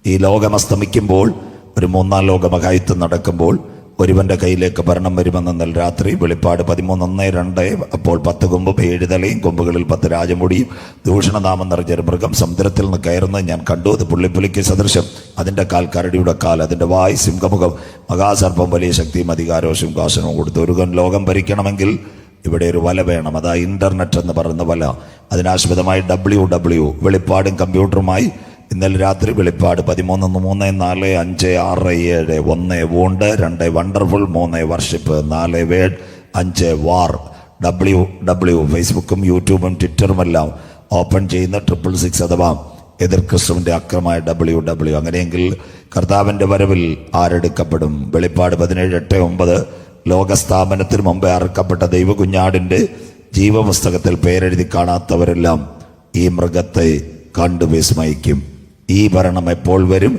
ഈ ലോകം അസ്തമിക്കുമ്പോൾ, ഒരു മൂന്നാം ലോകമഹായുദ്ധം നടക്കുമ്പോൾ ഒരുവന്റെ കയ്യിലേക്ക് ഭരണം വരുമെന്ന ഇന്നലെ രാത്രി വെളിപ്പാട് 13:1-2. അപ്പോൾ 10 കൊമ്പും 7 തലയും, കൊമ്പുകളിൽ 10 രാജമുടിയും, ദൂഷണനാമം നിറഞ്ഞൊരു മൃഗം സമുദ്രത്തിൽ നിന്ന് കയറുന്നത് ഞാൻ കണ്ടു. അത് പുള്ളിപ്പുലിക്ക് സദൃശം, അതിൻ്റെ കാൽ കരടിയുടെ കാൽ, അതിൻ്റെ വായ് സിംഹമുഖം, മഹാസർപ്പം, വലിയ ശക്തിയും അധികാരവും സിംഹാസനവും കൊടുത്തു. ഒരുവൻ ലോകം ഭരിക്കണമെങ്കിൽ ഇവിടെ ഒരു വല വേണം. അതാ ഇന്റർനെറ്റ് എന്ന് പറയുന്ന വല. അതിനാസ്പദമായി WW വെളിപ്പാടും കമ്പ്യൂട്ടറുമായി ഇന്നലെ രാത്രി വെളിപ്പാട് 13, 3, 4, 5, 6, 7. 1 want, 2 wonderful, 3 worship, 4 word, 5 war. WW ഫേസ്ബുക്കും യൂട്യൂബും ട്വിറ്ററുമെല്ലാം ഓപ്പൺ ചെയ്യുന്ന 666 അഥവാ എതിർ ക്രിസ്തുവിൻ്റെ അക്രമായ WW. അങ്ങനെയെങ്കിൽ കർത്താവിൻ്റെ വരവിൽ ആരെടുക്കപ്പെടും? വെളിപ്പാട് 17:8-9. ലോകസ്ഥാപനത്തിന് മുമ്പേ അറുക്കപ്പെട്ട ദൈവകുഞ്ഞാടിൻ്റെ ജീവപുസ്തകത്തിൽ പേരെഴുതി കാണാത്തവരെല്ലാം ഈ മൃഗത്തെ കണ്ടു വിസ്മയിക്കും. ഈ ഭരണം എപ്പോൾ വരും?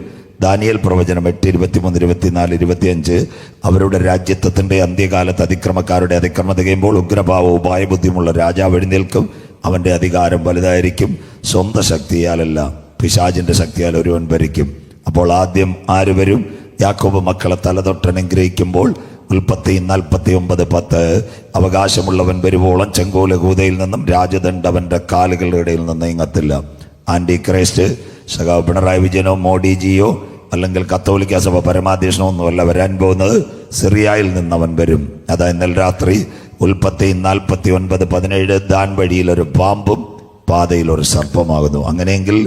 ദാനിയേൽ പ്രവചനം 8:23, 24, 25. അവരുടെ രാജ്യത്വത്തിൻ്റെ അന്ത്യകാലത്ത് അതിക്രമക്കാരുടെ അതിക്രമം തികയുമ്പോൾ ഉഗ്രഭാവവും ഉപായബുദ്ധിയുമുള്ള രാജാവ് എഴുന്നേൽക്കും. അവൻ്റെ അധികാരം വലുതായിരിക്കും. സ്വന്തം ശക്തിയാലല്ല, പിശാചിൻ്റെ ശക്തിയാൽ ഒരുവൻ ഭരിക്കും. അപ്പോൾ ആദ്യം ആര് വരും? യാക്കോബ് മക്കളെ തലതൊട്ട് അനുഗ്രഹിക്കുമ്പോൾ ഉൽപ്പത്തി 49:10. അവകാശമുള്ളവൻ വരുവോളം ചെങ്കോല് കൂതയിൽ നിന്നും രാജദണ്ഡവന്റെ കാലുകളുടെ ഇടയിൽ നിന്ന് നീങ്ങത്തില്ല. ആന്റി ക്രൈസ്റ്റ് സഖാവ് പിണറായി വിജയനോ മോഡിജിയോ അല്ലെങ്കിൽ കത്തോലിക്ക സഭ പരമാധ്യക്ഷനോ ഒന്നുമല്ല വരാൻ പോകുന്നത്. സിറിയയിൽ നിന്നവൻ വരും. അതാ ഇന്നലെ രാത്രി ഉൽപ്പത്തി 49:17. ദാൻ വഴിയിലൊരു പാമ്പും പാതയിലൊരു സർപ്പമാകുന്നു. അങ്ങനെയെങ്കിൽ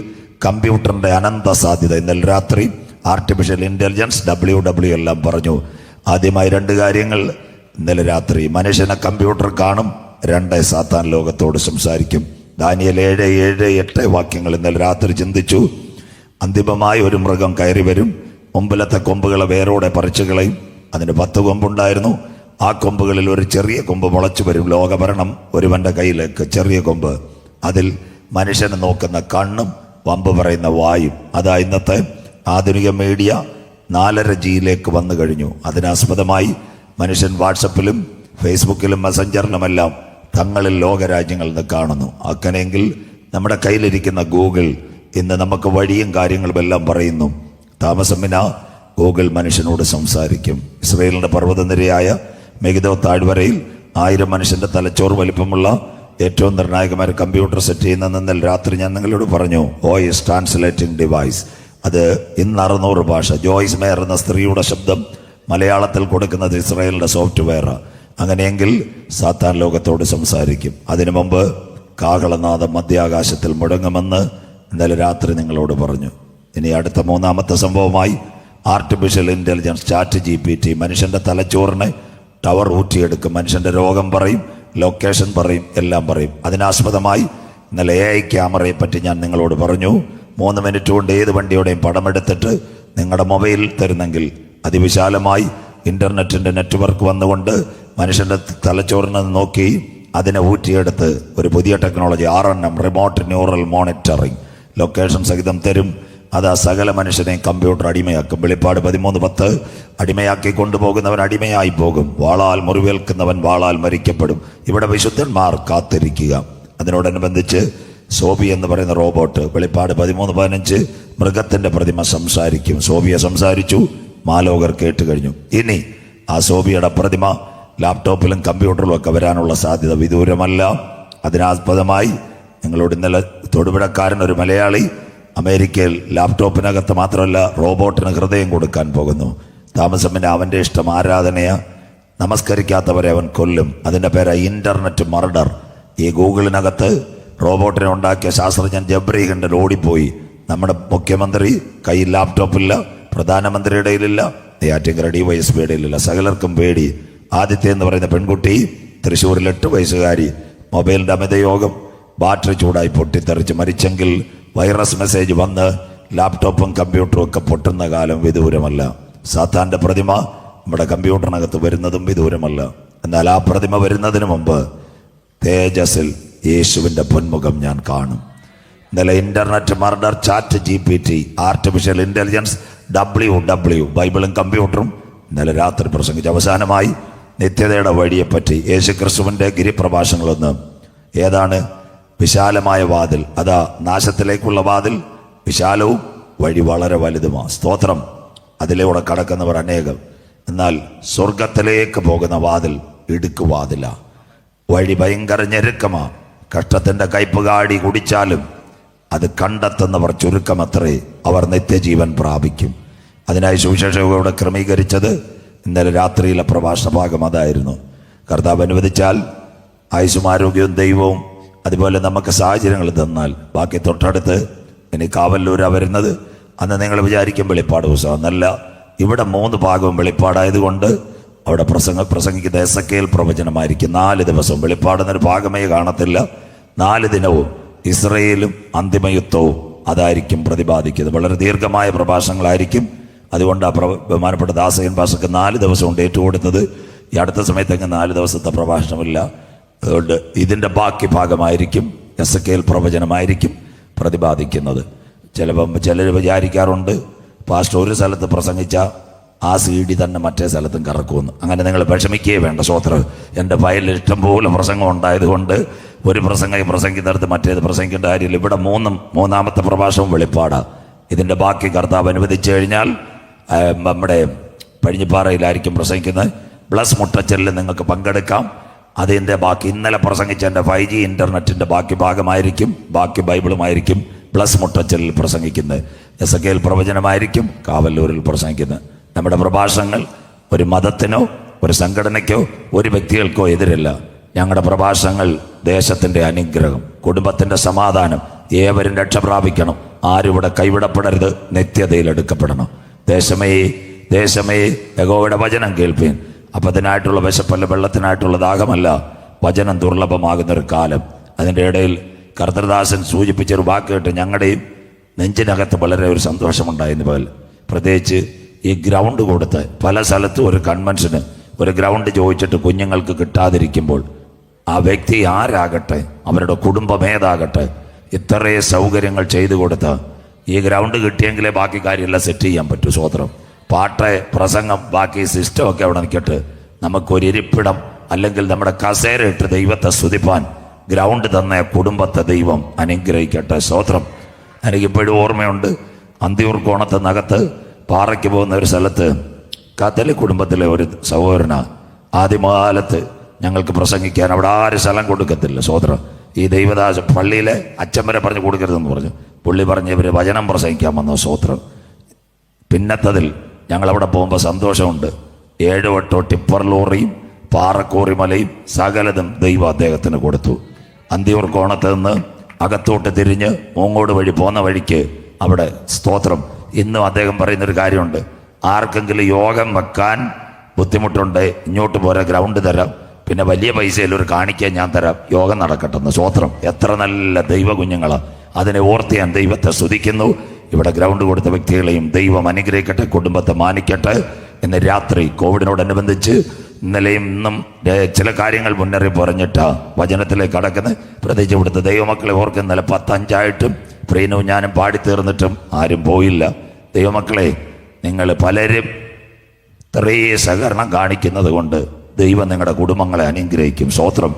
കമ്പ്യൂട്ടറിന്റെ അനന്ത സാധ്യത. ഇന്നലെ രാത്രി ആർട്ടിഫിഷ്യൽ ഇന്റലിജൻസ് WW എല്ലാം പറഞ്ഞു. ആദ്യമായി 2 കാര്യങ്ങൾ ഇന്നലെ രാത്രി. മനുഷ്യനെ കമ്പ്യൂട്ടർ കാണും. 2 സാത്താൻ ലോകത്തോട് സംസാരിക്കും. ദാനിയേൽ 7:8 വാക്യങ്ങൾ ഇന്നലെ രാത്രി ചിന്തിച്ചു. അന്തിമമായി ഒരു മൃഗം കയറി വരും. മുമ്പിലത്തെ കൊമ്പുകളെ വേരോടെ പറിച്ചു കളയും. അതിന് 10 കൊമ്പുണ്ടായിരുന്നു. ആ കൊമ്പുകളിൽ ഒരു ചെറിയ കൊമ്പ് മുളച്ചു വരും. ലോകഭരണം ഒരുവന്റെ കയ്യിലേക്ക്. ചെറിയ കൊമ്പ്, അതിൽ മനുഷ്യനെ നോക്കുന്ന കണ്ണും വമ്പ് പറയുന്ന വായും. അതാ ഇന്നത്തെ ആധുനിക മീഡിയ 4.5Gയിലേക്ക് വന്നു കഴിഞ്ഞു. അതിനാസ്പദമായി മനുഷ്യൻ വാട്സപ്പിലും ഫേസ്ബുക്കിലും മെസ്സഞ്ചറിലുമെല്ലാം തങ്ങളിൽ ലോകരാജ്യങ്ങളിൽ നിന്ന് കാണുന്നു. അങ്ങനെയെങ്കിൽ നമ്മുടെ കയ്യിലിരിക്കുന്ന ഗൂഗിൾ ഇന്ന് നമുക്ക് വഴിയും കാര്യങ്ങളും എല്ലാം പറയുന്നു. താമസമിന ഗൂഗിൾ മനുഷ്യനോട് സംസാരിക്കും. ഇസ്രയേലിന്റെ പർവ്വതനിരയായ മെഗിദോ താഴ്വരയിൽ 1000 മനുഷ്യന്റെ തലച്ചോറ് വലിപ്പമുള്ള ഏറ്റവും നിർണായകമായ കമ്പ്യൂട്ടർ സെറ്റ് ചെയ്യുന്നതെന്നാൽ രാത്രി ഞാൻ നിങ്ങളോട് പറഞ്ഞു. Voice translating device. അത് ഇന്ന് 600 ഭാഷ. ജോയ്സ് മേയർ എന്ന സ്ത്രീയുടെ ശബ്ദം മലയാളത്തിൽ കൊടുക്കുന്നത് ഇസ്രായേലിന്റെ സോഫ്റ്റ്വെയർ. അങ്ങനെയെങ്കിൽ സാത്താൻ ലോകത്തോട് സംസാരിക്കും. അതിനു മുമ്പ് കാഹളനാദം മധ്യാകാശത്തിൽ മുടങ്ങുമെന്ന് ഇന്നലെ രാത്രി നിങ്ങളോട് പറഞ്ഞു. ഇനി അടുത്ത 3ാമത്തെ സംഭവമായി ആർട്ടിഫിഷ്യൽ ഇന്റലിജൻസ് ChatGPT മനുഷ്യന്റെ തലച്ചോറിനെ ടവർ ഊറ്റിയെടുക്കും. മനുഷ്യന്റെ രോഗം പറയും, ലൊക്കേഷൻ പറയും, എല്ലാം പറയും. അതിനാസ്പദമായി ഇന്നലെ AI ക്യാമറയെ പറ്റി ഞാൻ നിങ്ങളോട് പറഞ്ഞു. 3 മിനിറ്റ് കൊണ്ട് ഏത് വണ്ടിയോടെയും പടമെടുത്തിട്ട് നിങ്ങളുടെ മൊബൈലിൽ തരുന്നെങ്കിൽ അതിവിശാലമായി ഇന്റർനെറ്റിന്റെ നെറ്റ്വർക്ക് വന്നുകൊണ്ട് മനുഷ്യന്റെ തലച്ചോറിനെ നോക്കി അതിനെ ഊറ്റിയെടുത്ത് ഒരു പുതിയ technology RNM remote neural monitoring location സഹിതം തരും. അത് ആ സകല മനുഷ്യനെയും കമ്പ്യൂട്ടർ അടിമയാക്കും. വെളിപ്പാട് 13:10. അടിമയാക്കി കൊണ്ടുപോകുന്നവൻ അടിമയായി പോകും. വാളാൽ മുറിവേൽക്കുന്നവൻ വാളാൽ മരിക്കപ്പെടും. ഇവിടെ വിശുദ്ധന്മാർ കാത്തിരിക്കുക. അതിനോടനുബന്ധിച്ച് സോബി എന്ന് പറയുന്ന റോബോട്ട് വെളിപ്പാട് 13:15 മൃഗത്തിന്റെ പ്രതിമ സംസാരിക്കും. സോബിയ സംസാരിച്ചു, മാലോകർ കേട്ട് കഴിഞ്ഞു. ഇനി ആ സോബിയുടെ പ്രതിമ ലാപ്ടോപ്പിലും കമ്പ്യൂട്ടറിലും ഒക്കെ വരാനുള്ള സാധ്യത വിദൂരമല്ല. അതിനാസ്പദമായി നിങ്ങളോട് ഇന്നലെ തൊടുപുഴക്കാരൻ ഒരു മലയാളി അമേരിക്കയിൽ ലാപ്ടോപ്പിനകത്ത് മാത്രമല്ല റോബോട്ടിന് ഹൃദയം കൊടുക്കാൻ പോകുന്നു. താമസം പിന്നെ അവൻ്റെ ഇഷ്ടം ആരാധനയ. നമസ്കരിക്കാത്തവരെ അവൻ കൊല്ലും. അതിൻ്റെ പേര് ഇന്റർനെറ്റ് മർഡർ. ഈ ഗൂഗിളിനകത്ത് റോബോട്ടിനെ ഉണ്ടാക്കിയ ശാസ്ത്രജ്ഞൻ ജബ്രി ഹിൻഡൽ ഓടിപ്പോയി. നമ്മുടെ മുഖ്യമന്ത്രി കയ്യിൽ ലാപ്ടോപ്പില്ല, പ്രധാനമന്ത്രിയുടെ ഇടയിലില്ല, നെയ്യാറ്റിൻകര DYSP ഇടയിലില്ല. സകലർക്കും പേടി. ആദിത്യ എന്ന് പറയുന്ന പെൺകുട്ടി തൃശ്ശൂരിൽ 8 വയസ്സുകാരി മൊബൈലിന്റെ അമിതയോഗം ബാറ്ററി ചൂടായി പൊട്ടിത്തെറിച്ച് മരിച്ചെങ്കിൽ വൈറസ് മെസ്സേജ് വന്ന് ലാപ്ടോപ്പും കമ്പ്യൂട്ടറും ഒക്കെ പൊട്ടുന്ന കാലം വിദൂരമല്ല. സാത്താന്റെ പ്രതിമ നമ്മുടെ കമ്പ്യൂട്ടറിനകത്ത് വരുന്നതും വിദൂരമല്ല. എന്നാൽ ആ പ്രതിമ വരുന്നതിന് മുമ്പ് തേജസ്സിൽ യേശുവിന്റെ പൊന്മുഖം ഞാൻ കാണും. ഇന്നലെ internet murder, ChatGPT, artificial intelligence, WW ബൈബിളും കമ്പ്യൂട്ടറും ഇന്നലെ രാത്രി പ്രസംഗിച്ച് അവസാനമായി നിത്യതയുടെ വഴിയെപ്പറ്റി യേശുക്രിസ്തുവിന്റെ ഗിരിപ്രഭാഷണങ്ങളൊന്ന്. ഏതാണ് വിശാലമായ വാതിൽ? അതാ നാശത്തിലേക്കുള്ള വാതിൽ. വിശാലവും വഴി വളരെ വലുതുമാണ്. സ്തോത്രം. അതിലൂടെ കടക്കുന്നവർ അനേകം. എന്നാൽ സ്വർഗത്തിലേക്ക് പോകുന്ന വാതിൽ ഇടുക്കുവാതില. വഴി ഭയങ്കര ഞെരുക്കമാ. കഷ്ടത്തിൻ്റെ കയ്പുകാടി കുടിച്ചാലും അത് കണ്ടെത്തുന്നവർ ചുരുക്കമത്രേ. അവർ നിത്യജീവൻ പ്രാപിക്കും. അതിനായി സുവിശേഷം ഇവിടെ ക്രമീകരിച്ചത് ഇന്നലെ രാത്രിയിലെ പ്രഭാഷണ ഭാഗം അതായിരുന്നു. കർത്താവ് അനുവദിച്ചാൽ ആയുസ്സും ആരോഗ്യവും ദൈവവും അതുപോലെ നമുക്ക് സാഹചര്യങ്ങൾ തന്നാൽ ബാക്കി തൊട്ടടുത്ത് ഇനി കാവല്ലൂരാണ് വരുന്നത്. അന്ന് നിങ്ങൾ വിചാരിക്കും വെളിപ്പാട് ദിവസം. എന്നല്ല, ഇവിടെ 3 ഭാഗവും വെളിപ്പാടായതുകൊണ്ട് അവിടെ പ്രസംഗിക്കുന്ന എസക്കേൽ പ്രവചനമായിരിക്കും. 4 ദിവസവും വെളിപ്പാടുന്നൊരു ഭാഗമേ കാണത്തില്ല. 4 ദിനവും ഇസ്രയേലും അന്തിമയുദ്ധവും അതായിരിക്കും പ്രതിപാദിക്കുന്നത്. വളരെ ദീർഘമായ പ്രഭാഷണങ്ങളായിരിക്കും. അതുകൊണ്ട് ആ ബഹുമാനപ്പെട്ട ദാസകൻ ഭാഷക്ക് 4 ദിവസം ഡേറ്റ് കൊടുത്തത്. ഈ അടുത്ത സമയത്തെങ്ങ് 4 ദിവസത്തെ പ്രഭാഷണമില്ല. അതുകൊണ്ട് ഇതിൻ്റെ ബാക്കി ഭാഗമായിരിക്കും എസക്കേൽ പ്രവചനമായിരിക്കും പ്രതിപാദിക്കുന്നത്. ചിലർ വിചാരിക്കാറുണ്ട് പാസ്റ്റർ ഒരു സ്ഥലത്ത് പ്രസംഗിച്ച ആ CD തന്നെ മറ്റേ സ്ഥലത്തും കറക്കുമെന്ന്. അങ്ങനെ നിങ്ങൾ വിഷമിക്കുകയേ വേണ്ട. സ്വോത്രം. എൻ്റെ ഫയലിൽ ഇഷ്ടംപോലെ പ്രസംഗം ഉണ്ടായതുകൊണ്ട് ഒരു പ്രസംഗിക്കുന്നിടത്ത് മറ്റേത് പ്രസംഗിക്കേണ്ട കാര്യമില്ല. ഇവിടെ മൂന്നാമത്തെ പ്രഭാഷണം വെളിപ്പാടാണ്. ഇതിൻ്റെ ബാക്കി കർത്താവ് അനുവദിച്ചു കഴിഞ്ഞാൽ നമ്മുടെ പഴിഞ്ഞിപ്പാറയിലായിരിക്കും പ്രസംഗിക്കുന്നത്. പ്ലസ് മുട്ടച്ചലിൽ നിങ്ങൾക്ക് പങ്കെടുക്കാം. അതിൻ്റെ ബാക്കി ഇന്നലെ പ്രസംഗിച്ച എൻ്റെ 5G ഇൻ്റർനെറ്റിൻ്റെ ബാക്കി ഭാഗമായിരിക്കും. ബാക്കി ബൈബിളുമായിരിക്കും പ്ലസ് മുട്ടച്ചലിൽ പ്രസംഗിക്കുന്നത്. എസക്കേൽ പ്രവചനമായിരിക്കും കാവല്ലൂരിൽ പ്രസംഗിക്കുന്നത്. നമ്മുടെ പ്രഭാഷണങ്ങൾ ഒരു മതത്തിനോ ഒരു സംഘടനയ്ക്കോ ഒരു വ്യക്തികൾക്കോ എതിരല്ല. ഞങ്ങളുടെ പ്രഭാഷണങ്ങൾ ദേശത്തിൻ്റെ അനുഗ്രഹം, കുടുംബത്തിൻ്റെ സമാധാനം, ഏവരും രക്ഷ പ്രാപിക്കണം, ആരും ഇവിടെ കൈവിടപ്പെടരുത്, നിത്യതയിൽ എടുക്കപ്പെടണം. ദേശമേ യഹോവയുടെ വചനം കേൾപ്പീൻ. അപ്പം അതിനായിട്ടുള്ള വിശപ്പല്ല, വെള്ളത്തിനായിട്ടുള്ള ദാഹമല്ല, വചനം ദുർലഭമാകുന്നൊരു കാലം. അതിൻ്റെ ഇടയിൽ കർത്തൃദാസൻ സൂചിപ്പിച്ചൊരു വാക്ക് കേട്ട് ഞങ്ങളുടെയും നെഞ്ചിനകത്ത് വളരെ ഒരു സന്തോഷമുണ്ടായിരുന്നു. പകൽ പ്രത്യേകിച്ച് ഈ ഗ്രൗണ്ട് കൊടുത്ത് പല സ്ഥലത്തും ഒരു കൺവെൻഷന് ഒരു ഗ്രൗണ്ട് ചോദിച്ചിട്ട് കുഞ്ഞുങ്ങൾക്ക് കിട്ടാതിരിക്കുമ്പോൾ ആ വ്യക്തി ആരാകട്ടെ, അവരുടെ കുടുംബം ഏതാകട്ടെ, ഇത്രയും സൗകര്യങ്ങൾ ചെയ്തു കൊടുത്ത് ഈ ഗ്രൗണ്ട് കിട്ടിയെങ്കിലേ ബാക്കി കാര്യമെല്ലാം സെറ്റ് ചെയ്യാൻ പറ്റൂ. സ്വോത്രം. പാട്ട്, പ്രസംഗം, ബാക്കി സിസ്റ്റമൊക്കെ അവിടെ നിൽക്കട്ടെ. നമുക്കൊരിപ്പിടം അല്ലെങ്കിൽ നമ്മുടെ കസേര ഇട്ട് ദൈവത്തെ സ്തുതിപ്പാൻ ഗ്രൗണ്ട് തന്ന കുടുംബത്തെ ദൈവം അനുഗ്രഹിക്കട്ടെ. സ്തോത്രം. എനിക്കിപ്പോഴും ഓർമ്മയുണ്ട്, അന്തിയൂർ കോണത്തിനകത്ത് പാറയ്ക്ക് പോകുന്ന ഒരു സ്ഥലത്ത് കാത്തലിക് കുടുംബത്തിലെ ഒരു സഹോദരനാണ്. ആദ്യകാലത്ത് ഞങ്ങൾക്ക് പ്രസംഗിക്കാൻ അവിടെ ആരും സ്ഥലം കൊടുക്കത്തില്ല. സ്തോത്രം. ഈ ദൈവദാസ പള്ളിയിലെ അച്ഛൻ വരെ പറഞ്ഞു കൊടുക്കരുതെന്ന് പറഞ്ഞു. പുള്ളി പറഞ്ഞ് ഇവർ വചനം പ്രസംഗിക്കാൻ വന്നു. സ്തോത്രം. പിന്നത്തതിൽ ഞങ്ങളവിടെ പോകുമ്പോൾ സന്തോഷമുണ്ട്. 7-8 ടിപ്പർ ലോറിയും പാറക്കോറി മലയും സകലതും ദൈവം അദ്ദേഹത്തിന് കൊടുത്തു. അന്തിയൂർ കോണത്ത് നിന്ന് അകത്തോട്ട് തിരിഞ്ഞ് മൂങ്ങോട് വഴി പോകുന്ന വഴിക്ക് അവിടെ സ്തോത്രം. ഇന്നും അദ്ദേഹം പറയുന്നൊരു കാര്യമുണ്ട്, ആർക്കെങ്കിലും യോഗം വെക്കാൻ ബുദ്ധിമുട്ടുണ്ട്, ഇങ്ങോട്ട് പോരാ, ഗ്രൗണ്ട് തരാം, പിന്നെ വലിയ പൈസയിൽ ഒരു കാണിക്കാൻ ഞാൻ തരാം, യോഗം നടക്കട്ടെന്ന്. സ്തോത്രം. എത്ര നല്ല ദൈവ കുഞ്ഞുങ്ങളാണ്. അതിനെ ഓർത്ത് ഞാൻ ദൈവത്തെ സ്തുതിക്കുന്നു. ഇവിടെ ഗ്രൗണ്ട് കൊടുത്ത വ്യക്തികളെയും ദൈവം അനുഗ്രഹിക്കട്ടെ, കുടുംബത്തെ മാനിക്കട്ടെ. ഇന്ന് രാത്രി കോവിഡിനോടനുബന്ധിച്ച് ഇന്നലെയും ഇന്നും ചില കാര്യങ്ങൾ മുന്നറിയിപ്പ് പറഞ്ഞിട്ടാ വചനത്തിലേക്ക് കടക്കുന്നത്. പ്രത്യേകിച്ച് ഇവിടുത്തെ ദൈവമക്കളെ ഓർക്കുന്ന ഇന്നലെ 10:05 പ്രീനവും ഞാനും പാടിത്തീർന്നിട്ടും ആരും പോയില്ല. ദൈവമക്കളെ, നിങ്ങൾ പലരും ഇത്രയേ സഹകരണം കാണിക്കുന്നത് കൊണ്ട് ദൈവം നിങ്ങളുടെ കുടുംബങ്ങളെ അനുഗ്രഹിക്കും. സ്തോത്രം.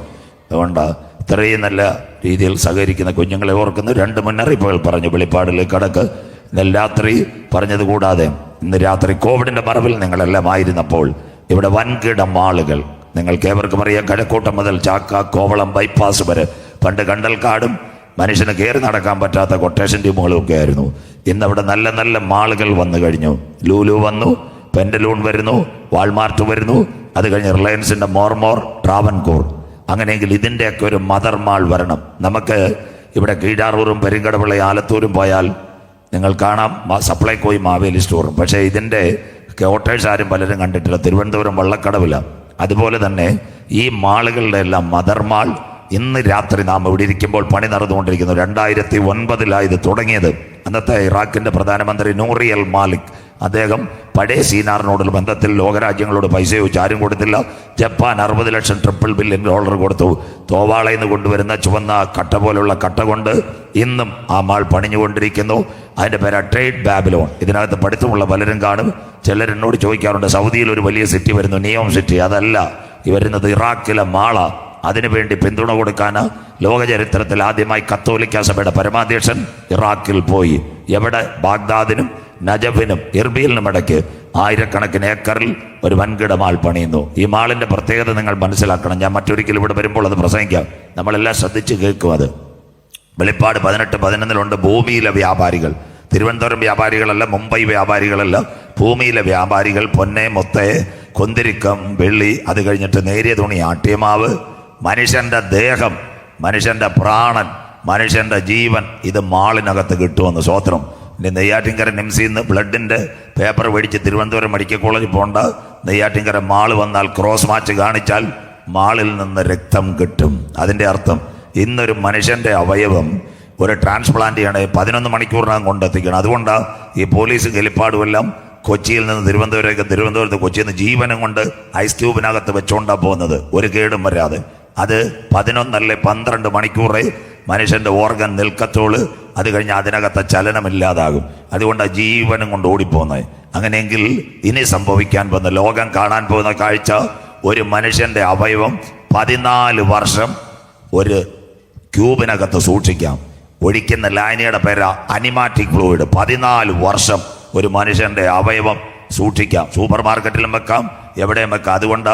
അതുകൊണ്ട് ഇത്രയും നല്ല രീതിയിൽ സഹകരിക്കുന്ന കുഞ്ഞുങ്ങളെ ഓർക്കുന്ന 2 മുന്നറിയിപ്പുകൾ പറഞ്ഞു. വെളിപ്പാടിലേക്ക് കടക്ക്. ഇന്നലെ രാത്രി പറഞ്ഞത് കൂടാതെ ഇന്ന് രാത്രി കോവിഡിൻ്റെ മറവിൽ നിങ്ങളെല്ലാം ആയിരുന്നപ്പോൾ ഇവിടെ വൻകിട മാളുകൾ നിങ്ങൾക്ക് ഏവർക്കും അറിയാം. കഴക്കൂട്ടം മുതൽ ചാക്ക, കോവളം ബൈപ്പാസ് വരെ പണ്ട് കണ്ടൽക്കാടും മനുഷ്യന് കയറി നടക്കാൻ പറ്റാത്ത കൊട്ടേഷൻ ടീമുകളും ഒക്കെ ആയിരുന്നു. ഇന്നവിടെ നല്ല നല്ല മാളുകൾ വന്നു കഴിഞ്ഞു. ലൂലു വന്നു, പെൻഡലൂൺ വരുന്നു, വാൾമാർട്ട് വരുന്നു, അത് കഴിഞ്ഞ് റിലയൻസിൻ്റെ മോർമോർ, ട്രാവൻകൂർ. അങ്ങനെയെങ്കിൽ ഇതിൻ്റെയൊക്കെ ഒരു മദർ മാൾ വരണം. നമുക്ക് ഇവിടെ കീഴാറൂരും പെരിങ്കടവിളയും ആലത്തൂരും പോയാൽ നിങ്ങൾ കാണാം സപ്ലൈകോയും മാവേലി സ്റ്റോറും. പക്ഷേ ഇതിൻ്റെ ക്വാർട്ടേഴ്സ് ആരും പലരും കണ്ടിട്ടില്ല. തിരുവനന്തപുരം വള്ളക്കടവില. അതുപോലെ തന്നെ ഈ മാളുകളുടെ എല്ലാം മദർ മാൾ ഇന്ന് രാത്രി നാം ഇവിടെ ഇരിക്കുമ്പോൾ പണി നടന്നുകൊണ്ടിരിക്കുന്നു. 2009 ഇത് തുടങ്ങിയത്. അന്നത്തെ ഇറാഖിൻ്റെ പ്രധാനമന്ത്രി നൂറി അൽ മാലിക് അദ്ദേഹം പഴയ സീനാറിനോടുള്ള ബന്ധത്തിൽ ലോകരാജ്യങ്ങളോട് പൈസ ചോദിച്ചു, ആരും കൊടുത്തില്ല. ജപ്പാൻ $60 ലക്ഷം $3 ബില്യൺ കൊടുത്തു. തോവാളയിൽ നിന്ന് കൊണ്ടുവരുന്ന ചുവന്ന കട്ട പോലുള്ള കട്ട കൊണ്ട് ഇന്നും ആ മാൾ പണിഞ്ഞുകൊണ്ടിരിക്കുന്നു. അതിൻ്റെ പേര് ട്രേഡ് ബാബിലോൺ. ഇതിനകത്ത് പഠിത്തമുള്ള പലരും കാണും. ചിലരെന്നോട് ചോദിക്കാറുണ്ട്, സൗദിയിൽ ഒരു വലിയ സിറ്റി വരുന്നു, നിയോം സിറ്റി. അതല്ല, ഈ വരുന്നത് ഇറാഖിലെ മാള. അതിനുവേണ്ടി പിന്തുണ കൊടുക്കാൻ ലോക ചരിത്രത്തിൽ ആദ്യമായി കത്തോലിക്ക സഭയുടെ പരമാധ്യക്ഷൻ ഇറാഖിൽ പോയി. എവിടെ? ബാഗ്ദാദിനും നജഫിനും ഇർബീലിനും ഇടയ്ക്ക് ആയിരക്കണക്കിന് ഏക്കറിൽ ഒരു വൻകിട മാൾ പണിയുന്നു. ഈ മാളിന്റെ പ്രത്യേകത നിങ്ങൾ മനസ്സിലാക്കണം. ഞാൻ മറ്റൊരിക്കലും ഇവിടെ വരുമ്പോൾ അത് പ്രസംഗിക്കാം. നമ്മളെല്ലാം ശ്രദ്ധിച്ച് കേൾക്കും. അത് വെളിപ്പാട് 18:11 ഭൂമിയിലെ വ്യാപാരികൾ, തിരുവനന്തപുരം വ്യാപാരികളല്ല, മുംബൈ വ്യാപാരികളല്ല, ഭൂമിയിലെ വ്യാപാരികൾ പൊന്നെ, മുത്തേ, കൊന്തിരിക്കം, വെള്ളി, അത് കഴിഞ്ഞിട്ട് നേരിയ തുണി, ആട്യമാവ്, മനുഷ്യന്റെ ദേഹം, മനുഷ്യന്റെ പ്രാണൻ, മനുഷ്യന്റെ ജീവൻ, ഇത് മാളിനകത്ത് കിട്ടുമെന്ന്. സ്വോത്രം. ഇനി നെയ്യാറ്റിൻകര നിംസിന്ന് ബ്ലഡിന്റെ പേപ്പർ മേടിച്ച് തിരുവനന്തപുരം മെഡിക്കൽ കോളേജിൽ പോകണ്ട. നെയ്യാറ്റിൻകര മാള് വന്നാൽ ക്രോസ് മാച്ച് കാണിച്ചാൽ മാളിൽ നിന്ന് രക്തം കിട്ടും. അതിന്റെ അർത്ഥം ഇന്നൊരു മനുഷ്യന്റെ അവയവം ഒരു ട്രാൻസ്പ്ലാന്റ് ചെയ്യണേ 11 മണിക്കൂറിനകം കൊണ്ടെത്തിക്കണം. അതുകൊണ്ടാണ് ഈ പോലീസ് ഹെലിപ്പാടുമെല്ലാം കൊച്ചിയിൽ നിന്ന് തിരുവനന്തപുരത്തേക്ക്, തിരുവനന്തപുരത്ത് കൊച്ചിയിൽ നിന്ന് ജീവനം കൊണ്ട് ഐസ് ട്യൂബിനകത്ത് വെച്ചോണ്ടാ പോകുന്നത്, ഒരു കേടും വരാതെ. അത് 11 12 മണിക്കൂറേ മനുഷ്യന്റെ ഓർഗൻ നിൽക്കത്തോള്. അത് കഴിഞ്ഞ് അതിനകത്തെ ചലനമില്ലാതാകും. അതുകൊണ്ടാണ് ജീവനും കൊണ്ട് ഓടിപ്പോകുന്നത്. അങ്ങനെയെങ്കിൽ ഇനി സംഭവിക്കാൻ പോകുന്ന, ലോകം കാണാൻ പോകുന്ന കാഴ്ച, ഒരു മനുഷ്യന്റെ അവയവം 14 വർഷം ഒരു ക്യൂബിനകത്ത് സൂക്ഷിക്കാം. ഒഴിക്കുന്ന ലായനിയുടെ പേര് അനിമാറ്റിക് ഫ്ലൂയിഡ്. 14 വർഷം ഒരു മനുഷ്യന്റെ അവയവം സൂക്ഷിക്കാം. സൂപ്പർ മാർക്കറ്റിലും വെക്കാം, എവിടെയും വെക്കാം. അതുകൊണ്ട്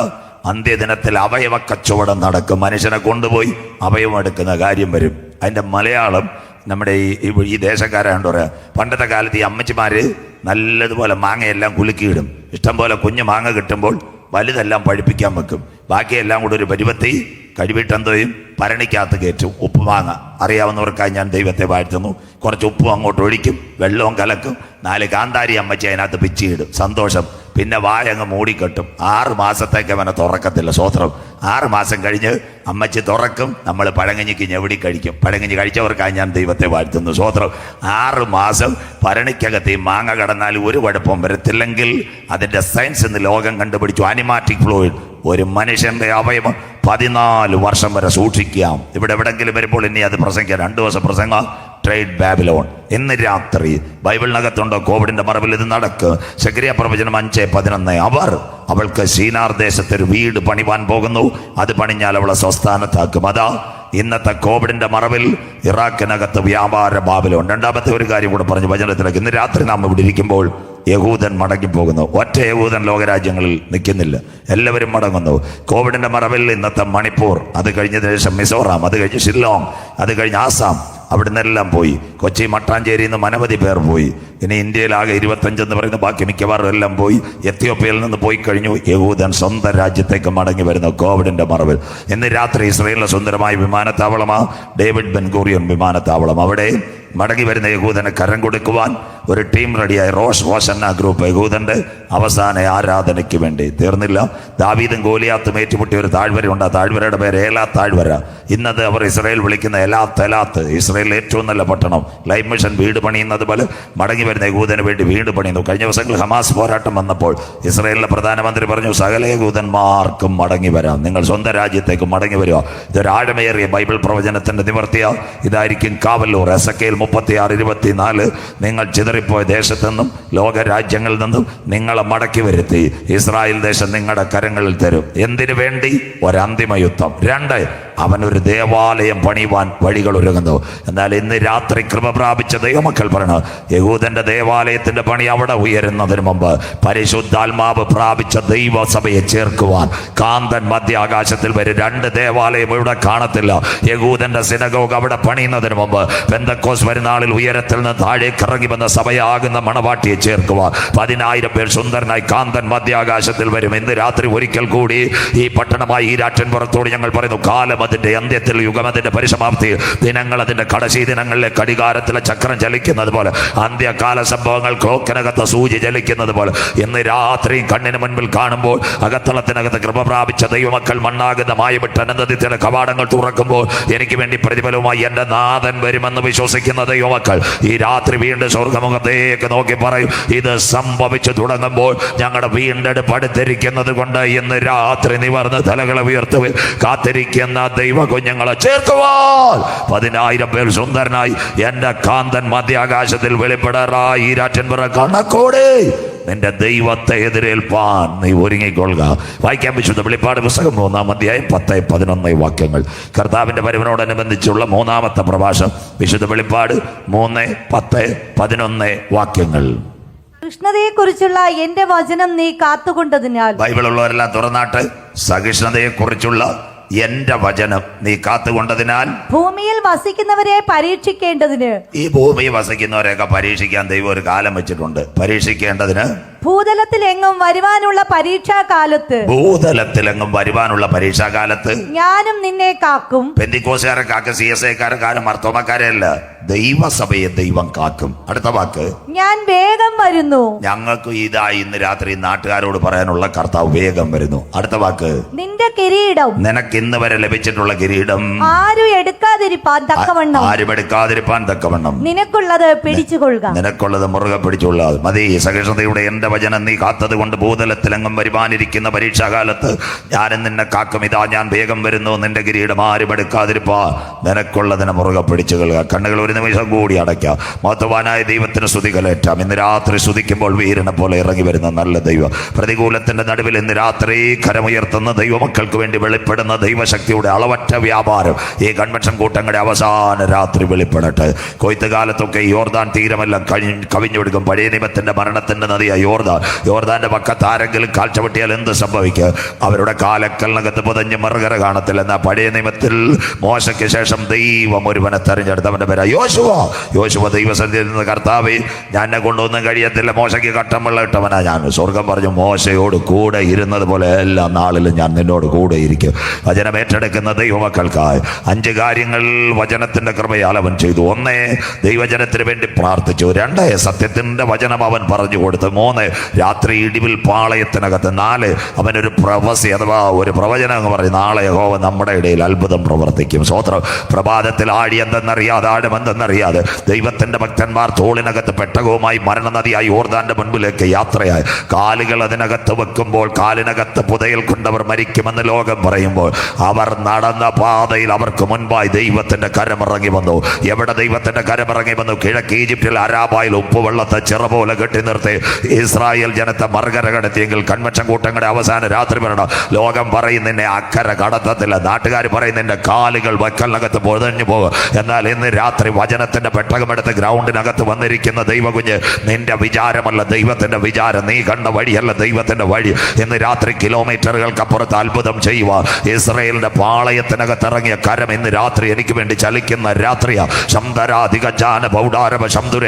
അന്ത്യദിനത്തിൽ അവയവ കച്ചവടം നടക്കും. മനുഷ്യനെ കൊണ്ടുപോയി അവയവം എടുക്കുന്ന കാര്യം വരും. അതിൻ്റെ മലയാളം നമ്മുടെ ഈ ദേശക്കാരാണ്ട് പറയാം. പണ്ടത്തെ കാലത്ത് ഈ അമ്മച്ചിമാര് നല്ലതുപോലെ മാങ്ങയെല്ലാം കുലുക്കിയിടും. ഇഷ്ടംപോലെ കുഞ്ഞു മാങ്ങ കിട്ടുമ്പോൾ വലുതെല്ലാം പഴുപ്പിക്കാൻ വെക്കും. ബാക്കിയെല്ലാം കൂടെ ഒരു പരുവത്തി കഴിവിട്ടെന്തോ ചെയ്യും, ഭരണിക്കകത്ത് കയറ്റും. ഉപ്പ് മാങ്ങ അറിയാവുന്നവർക്കായി ഞാൻ ദൈവത്തെ വാഴ്ത്തുന്നു. കുറച്ച് ഉപ്പും അങ്ങോട്ട് ഒഴിക്കും, വെള്ളവും കലക്കും, 4 കാന്താരി അമ്മച്ചി അതിനകത്ത് പിച്ചിയിടും. സന്തോഷം. പിന്നെ വായങ്ങ് മൂടിക്കെട്ടും. 6 മാസത്തേക്ക് അവനെ തുറക്കത്തില്ല. സ്വോത്രം. 6 മാസം കഴിഞ്ഞ് അമ്മച്ചി തുറക്കും. നമ്മൾ പഴങ്കഞ്ഞിക്ക് ഞെവിടി കഴിക്കും. പഴങ്കഞ്ഞി കഴിച്ചവർക്കായി ഞാൻ ദൈവത്തെ വാഴ്ത്തുന്നു. സ്വോത്രം. 6 മാസം ഭരണിക്കകത്ത് ഈ മാങ്ങ കടന്നാൽ ഒരു കുഴപ്പം വരത്തില്ലെങ്കിൽ അതിന്റെ സയൻസ് ഇന്ന് ലോകം കണ്ടുപിടിച്ചു. അനിമാറ്റിക് ഫ്ലൂയിഡ്. ഒരു മനുഷ്യന്റെ അവയവം 14 വർഷം വരെ സൂക്ഷിക്കാം. ഇവിടെ എവിടെങ്കിലും വരുമ്പോൾ ഇനി അത് പ്രസംഗിക്കാം. 2 ദിവസം പ്രസംഗം. Trade Babylon. ഇന്ന് രാത്രി ബൈബിളിനകത്തുണ്ടോ കോവിഡിന്റെ മറവിൽ ഇത് നടക്കുക. സെഖരിയാ പ്രവചനം 5:11. അവൾക്ക് ശീനാർ ദേശത്ത് ഒരു വീട് പണിവാൻ പോകുന്നു. അത് പണിഞ്ഞാൽ അവളെ സ്വസ്ഥാനത്താക്കും. അതാ ഇന്നത്തെ കോവിഡിന്റെ മറവിൽ ഇറാഖിനകത്ത് വ്യാപാര ബാബിലോൺ. രണ്ടാമത്തെ ഒരു കാര്യം കൂടെ പറഞ്ഞു വചനത്തിലേക്ക്. ഇന്ന് രാത്രി നാം ഇവിടെ ഇരിക്കുമ്പോൾ യഹൂദൻ മടങ്ങിപ്പോകുന്നു. ഒറ്റ യഹൂദൻ ലോകരാജ്യങ്ങളിൽ നിൽക്കുന്നില്ല, എല്ലാവരും മടങ്ങുന്നു. കോവിഡിന്റെ മറവിൽ ഇന്നത്തെ മണിപ്പൂർ, അത് കഴിഞ്ഞതിന് ശേഷം മിസോറാം, അത് കഴിഞ്ഞ് ഷില്ലോങ്, അത് കഴിഞ്ഞ് ആസാം, അവിടെ നിന്നെല്ലാം പോയി. കൊച്ചി മട്ടാഞ്ചേരിയിൽ നിന്നും അനവധി പേർ പോയി. ഇനി ഇന്ത്യയിലാകെ 25 എന്ന് പറയുന്ന ബാക്കി മിക്കവാറും എല്ലാം പോയി. എത്യോപ്യയിൽ നിന്ന് പോയി കഴിഞ്ഞു. യഹൂദൻ സ്വന്തം രാജ്യത്തേക്ക് മടങ്ങി വരുന്നു കോവിഡിന്റെ മറവിൽ. ഇന്ന് രാത്രി ഇസ്രായേലിലെ സുന്ദരമായ വിമാനത്താവളമാ ഡേവിഡ് ബെൻ ഗൂറിയൻ വിമാനത്താവളം. അവിടെ മടങ്ങി വരുന്ന യഹൂദന് കരം കൊടുക്കുവാൻ ഒരു ടീം റെഡിയായി. റോഷ് ഹോസന്ന ഗ്രൂപ്പ് യഹൂദന്റെ അവസാന ആരാധനയ്ക്ക് വേണ്ടി. തീർന്നില്ല. ദാവീദും ഗോലിയാത്തും ഏറ്റുമുട്ടിയ ഒരു താഴ്വരയുണ്ട്. ആ താഴ്വരയുടെ പേര് ഏലാ താഴ്വര. ഇന്നത് അവർ ഇസ്രായേൽ വിളിക്കുന്ന എലാത്ത്. ഇസ്രായേലിൽ ഏറ്റവും നല്ല പട്ടണം. ലൈഫ് മിഷൻ വീട് പണിയുന്നത് പോലെ മടങ്ങി വരുന്ന യഹൂദന് വേണ്ടി വീട് പണിയുന്നു. കഴിഞ്ഞ ദിവസങ്ങളിൽ ഹമാസ് പോരാട്ടം വന്നപ്പോൾ ഇസ്രായേലിലെ പ്രധാനമന്ത്രി പറഞ്ഞു, സകല യഹൂദന്മാർക്കും മടങ്ങി വരാം, നിങ്ങൾ സ്വന്തം രാജ്യത്തേക്ക് മടങ്ങി വരിക. ഇതൊരു ആഴമേറിയ ബൈബിൾ പ്രവചനത്തിന്റെ നിവർത്തിയ. ഇതായിരിക്കും കാവല്ലൂർ. എസെക്കിയേൽ 36:24. നിങ്ങൾ ചിതറിപ്പോയ ദേശത്തു നിന്നും ലോകരാജ്യങ്ങളിൽ നിന്നും നിങ്ങളെ മടക്കി വരുത്തി ഇസ്രായേൽ ദേശം നിങ്ങളുടെ കരങ്ങളിൽ തരും. എന്തിനു വേണ്ടി? ഒരന്തിമ യുദ്ധം. 2, അവനൊരു ദേവാലയം പണിയുവാൻ വഴികൾ ഒരുങ്ങുന്നു. എന്നാൽ ഇന്ന് രാത്രി കൃപ പ്രാപിച്ച ദൈവമക്കൾ പറഞ്ഞു, യഹൂദന്റെ ദേവാലയത്തിന്റെ പണി അവിടെ ഉയരുന്നതിന് മുമ്പ് പരിശുദ്ധാത്മാവ് പ്രാപിച്ച ദൈവസഭയെ ചേർക്കുവാൻ കാന്തൻ മധ്യാകാശത്തിൽ വരും. 2 ദേവാലയം ഇവിടെ കാണത്തില്ല. യഹൂദന്റെ സിനഗോഗ് അവിടെ പണിയുന്നതിന് മുമ്പ് പെന്തക്കോസ് വരുന്നാളിൽ ഉയരത്തിൽ നിന്ന് താഴേക്ക് ഇറങ്ങി വന്ന സഭയാകുന്ന മണവാട്ടിയെ ചേർക്കുവാൻ 10,000 പേർ സുന്ദരനായി കാന്തൻ മധ്യാകാശത്തിൽ വരും. ഇന്ന് രാത്രി ഒരിക്കൽ കൂടി ഈ പട്ടണമായി ഈരാറ്റൻപുറത്തോട് ഞങ്ങൾ പറയുന്നു, കാലം അതിന്റെ അന്ത്യത്തിൽ, യുഗം അതിന്റെ പരിസമാപ്തി, ദിനങ്ങൾ അതിന്റെ കടശി ദിനങ്ങളിലെ കടികാരത്തിലെ ചക്രം ചലിക്കുന്നത് പോലെ, അന്ത്യകാല സംഭവങ്ങൾ ക്ലോക്കിനകത്ത് സൂചി ചലിക്കുന്നത് പോലെ ഇന്ന് രാത്രി കണ്ണിന് മുൻപിൽ കാണുമ്പോൾ അകത്തളത്തിനകത്ത് കൃപ പ്രാപിച്ച ദൈവമക്കൾ മണ്ണാകുന്ന മായവിട്ട് അനന്തത്തിലെ കവാടങ്ങൾ തുറക്കുമ്പോൾ എനിക്ക് വേണ്ടി പ്രതിഫലവുമായി എന്റെ നാഥൻ വരുമെന്ന് വിശ്വസിക്കുന്ന ദൈവമക്കൾ ഈ രാത്രി വീണ്ടും സ്വർഗമുഖത്തേക്ക് നോക്കി പറയും, ഇത് സംഭവിച്ചു തുടങ്ങുമ്പോൾ ഞങ്ങളുടെ വീണ്ടെടുപ്പ് അടുത്തിരിക്കുന്നത് കൊണ്ട് ഇന്ന് രാത്രി നിവർന്ന് തലകളെ ഉയർത്തുവിൽ കാത്തിരിക്കുന്ന ദൈവ കുഞ്ഞുങ്ങളെ ചേർക്കുവാൻ 10,000 പേർ സുന്ദരനായി എന്റെ കാന്തൻ മധ്യാകാശത്തിൽ വെളിപ്പെടാറായി ഈരാറ്റൻപുറ കണക്കോടെ നിന്റെ ദൈവത്തെ എതിരേൽപ്പാൻ നീ ഒരുങ്ങിക്കൊള്ളുക. വായിക്കാൻ വിശുദ്ധ വെളിപ്പാട് പുസ്തകം 3-ാം അധ്യായം 10-11 വാക്യങ്ങൾ. കർത്താവിന്റെ വരവിനോടനുബന്ധിച്ചുള്ള 3-ാമത്തെ പ്രഭാഷണം വിശുദ്ധ വെളിപ്പാട് 3-10-11 വാക്യങ്ങൾ. സഹിഷ്ണുതയെക്കുറിച്ചുള്ള എന്റെ വചനം നീ കാത്തുകൊണ്ടതിനാൽ. ബൈബിളുള്ളവരെല്ലാം തുറന്നാട്ട്. സഹിഷ്ണുതയെക്കുറിച്ചുള്ള എന്റെ വചനം നീ കാത്തുകൊണ്ടതിനാൽ. ഭൂമിയിൽ വസിക്കുന്നവരെ പരീക്ഷിക്കേണ്ടതിന്. ഈ ഭൂമിയിൽ വസിക്കുന്നവരെയൊക്കെ പരീക്ഷിക്കാൻ ദൈവം ഒരു കാലം വെച്ചിട്ടുണ്ട്. പരീക്ഷിക്കേണ്ടതിന് ഭൂതലത്തിലെങ്ങും വരുവാനുള്ള പരീക്ഷാകാലത്ത്. ഭൂതലത്തിലെങ്ങും വരുവാനുള്ള പരീക്ഷാകാലത്ത് ഞാനും നിന്നെ കാക്കും. പെന്തിക്കോസുകാരെ കാക്കും, CSIക്കാരെ കാരും, മർത്തോമക്കാരെ അല്ല, ദൈവസഭയെ ദൈവം കാക്കും. അടുത്ത വാക്ക്, ഞാൻ വേഗം വരുന്നു. ഞങ്ങൾക്ക് ഇതാ ഇന്ന് രാത്രി നാട്ടുകാരോട് പറയാനുള്ള കർത്താവ് വേഗം വരുന്നു. അടുത്ത വാക്ക്, നിന്റെ കിരീടം. നിനക്ക് ഇന്ന് വരെ ലഭിച്ചിട്ടുള്ള കിരീടം ആരും എടുക്കാതിരിപ്പാൻ തക്കവണ്ണം. ആരും എടുക്കാതിരിപ്പാൻ തക്കവണ്ണം നിനക്കുള്ളത് പിടിച്ചുകൊള്ളുക. നിനക്കുള്ളത് മുറുകെ പിടിച്ചുകൊള്ളുക. മതി. സഹിഷ്ണുതയുടെ എന്റെ വചനം നീ കാത്തത് കൊണ്ട് ഭൂതലത്തിലെങ്ങും വരുവാനിരിക്കുന്ന പരീക്ഷാകാലത്ത് ഞാനും നിന്നെ കാക്കും. ഇതാ ഞാൻ വേഗം വരുന്നു. നിന്റെ കിരീടം ആരും എടുക്കാതിരിപ്പാ. നിനക്കുള്ളതിനെ മുറുകെ പിടിച്ചുകൊള്ളുക. കണ്ണുകൾ ഒരു നിമിഷം കൂടി അടയ്ക്കാം. മഹത്വവാനായ ദൈവത്തിന് സ്തുതി കലേറ്റാം. ഇന്ന് രാത്രി സ്തുതിക്കുമ്പോൾ വീരനെ പോലെ ഇറങ്ങി വരുന്ന നല്ല ദൈവം, പ്രതികൂലത്തിന്റെ നടുവിൽ ഇന്ന് രാത്രി കരമുയർത്തുന്ന ദൈവമക്കൾക്ക് വേണ്ടി വെളിപ്പെടുന്ന ദൈവശക്തിയുടെ അളവറ്റ വ്യാപാരം ഈ കൺവെൻഷൻ കൂട്ടങ്ങളുടെ അവസാന രാത്രി വെളിപ്പെടട്ടെ. കൊയ്ത്ത് കാലത്തൊക്കെ യോർദാൻ തീരമെല്ലാം കവിഞ്ഞൊടുക്കും. പഴയ നിയമത്തിന്റെ മരണത്തിന്റെ നദിയായി യോർദാന്റെ പക്കത്ത് ആരെങ്കിലും കാൽച്ചവട്ടിയാൽ എന്ത് സംഭവിക്കുക? അവരുടെ കാലക്കലിനകത്ത് പുതഞ്ഞ് മറുകര കാണത്തില്ല. എന്നാൽ പഴയ നിയമത്തിൽ മോശയ്ക്ക് ശേഷം ദൈവം ഒരുവനെ തെരഞ്ഞെടുത്തവന്റെ പേരാ യോശുവ. ദൈവസന്നിധിയിൽ നിന്ന് കർത്താവേ, ഞാൻ എന്നെ കൊണ്ടൊന്നും കഴിയത്തില്ല, മോശയ്ക്ക് കട്ടം വെള്ളം ഇട്ടവനാ ഞാൻ. സ്വർഗം പറഞ്ഞു, മോശയോട് കൂടെ ഇരുന്നത് പോലെ എല്ലാ നാളിലും ഞാൻ നിന്നോട് കൂടെ ഇരിക്കും. വചനം ഏറ്റെടുക്കുന്ന ദൈവമക്കൾക്കായി 5 കാര്യങ്ങൾ വചനത്തിന്റെ കൃപയാൽ അവൻ ചെയ്തു. 1, ദൈവജനത്തിന് വേണ്ടി പ്രാർത്ഥിച്ചു. 2, സത്യത്തിന്റെ വചനം അവൻ പറഞ്ഞു കൊടുത്തു. 3, രാത്രി ഇടിവിൽ പാളയത്തിനകത്ത്. 4, അവനൊരു പ്രവസി അഥവാ ഒരു പ്രവചനം എന്ന് പറയും. നാളെ യഹോവ നമ്മുടെ ഇടയിൽ അത്ഭുതം പ്രവർത്തിക്കും. സ്വോത്രം. പ്രഭാതത്തിൽ ആടി എന്തെന്നറിയാതെ ആടുമെന്തെന്നറിയാതെ ദൈവത്തിന്റെ ഭക്തന്മാർ തോളിനകത്ത് പെട്ടകവുമായി മരണനദിയായി യോർദാന്റെ മുൻപിലേക്ക് യാത്രയായി. കാലുകൾ അതിനകത്ത് വെക്കുമ്പോൾ കാലിനകത്ത് പുതയിൽ കൊണ്ടവർ മരിക്കുമെന്ന് ലോകം പറയുമ്പോൾ അവർ നടന്ന പാതയിൽ അവർക്ക് മുൻപായി ദൈവത്തിന്റെ കരമിറങ്ങി വന്നു. എവിടെ ദൈവത്തിന്റെ കരമിറങ്ങി വന്നു? കിഴക്ക് ഈജിപ്തിൽ അരാബായിൽ ഉപ്പുവെള്ളത്തെ ചിറ പോലെ കെട്ടി നിർത്തി ഇസ്രായേൽ ജനത്തെ മറുകര കടത്തിയെങ്കിൽ കൺവെൻഷൻ കൂട്ടങ്ങളുടെ അവസാന രാത്രി വരണം. ലോകം പറയും നിന്നെ അക്കരെ കടത്തത്തില്ല. നാട്ടുകാർ പറയും നിന്റെ കാലുകൾ വക്കലിനകത്ത് പൊതഞ്ഞു പോകും. എന്നാൽ ഇന്ന് രാത്രി വചനത്തിന്റെ പെട്ടകമെടുത്ത് ഗ്രൗണ്ടിനകത്ത് വന്നിരിക്കുന്ന ദൈവകുഞ്ഞ്, നിന്റെ വിചാരമല്ല ദൈവത്തിന്റെ വിചാരം, നീ കണ്ട വഴിയല്ല ദൈവത്തിന്റെ വഴി. ഇന്ന് രാത്രി കിലോമീറ്ററുകൾക്കപ്പുറത്ത് അത്ഭുതം ചെയ്യുക. ഇസ്രായേലിന്റെ പാളയത്തിനകത്ത് ഇറങ്ങിയ കരം ഇന്ന് രാത്രി എനിക്ക് വേണ്ടി ചലിക്കുന്ന രാത്രിയാ.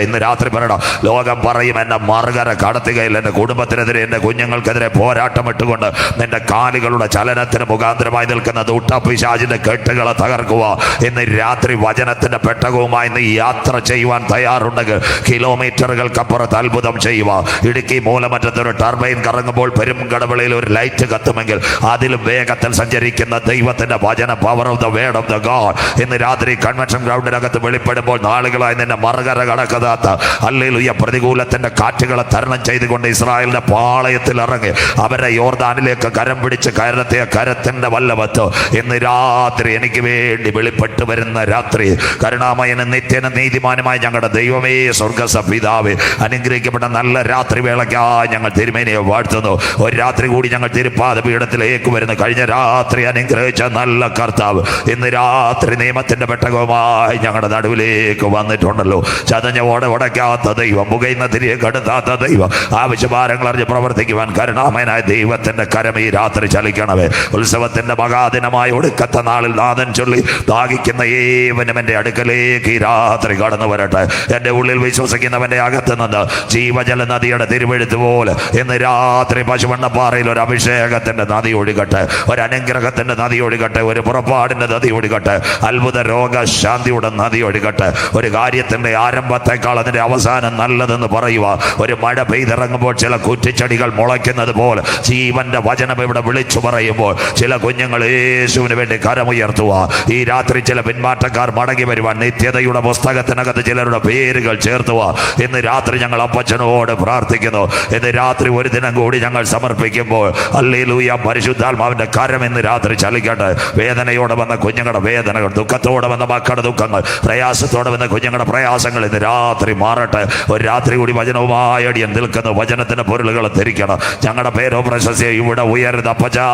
ഇന്ന് രാത്രി പറയണം. ലോകം പറയും എന്നെ മറുകര കടത്തുകയിൽ എന്റെ കുടുംബത്തിനെതിരെ എന്റെ കുഞ്ഞുങ്ങൾക്കെതിരെ പോരാട്ടം ഇട്ടുകൊണ്ട് നിന്റെ കാലുകളുടെ ചലനത്തിന് മുഖാന്തരമായി നിൽക്കുന്ന ദുഷ്ടപിശാചിന്റെ കെട്ടുകളെ തകർക്കുക. ഇന്ന് രാത്രി വചനത്തിന്റെ പെട്ടകവുമായി നീ യാത്ര ചെയ്യുവാൻ തയ്യാറുണ്ടെങ്കിൽ കിലോമീറ്ററുകൾക്കപ്പുറത്ത് അത്ഭുതം ചെയ്യുക. ഇടുക്കി മൂലമറ്റത്തൊരു ടർബൈൻ കറങ്ങുമ്പോൾ പെരുംകടവിളയിൽ ഒരു ലൈറ്റ് കത്തുമെങ്കിൽ അതിലും വേഗത്തിൽ സഞ്ചരിക്കുന്ന ദൈവത്തിന്റെ വചന power of the word of the God ഇന്ന് രാത്രി കൺവെൻഷൻ ഗ്രൗണ്ടിനകത്ത് വെളിപ്പെടുമ്പോൾ നാളുകളായി നിന്നെ മറുകര കടക്കാത്ത ഹല്ലേലൂയ പ്രതികൂലത്തിന്റെ കാറ്റുകളെ തരണം ചെയ്തുകൊണ്ട് ഇസ്രായേലിന്റെ പാളയത്തിൽ ഇറങ്ങി അവരെ യോർദാനിലേക്ക് കരം പിടിച്ച് കയറത്തിയ കരത്തിന്റെ വല്ലഭത്ത് ഇന്ന് രാത്രി എനിക്ക് വേണ്ടി വെളിപ്പെട്ടു വരുന്ന രാത്രി. കരുണാമയനും നിത്യനും നീതിമാനുമായ ഞങ്ങളുടെ ദൈവമേ, സ്വർഗ്ഗപിതാവേ, അനുഗ്രഹിക്കപ്പെട്ട നല്ല രാത്രി വേളയ്ക്കായി ഞങ്ങൾ തിരുമേനിയെ വാഴ്ത്തുന്നു. ഒരു രാത്രി കൂടി ഞങ്ങൾ തിരുപ്പാദ പീഠത്തിലേക്ക് വരുന്നു. കഴിഞ്ഞ രാത്രി അനുഗ്രഹിച്ച നല്ല കർത്താവ് ഇന്ന് രാത്രി നിയമത്തിന്റെ പെട്ടകവുമായി ഞങ്ങളുടെ നടുവിലേക്ക് വന്നിട്ടുണ്ടല്ലോ. ചതഞ്ഞോടെ ഉടയ്ക്കാത്ത ദൈവം, പുകയുന്ന തിരികെ കെടുത്താത്ത ദൈവം, ആവശ്യഭാരങ്ങൾ അറിഞ്ഞ് പ്രവർത്തിക്കുവാൻ കരുണാമയനായ ദൈവത്തിന്റെ കരം ഈ രാത്രി ചലിക്കണമേ. ഉത്സവത്തിന്റെ മഹാദിനമായ ഒടുക്കത്തെ നാളിൽ നാഥൻ ചൊല്ലി ദാഹിക്കുന്ന ഏവനും എൻ്റെ അടുക്കലേക്ക് ഈ രാത്രി കടന്നു വരട്ടെ. എൻ്റെ ഉള്ളിൽ വിശ്വസിക്കുന്നവന്റെ അകത്ത് നിന്ന് ജീവജല നദിയുടെ തിരുവെഴുത്ത് പോലെ ഇന്ന് രാത്രി പശുവണ്ണപ്പാറയിൽ ഒരു അഭിഷേകത്തിന്റെ നദി ഒഴുകട്ടെ, ഒരു അനുഗ്രഹത്തിന്റെ നദി ഒഴുകട്ടെ, ഒരു പുറപ്പാടിന്റെ നദി ഒഴുകട്ടെ, അത്ഭുത രോഗശാന്തിയുടെ നദി ഒഴുകട്ടെ. ഒരു കാര്യത്തിന്റെ ആരംഭത്തെക്കാൾ അതിന്റെ അവസാനം നല്ലതെന്ന് പറയുക. ഒരു മഴ പെയ്തിറങ്ങുമ്പോൾ ചില കുറ്റിച്ചെടികൾ മുളയ്ക്കുന്നത് പോലെ ജീവന്റെ വചനം ഇവിടെ വിളിച്ചു പറയുമ്പോൾ ചില കുഞ്ഞുങ്ങൾ യേശുവിന് വേണ്ടി കരമുയർത്തുക. ഈ രാത്രി ചില പിന്മാറ്റക്കാർ മടങ്ങി വരുവാൻ നിത്യതയുടെ പുസ്തകത്തിനകത്ത് ചിലരുടെ പേരുകൾ ചേർത്തുക. ഇന്ന് രാത്രി ഞങ്ങൾ അപ്പച്ചനോട് പ്രാർത്ഥിക്കുന്നു. ഇന്ന് രാത്രി ഒരു ദിനം കൂടി ഞങ്ങൾ സമർപ്പിക്കുമ്പോൾ ഹല്ലേലൂയ പരിശുദ്ധാത്മാവിന്റെ കരം ഇന്ന് രാത്രി ചലിക്കട്ടെ. വേദനയോടെ വന്ന കുഞ്ഞുങ്ങളുടെ വേദനകൾ, ദുഃഖത്തോടെ വന്ന മക്കളുടെ ദുഃഖങ്ങൾ, പ്രയാസത്തോടെ വന്ന കുഞ്ഞുങ്ങളുടെ പ്രയാസങ്ങൾ ഇന്ന് രാത്രി മാറട്ടെ. ഒരു രാത്രി കൂടി വചനവുമായി അടിയൻ നിൽക്കുന്നു. വചനത്തിന്റെ പൊരുളുകൾ ധരിക്കണം. ഞങ്ങളുടെ പേരോ പ്രശസ്തിയോ ഇവിടെ ഉയരുത് അപ്പച്ചാ.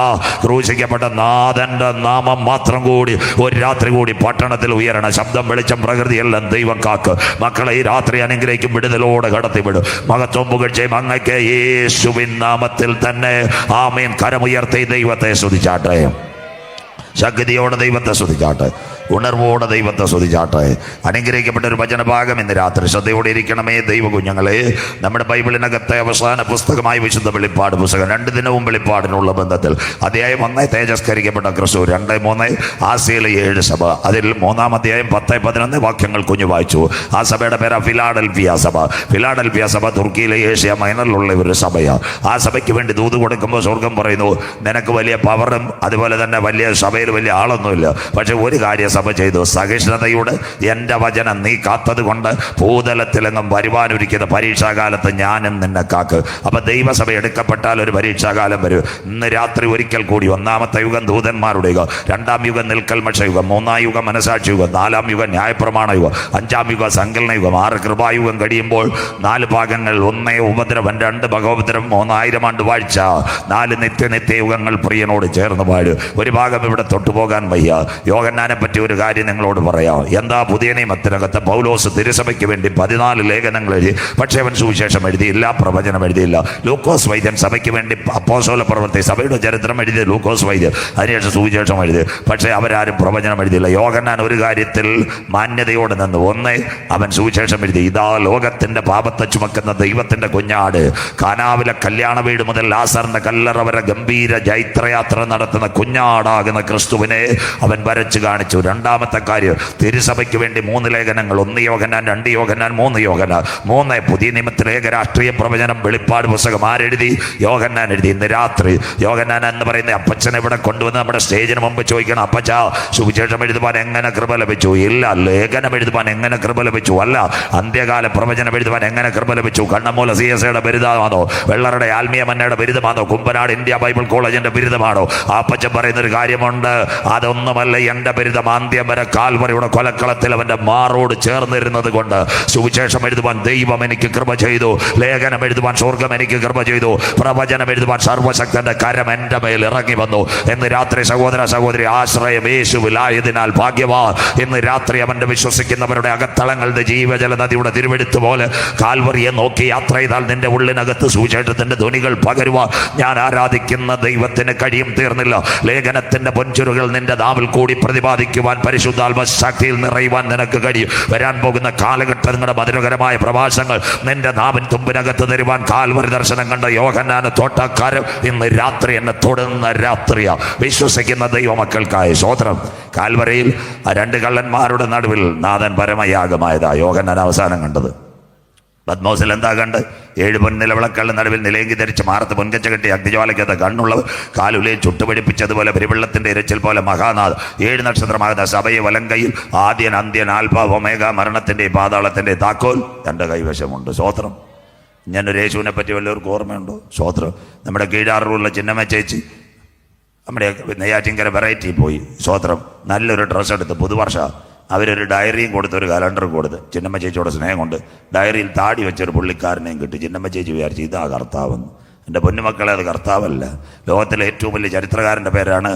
ക്രൂശിക്കപ്പെട്ട നാഥന്റെ നാമം മാത്രം കൂടി ഒരു രാത്രി കൂടി പട്ടണത്തിൽ ഉയരണം. ശബ്ദം, വെളിച്ചം, പ്രകൃതി എല്ലാം ദൈവം കാക്ക്. മക്കളെ ഈ രാത്രി അനുഗ്രഹിക്കും, വിടുതലോടെ കടത്തിവിടും. മഹത്വം പുകഴ്ചയും അങ്ങയ്ക്ക് യേശുവിൻ നാമത്തിൽ തന്നെ. ആമേൻ. കരമുയർത്തി ദൈവത്തെ സ്തുതിച്ചാട്ടെ. ശക്തിയോടെ ദൈവത്തെ സ്തുതിച്ചാട്ടെ. ഉണർവോടെ ദൈവത്തെ സ്തുതിച്ചാട്ടെ. അനുഗ്രഹിക്കപ്പെട്ട ഒരു വചനഭാഗം ഇന്ന് രാത്രി ശ്രദ്ധയോടെ ഇരിക്കണമേ ദൈവ കുഞ്ഞുങ്ങളെ. നമ്മുടെ ബൈബിളിനകത്തെ അവസാന പുസ്തകമായി വിശുദ്ധ വെളിപ്പാട് പുസ്തകം. 2 ദിനവും വെളിപ്പാടിനുള്ള ബന്ധത്തിൽ അധ്യായം 1 തേജസ്കരിക്കപ്പെട്ട ക്രിസ്തു, 2, 3 ആസിയയിലെ 7 സഭ. അതിൽ 3-ാം അധ്യായം 10, 11 വാക്യങ്ങൾ കുഞ്ഞു വായിച്ചു. ആ സഭയുടെ പേര് ഫിലാഡൽഫിയ സഭ. ഫിലാഡൽഫിയ സഭ തുർക്കിയിലെ ഏഷ്യ മൈനറിലുള്ള ഒരു സഭയാണ്. ആ സഭയ്ക്ക് വേണ്ടി ദൂത് കൊടുക്കുമ്പോൾ സ്വർഗം പറയുന്നു, നിനക്ക് വലിയ പവറും അതുപോലെ തന്നെ വലിയ സഭയിൽ വലിയ ആളൊന്നുമില്ല, പക്ഷെ ഒരു കാര്യം സഭ ചെയ്തു. സഹിഷ്ണുതയോട് എൻ്റെ വചനം നീ കാത്തത് കൊണ്ട് ഭൂതലത്തിലെങ്ങും വരുവാനൊരുക്കുന്ന പരീക്ഷാകാലത്ത് ഞാനും നിന്നെ കാക്ക്. അപ്പൊ ദൈവസഭ എടുക്കപ്പെട്ടാൽ ഒരു പരീക്ഷാകാലം വരും. ഇന്ന് രാത്രി ഒരിക്കൽ കൂടി 1-ാമത്തെ യുഗം ദൂതന്മാരുടെ യുഗം, 2-ാം യുഗം നിൽക്കൽമക്ഷ യുഗം, 3-ാം യുഗം മനസാക്ഷി യുഗം, 4-ാം യുഗം ന്യായപ്രമാണ യുഗം, 5-ാം യുഗം സങ്കലന യുഗം, 6 കൃപായുഗം കഴിയുമ്പോൾ 4 ഭാഗങ്ങൾ. 1 ഉപദ്രവം, 2 ഭഗോപദ്രവം, 3 1000 ആണ്ട് വാഴ്ച, 4 നിത്യയുഗങ്ങൾ പ്രിയനോട് ചേർന്ന് പാടും. ഒരു ഭാഗം ഇവിടെ തൊട്ടുപോകാൻ വയ്യ. യോഹന്നാനെ പറ്റി ഒരു കാര്യം നിങ്ങളോട് പറയാം. എന്താ? പുതിയ നിയമത്തിനകത്ത് പൗലോസ് തിരുസഭയ്ക്ക് വേണ്ടി 14 ലേഖനങ്ങൾ എഴുതി, പക്ഷേ അവൻ സുവിശേഷം എഴുതിയില്ല, പ്രവചനം എഴുതിയില്ല. ലൂക്കോസ് വൈദ്യൻ സഭയ്ക്ക് വേണ്ടി അപ്പോസ്തല പ്രവൃത്തി, സഭയുടെ ചരിത്രം എഴുതിയ ലൂക്കോസ് വൈദ്യൻ, അതിനുശേഷം സുവിശേഷം എഴുതി, പക്ഷേ അവരാരും പ്രവചനം എഴുതിയില്ല. യോഹന്നാൻ ഒരു കാര്യത്തിൽ മാന്യതയോടെ നിന്ന്. 1 അവൻ സുവിശേഷം എഴുതി. ഇതാ ലോകത്തിന്റെ പാപത്തെ ചുമക്കുന്ന ദൈവത്തിന്റെ കുഞ്ഞാട്. കാനാവിലെ കല്യാണ വീട് മുതൽ ലാസറിന്റെ കല്ലറ വരെ ഗംഭീര ജൈത്രയാത്ര നടത്തുന്ന കുഞ്ഞാടാകുന്ന ക്രിസ്തുവിനെ അവൻ വരച്ചു കാണിച്ചു. 2-ാമത്തെ കാര്യം, തിരുസഭയ്ക്ക് വേണ്ടി 3 ലേഖനങ്ങൾ. 1 യോഹന്നാൻ, 2 യോഹന്നാൻ, 3 യോഹന്നാൻ. 3 പുതിയ നിയമത്തിലേക്ക് രാഷ്ട്രീയ പ്രവചനം വെളിപ്പാട് പുസ്തകം ആരെഴുതി? യോഹന്നാൻ എഴുതി. ഇന്ന് രാത്രി യോഹന്നാൻ എന്ന് പറയുന്ന അപ്പച്ചനെ ഇവിടെ കൊണ്ടുവന്ന് നമ്മുടെ സ്റ്റേജിന് മുമ്പ് ചോദിക്കണം, അപ്പച്ച സുവിശേഷം എഴുതുവാൻ എങ്ങനെ കൃപ ലഭിച്ചു? ഇല്ല. ലേഖനം എഴുതുവാൻ എങ്ങനെ കൃപ ലഭിച്ചു? അല്ല. അന്ത്യകാല പ്രവചനം എഴുതുവാൻ എങ്ങനെ കൃപ ലഭിച്ചു? കണ്ണമൂല CSAയുടെ ബിരുദമാണോ? വെള്ളറുടെ ആത്മീയ മന്നയുടെ ബിരുദമാണോ? കുമ്പനാട് ഇന്ത്യ ബൈബിൾ കോളേജിന്റെ ബിരുദമാണോ? ആ അപ്പച്ചൻ പറയുന്നൊരു കാര്യമുണ്ട്, അതൊന്നുമല്ല എൻ്റെ ബിരുദം. ആദ്യം വരെ കാൽവറിയുടെ കൊലക്കളത്തിൽ അവൻ്റെ മാറോട് ചേർന്നിരുന്നത് കൊണ്ട് സുവിശേഷം എഴുതുവാൻ ദൈവം എനിക്ക് കൃപ ചെയ്തു. ലേഖനം എഴുതുവാൻ സ്വർഗം എനിക്ക് കൃപ ചെയ്തു. പ്രവചനം എഴുതുവാൻ സർവശക്തന്റെ കരം എൻ്റെ മേൽ ഇറങ്ങി വന്നു. ഇന്ന് രാത്രി സഹോദര സഹോദരി, ആശ്രയം യേശുവിലായതിനാൽ ഭാഗ്യവാൻ. ഇന്ന് രാത്രി അവൻ്റെ വിശ്വസിക്കുന്നവരുടെ അകത്തളങ്ങളുടെ ജീവജല നദിയുടെ തിരുവെടുത്ത് പോലെ കാൽവറിയെ നോക്കി യാത്ര ചെയ്താൽ നിന്റെ ഉള്ളിനകത്ത് സുവിശേഷത്തിന്റെ ധ്വനികൾ പകരുവാൻ ഞാൻ ആരാധിക്കുന്ന ദൈവത്തിന് കഴിയും. തീർന്നില്ല. ലേഖനത്തിന്റെ പൊൻചുരുകൾ നിന്റെ നാവിൽ കൂടി പ്രതിപാദിക്കുവാൻ, പരിശുദ്ധാത്മ ശക്തിയിൽ നിറയുവാൻ നിനക്ക് കഴിയും. വരാൻ പോകുന്ന കാലഘട്ടങ്ങളുടെ മധുരകരമായ പ്രഭാഷങ്ങൾ നിന്റെ നാവിൻ തുമ്പിനകത്ത് തരുവാൻ കാൽവറി ദർശനം കണ്ട യോഹന്നാന് തോട്ടക്കാരൻ ഇന്ന് രാത്രി എന്നെ തൊടുന്ന രാത്രിയാ. വിശ്വസിക്കുന്ന ദൈവമക്കൾക്കായി സ്വോത്രം. കാൽവറിയിൽ 2 കള്ളന്മാരുടെ നടുവിൽ നാഥൻ പരമയാഗമായതാ യോഹന്നാൻ അവസാനം കണ്ടത്. പത്മോസിൽ എന്താ കണ്ട്? 7 പൊൻനിലവിളക്കളുടെ നടുവിൽ നിലയെങ്കി ധരിച്ച് മാറത്ത് പൊൻകച്ച കെട്ടി അഗ്നിജ്വാലയ്ക്കകത്ത് കണ്ണുള്ളവർ കാലുലയിൽ ചുട്ടുപിടിപ്പിച്ചതുപോലെ പെരുവെള്ളത്തിന്റെ ഇരച്ചിൽ പോലെ മഹാനാഥ് 7 നക്ഷത്രമാകുന്ന സഭയെ വലങ്കയിൽ ആദ്യൻ, അന്ത്യൻ, ആൽഫ, ഒമേഗ, മരണത്തിന്റെ പാതാളത്തിന്റെ താക്കോൽ എൻ്റെ കൈവശമുണ്ട്. സ്വോത്രം. ഞാനൊരു യേശുവിനെ പറ്റി വല്ലവർക്കും ഓർമ്മയുണ്ടോ? സ്വോത്രം. നമ്മുടെ കീഴാറൂരിലെ ചിന്നമ്മ ചേച്ചി നമ്മുടെ നെയ്യാറ്റിൻകര വെറൈറ്റി പോയി. സ്വോത്രം. നല്ലൊരു ഡ്രസ്സ് എടുത്ത് പുതുവർഷ അവരൊരു ഡയറിയും കൊടുത്ത്, ഒരു കലണ്ടറും കൊടുത്ത്. ചിന്നമ്മ ചേച്ചിയോടെ സ്നേഹം കൊണ്ട് ഡയറിയിൽ താടി വെച്ചൊരു പുള്ളിക്കാരനെയും കിട്ടി. ചിന്നമ്മ ചേച്ചി വിചാരിച്ചു ഇതാ കർത്താവെന്ന്. എൻ്റെ പൊന്നുമക്കളെ, അത് കർത്താവല്ല. ലോകത്തിലെ ഏറ്റവും വലിയ ചരിത്രകാരൻ്റെ പേരാണ്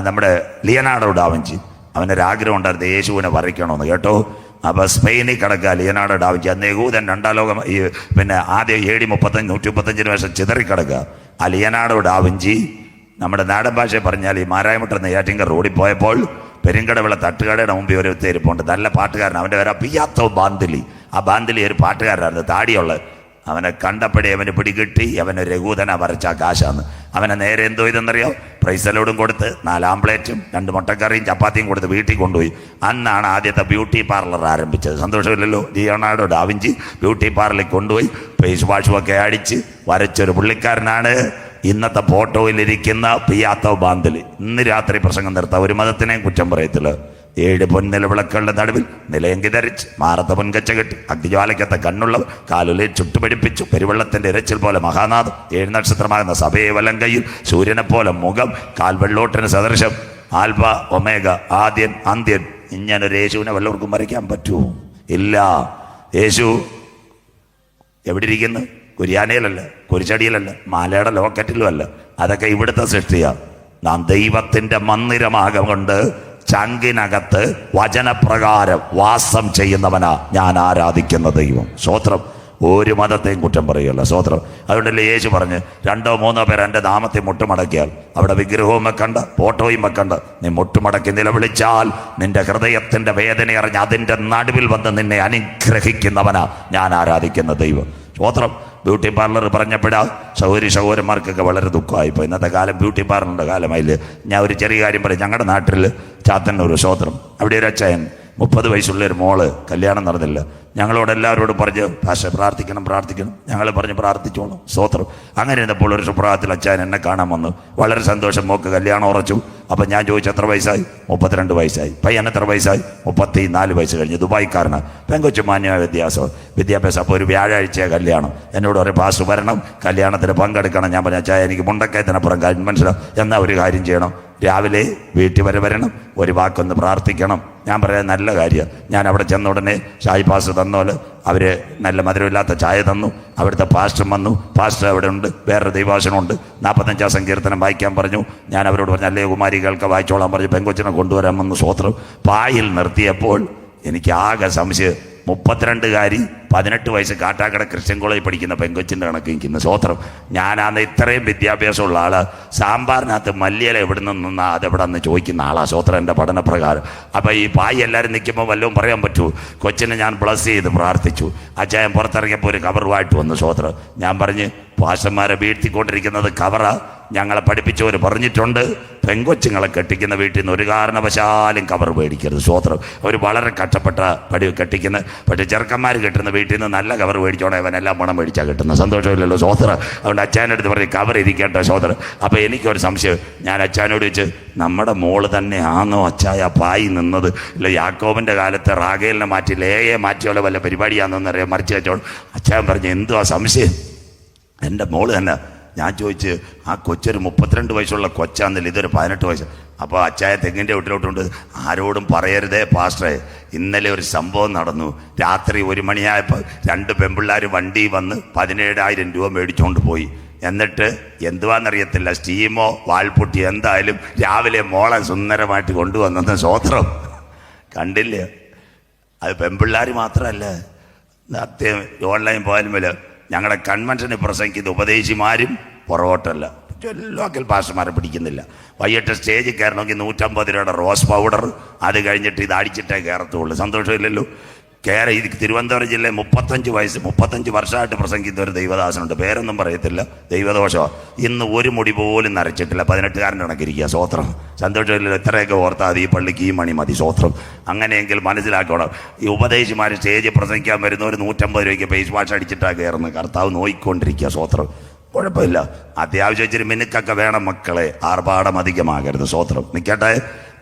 നമ്മുടെ ലിയനാർഡോ ഡാവിഞ്ചി. അവനൊരാഗ്രഹം ഉണ്ടായിരുന്നു യേശുവിനെ വരയ്ക്കണമെന്ന്. കേട്ടോ? അപ്പോൾ സ്പെയിനിൽ കിടക്കുക ലിയനാർഡോ ഡാവിഞ്ചി. അന്ന് യഹൂദൻ 2-ാം ലോകം ആദ്യം AD 135 വർഷം ചിതറിക്കിടക്കുക. ആ ലിയനാർഡോ ഡാവിഞ്ചി നമ്മുടെ നാടൻ ഭാഷയെ പറഞ്ഞാൽ ഈ മാരായമുട്ട നെയ്യാറ്റിൻകര റോഡിൽ പോയപ്പോൾ പെരുങ്കടവിള തട്ടുകടയുടെ മുമ്പിൽ ഒരു തേരിപ്പുണ്ട്. നല്ല പാട്ടുകാരൻ. അവൻ്റെ പേര് പിയാത്തോ ബാന്തിലി. ആ ബാന്തിലി ഒരു പാട്ടുകാരനായിരുന്നു, താടിയുള്ള. അവനെ കണ്ടപ്പോഴേ അവന് പിടികിട്ടി അവന് രഘൂതന വരച്ച കാശാന്ന്. അവനെ നേരെ എന്തോ ഇതെന്നറിയോ? പ്രൈസലോടും കൊടുത്ത് 4 ആംപ്ലേറ്റും 2 മുട്ടക്കറിയും ചപ്പാത്തിയും കൊടുത്ത് വീട്ടിൽ കൊണ്ടുപോയി. അന്നാണ് ആദ്യത്തെ ബ്യൂട്ടി പാർലർ ആരംഭിച്ചത്. സന്തോഷമില്ലല്ലോ? ലിയോണാർഡോ ഡാവിഞ്ചി ബ്യൂട്ടി പാർലറിൽ കൊണ്ടുപോയി ഫേസ് വാഷുമൊക്കെ അടിച്ച് വരച്ചൊരു പുള്ളിക്കാരനാണ് ഇന്നത്തെ ഫോട്ടോയിലിരിക്കുന്ന പിയാത്തോ ബാന്തിലി. ഇന്ന് രാത്രി പ്രസംഗം നിർത്താം. ഒരു മതത്തിനെയും കുറ്റം പറയത്തില്ല. 7 പൊൻനിലവിളക്കളുടെ നടുവിൽ നിലയെങ്കി ധരിച്ച് മാറത്ത പൊൻകച്ച കെട്ടി അഗ്നിജ്വാലയ്ക്കത്തെ കണ്ണുള്ളവർ കാലുലയിൽ ചുട്ടുപിടിപ്പിച്ചു പെരുവെള്ളത്തിന്റെ ഇരച്ചിൽ പോലെ മഹാനാഥ് 7 നക്ഷത്രമാകുന്ന സഭയെ വലങ്കയിൽ സൂര്യനെ പോലെ മുഖം, കാൽവെള്ളോട്ടിന് സദൃശം, ആൽഫ ഒമേഗ, ആദ്യൻ അന്ത്യൻ. ഇങ്ങനൊരു യേശുവിനെ വല്ലവർക്കും വരയ്ക്കാൻ പറ്റുമോ? ഇല്ല. യേശു എവിടെ ഇരിക്കുന്നു? കുരിയാനയിലല്ല, കുരിച്ചടിയിലല്ല, മാലയുടെ ലോക്കറ്റിലും അല്ല. അതൊക്കെ ഇവിടുത്തെ സൃഷ്ടിയാണ്. നാം ദൈവത്തിൻ്റെ മന്ദിരമാകം കൊണ്ട് ചങ്കിനകത്ത് വചനപ്രകാരം വാസം ചെയ്യുന്നവനാ ഞാൻ ആരാധിക്കുന്ന ദൈവം. സ്തോത്രം. ഒരു മതത്തെയും കുറ്റം പറയുകയല്ല. സ്തോത്രം. അതുകൊണ്ടല്ലേ യേശു പറഞ്ഞ് 2 or 3 പേർ എൻ്റെ നാമത്തെ മുട്ടുമടക്കിയാൽ അവിടെ വിഗ്രഹവും വെക്കണ്ട, ഫോട്ടോയും വെക്കണ്ട, നീ മുട്ടുമടക്കി നിലവിളിച്ചാൽ നിന്റെ ഹൃദയത്തിൻ്റെ വേദന അറിഞ്ഞ് അതിൻ്റെ നടുവിൽ വന്ന് നിന്നെ അനുഗ്രഹിക്കുന്നവനാ ഞാൻ ആരാധിക്കുന്ന ദൈവം. സ്തോത്രം. ബ്യൂട്ടി പാർലർ പറഞ്ഞപ്പോഴാ സഹോദരന്മാർക്കൊക്കെ വളരെ ദുഃഖമായി. ഇപ്പോൾ ഇന്നത്തെ കാലം ബ്യൂട്ടി പാർലറിൻ്റെ കാലമായില്ലേ. ഞാൻ ഒരു ചെറിയ കാര്യം പറയും. ഞങ്ങളുടെ നാട്ടിൽ ചാത്തന്നൂർ സ്തോത്രം, അവിടെ ഒരു അച്ചായൻ 30 വയസ്സുള്ള ഒരു മോള് കല്യാണം നടന്നില്ല. ഞങ്ങളോട് എല്ലാവരോടും പറഞ്ഞ് ഭാഷ പ്രാർത്ഥിക്കണം. ഞങ്ങൾ പറഞ്ഞ് പ്രാർത്ഥിച്ചോളൂ. സ്തോത്രം. അങ്ങനെ ഇരുന്നപ്പോൾ ഒരു സുപ്രഭാതത്തിൽ അച്ചായൻ എന്നെ കാണാൻ വന്നു. വളരെ സന്തോഷം, മോക്ക് കല്യാണം ഉറച്ചു. അപ്പം ഞാൻ ചോദിച്ചു എത്ര വയസ്സായി? 32 വയസ്സായി. പയ്യൻ എത്ര വയസ്സായി? 34 വയസ്സ് കഴിഞ്ഞു. ദുബായിക്കാരനാണ്. പെങ്കൊച്ചു മാന്യമായ വിദ്യാഭ്യാസം. അപ്പോൾ ഒരു വ്യാഴാഴ്ച കല്യാണം. എന്നോട് ഒരു പാസ് വരണം, കല്യാണത്തിന് പങ്കെടുക്കണം. ഞാൻ പറഞ്ഞു അച്ചായ എനിക്ക് മുണ്ടക്കയത്തിനപ്പുറം കാര്യം മനസ്സിലാവും. എന്നാൽ ഒരു കാര്യം ചെയ്യണം, രാവിലെ വീട്ടിൽ വരെ വരണം, ഒരു വാക്കൊന്ന് പ്രാർത്ഥിക്കണം. ഞാൻ പറയാൻ നല്ല കാര്യമാണ്. ഞാൻ അവിടെ ചെന്ന ഉടനെ ചായ് പാസ് തന്നോല് അവർ നല്ല മധുരമില്ലാത്ത ചായ തന്നു. അവിടുത്തെ പാസ്റ്റർ വന്നു. പാസ്റ്റർ അവിടെ ഉണ്ട്, വേറൊരു ദൈവാസനമുണ്ട്. 45-ാം സങ്കീർത്തനം വായിക്കാൻ പറഞ്ഞു. ഞാൻ അവരോട് പറഞ്ഞു അല്ലേ കുമാരികൾക്ക് വായിച്ചോളാൻ പറഞ്ഞു. പെങ്കൊച്ചിനെ കൊണ്ടുവരാൻ വന്നു. സ്തോത്രം. പായിൽ നിർത്തിയപ്പോൾ എനിക്ക് ആകെ സംശയം. 32-കാരി 18 വയസ്സ് കാട്ടാക്കട ക്രിസ്ത്യൻ കോളേജിൽ പഠിക്കുന്ന പെങ്കൊച്ചിൻ്റെ കണക്ക് നിൽക്കുന്നു. സ്തോത്രം. ഞാനാന്ന് ഇത്രയും വിദ്യാഭ്യാസമുള്ള ആള് സാമ്പാറിനകത്ത് മല്ലിയില എവിടെ നിന്നാ അതെവിടെ നിന്ന് ചോദിക്കുന്ന ആളാ. സ്തോത്രം. എൻ്റെ പഠനപ്രകാരം. അപ്പം ഈ പായി എല്ലാവരും നിൽക്കുമ്പോൾ വല്ലതും പറയാൻ പറ്റൂ. കൊച്ചിനെ ഞാൻ ബ്ലസ് ചെയ്ത് പ്രാർത്ഥിച്ചു. അച്ചായൻ പുറത്തിറങ്ങിയപ്പോൾ ഒരു കവറുമായിട്ട് വന്നു. സ്തോത്രം. ഞാൻ പറഞ്ഞ് പാസ്റ്റർമാരെ വീഴ്ത്തിക്കൊണ്ടിരിക്കുന്നത് കവറാ. ഞങ്ങളെ പഠിപ്പിച്ചവർ പറഞ്ഞിട്ടുണ്ട്, പെങ്കൊച്ചുങ്ങളെ കെട്ടിക്കുന്ന വീട്ടിൽ നിന്ന് ഒരു കാരണവശാലും കവർ മേടിക്കരുത്. സ്തോത്രം. അവർ വളരെ കഷ്ടപ്പെട്ട കെട്ടിക്കുന്ന. പക്ഷേ ചെറുക്കന്മാർ കെട്ടുന്ന വീട്ടിൽ നിന്ന് നല്ല കവർ മേടിച്ചോണേ അവനെല്ലാം പണം മേടിച്ചാൽ കിട്ടുന്നത്. സന്തോഷമില്ലല്ലോ. സ്തോത്രം. അതുകൊണ്ട് അച്ചാനടുത്ത് പറഞ്ഞ് കവർ ഇരിക്കട്ടെ. സ്തോത്രം. അപ്പോൾ എനിക്കൊരു സംശയം. ഞാൻ അച്ചാനോട് ചോദിച്ച് നമ്മുടെ മോള് തന്നെ ആണോ അച്ചായ പായി നിന്നത്? ഇല്ല യാക്കോബിൻ്റെ കാലത്ത് റാഗേലിനെ മാറ്റി ലേയെ മാറ്റിയോലെ വല്ല പരിപാടിയാണെന്നറിയാം മറിച്ച് വെച്ചോളൂ. അച്ചായൻ പറഞ്ഞു എന്തുവാ സംശയം? എൻ്റെ മോള് തന്നെ. ഞാൻ ചോദിച്ച് ആ കൊച്ചൊരു 32 വയസ്സുള്ള കൊച്ചാന്നില്ല, ഇതൊരു 18 വയസ്സ്. അപ്പോൾ അച്ചായ തെങ്ങിൻ്റെ വീട്ടിലോട്ടുണ്ട്. ആരോടും പറയരുതേ പാസ്റ്ററെ, ഇന്നലെ ഒരു സംഭവം നടന്നു. രാത്രി 1 മണിയായപ്പോൾ 2 പെൺപിള്ളേർ വണ്ടി വന്ന് 17,000 രൂപ മേടിച്ചുകൊണ്ട് പോയി. എന്നിട്ട് എന്തുവാന്നറിയത്തില്ല, സ്റ്റീമോ വാൾപുട്ടി എന്തായാലും രാവിലെ മോളെ സുന്ദരമായിട്ട് കൊണ്ടുവന്നെന്ന്. സ്തോത്രം. കണ്ടില്ലേ? അത് പെൺപിള്ളേർ മാത്രമല്ല, ഓൺലൈൻ പോയാലും വല്ല ഞങ്ങളുടെ കൺവെൻഷന് പ്രസംഗിക്കുന്ന ഉപദേശിമാരും പുറകോട്ടല്ല. ലോക്കൽ പാസ്റ്റർമാരെ പിടിക്കുന്നില്ല. വൈകിട്ട് സ്റ്റേജിൽ കയറണമെങ്കിൽ 150 രൂപയുടെ റോസ് പൗഡർ, അത് കഴിഞ്ഞിട്ട് ഇത് അടിച്ചിട്ടേ കയറത്തുള്ളൂ. സന്തോഷമില്ലല്ലോ. ഇത് തിരുവനന്തപുരം ജില്ലയിൽ 35 വർഷമായിട്ട് പ്രസംഗിക്കുന്ന ഒരു ദൈവദാസനുണ്ട്. പേരൊന്നും പറയത്തില്ല. ദൈവദോഷമാണ്. ഇന്ന് ഒരു മുടി പോലും നരച്ചിട്ടില്ല. 18-കാരൻ്റെ കണക്കിരിക്കുക. സ്തോത്രം. സന്തോഷമില്ലല്ലോ. എത്രയൊക്കെ ഓർത്താൽ അത് ഈ പള്ളിക്ക് ഈ മണി മതി. സ്തോത്രം. അങ്ങനെയെങ്കിൽ മനസ്സിലാക്കണം, ഈ ഉപദേശിമാർ സ്റ്റേജിൽ പ്രസംഗിക്കാൻ വരുന്ന ഒരു 150 രൂപയ്ക്ക് ഫേസ് വാഷ് അടിച്ചിട്ടാണ് കയറുന്നത്. കർത്താവ് നോയിക്കൊണ്ടിരിക്കുക. സ്തോത്രം. കുഴപ്പമില്ല. അത്യാവശ്യം ഇച്ചിരി മിനുക്കൊക്കെ വേണം മക്കളെ. ആർഭാടം അധികമാകരുത്. സ്തോത്രം. നിൽക്കട്ടെ.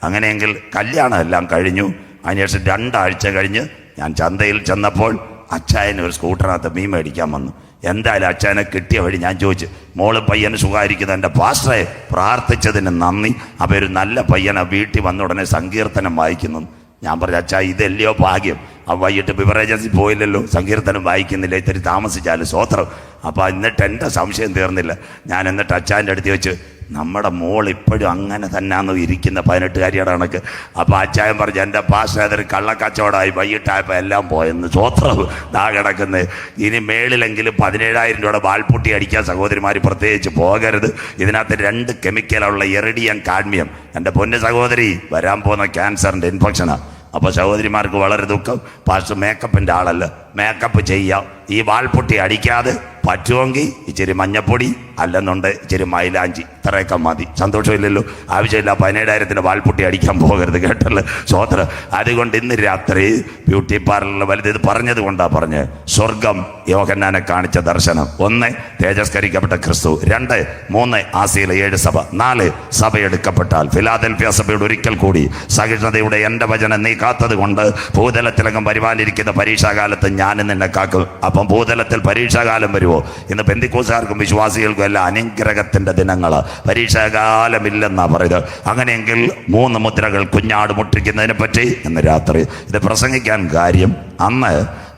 അങ്ങനെയെങ്കിൽ കല്യാണം എല്ലാം കഴിഞ്ഞു. അതിനുശേഷം 2 ആഴ്ച കഴിഞ്ഞ് ഞാൻ ചന്തയിൽ ചെന്നപ്പോൾ അച്ചായന് ഒരു സ്കൂട്ടറിനകത്ത് മീൻ മേടിക്കാൻ വന്നു. എന്തായാലും അച്ചായനെ കിട്ടിയ വഴി ഞാൻ ചോദിച്ചു, മോള് പയ്യന് സുഖമായിരിക്കുന്നത്? എൻ്റെ പാസ്റ്ററെ പ്രാർത്ഥിച്ചതിന് നന്ദി. അപ്പോൾ ഒരു നല്ല പയ്യനെ വീട്ടിൽ വന്ന ഉടനെ സങ്കീർത്തനം വായിക്കുന്നു. ഞാൻ പറഞ്ഞു അച്ചാ ഇതല്ലയോ ഭാഗ്യം. ആ വൈകിട്ട് ബിവറേജൻസി പോയില്ലല്ലോ, സങ്കീർത്തനം വായിക്കുന്നില്ല, ഇത്തിരി താമസിച്ചാലും. സ്തോത്രം. അപ്പോൾ എന്നിട്ട് എൻ്റെ സംശയം തീർന്നില്ല. ഞാൻ എന്നിട്ട് അച്ചായൻ്റെ അടുത്ത് വെച്ച് നമ്മുടെ മോൾ ഇപ്പോഴും അങ്ങനെ തന്നെയാണെന്ന് ഇരിക്കുന്ന 18-കാരിയുടെ കണക്ക്. അപ്പോൾ അച്ചായൻ പറഞ്ഞു എൻ്റെ പാസ്റ്റർ അതൊരു കള്ളക്കച്ചവടമായി, വൈകിട്ടായപ്പോൾ എല്ലാം പോയെന്ന്. സ്തോത്രം. ദാ കിടക്കുന്നത്. ഇനി മേളിലെങ്കിലും 17,000 രൂപയുടെ വാൾപുട്ടി അടിക്കാൻ സഹോദരിമാർ പ്രത്യേകിച്ച് പോകരുത്. ഇതിനകത്ത് 2 കെമിക്കലുള്ള എറിഡിയം കാഡ്മിയം. എൻ്റെ പൊന്നു സഹോദരി, വരാൻ പോകുന്ന ക്യാൻസറിൻ്റെ ഇൻഫെക്ഷനാണ്. അപ്പോൾ സഹോദരിമാർക്ക് വളരെ ദുഃഖം. പാസ്റ്റർ മേക്കപ്പിൻ്റെ ആളല്ല, മേക്കപ്പ് ചെയ്യാം. ഈ വാൾപുട്ടി അടിക്കാതെ പറ്റുമെങ്കിൽ ഇച്ചിരി മഞ്ഞപ്പൊടി, അല്ലെന്നുണ്ട് ഇച്ചിരി മൈലാഞ്ചി, ഇത്രയൊക്കെ മതി. സന്തോഷമില്ലല്ലോ. ആവശ്യമില്ല 17,000 വാൾപുട്ടി അടിക്കാൻ പോകരുത്. കേട്ടല്ലോ. സ്തോത്രം. അതുകൊണ്ട് ഇന്ന് രാത്രി ബ്യൂട്ടി പാർലറിൽ വലുത് ഇത് പറഞ്ഞത് കൊണ്ടാണ് പറഞ്ഞത്. സ്വർഗം യോഹന്നാനെ കാണിച്ച ദർശനം. 1 തേജസ്കരിക്കപ്പെട്ട ക്രിസ്തു. 2 3 ആസിയിലെ 7 സഭ. 4 സഭയെടുക്കപ്പെട്ടാൽ ഫിലാദൽഫിയ സഭയോട് ഒരിക്കൽ കൂടി സഹിഷ്ണുതയുടെ എൻ്റെ വചനം നീ കാത്തത് കൊണ്ട് ഭൂതലത്തിലകം പരിപാലിരിക്കുന്ന പരീക്ഷാകാലത്ത് ഞാൻ നിന്നെ കാക്കും. അപ്പം ഭൂതലത്തിൽ പരീക്ഷാകാലം വരുമോ? ഇന്ന് പെന്തിക്കോസ്തുകാർക്കും വിശ്വാസികൾക്കും എല്ലാം അനുഗ്രഹത്തിന്റെ ദിനങ്ങൾ. പരീക്ഷാകാലമില്ലെന്നാ പറയുന്നത്. അങ്ങനെയെങ്കിൽ 3 മുദ്രകൾ കുഞ്ഞാട് മുട്ടിക്കുന്നതിനെ പറ്റി ഇന്ന് രാത്രി ഇത് പ്രസംഗിക്കാൻ കാര്യം, അന്ന്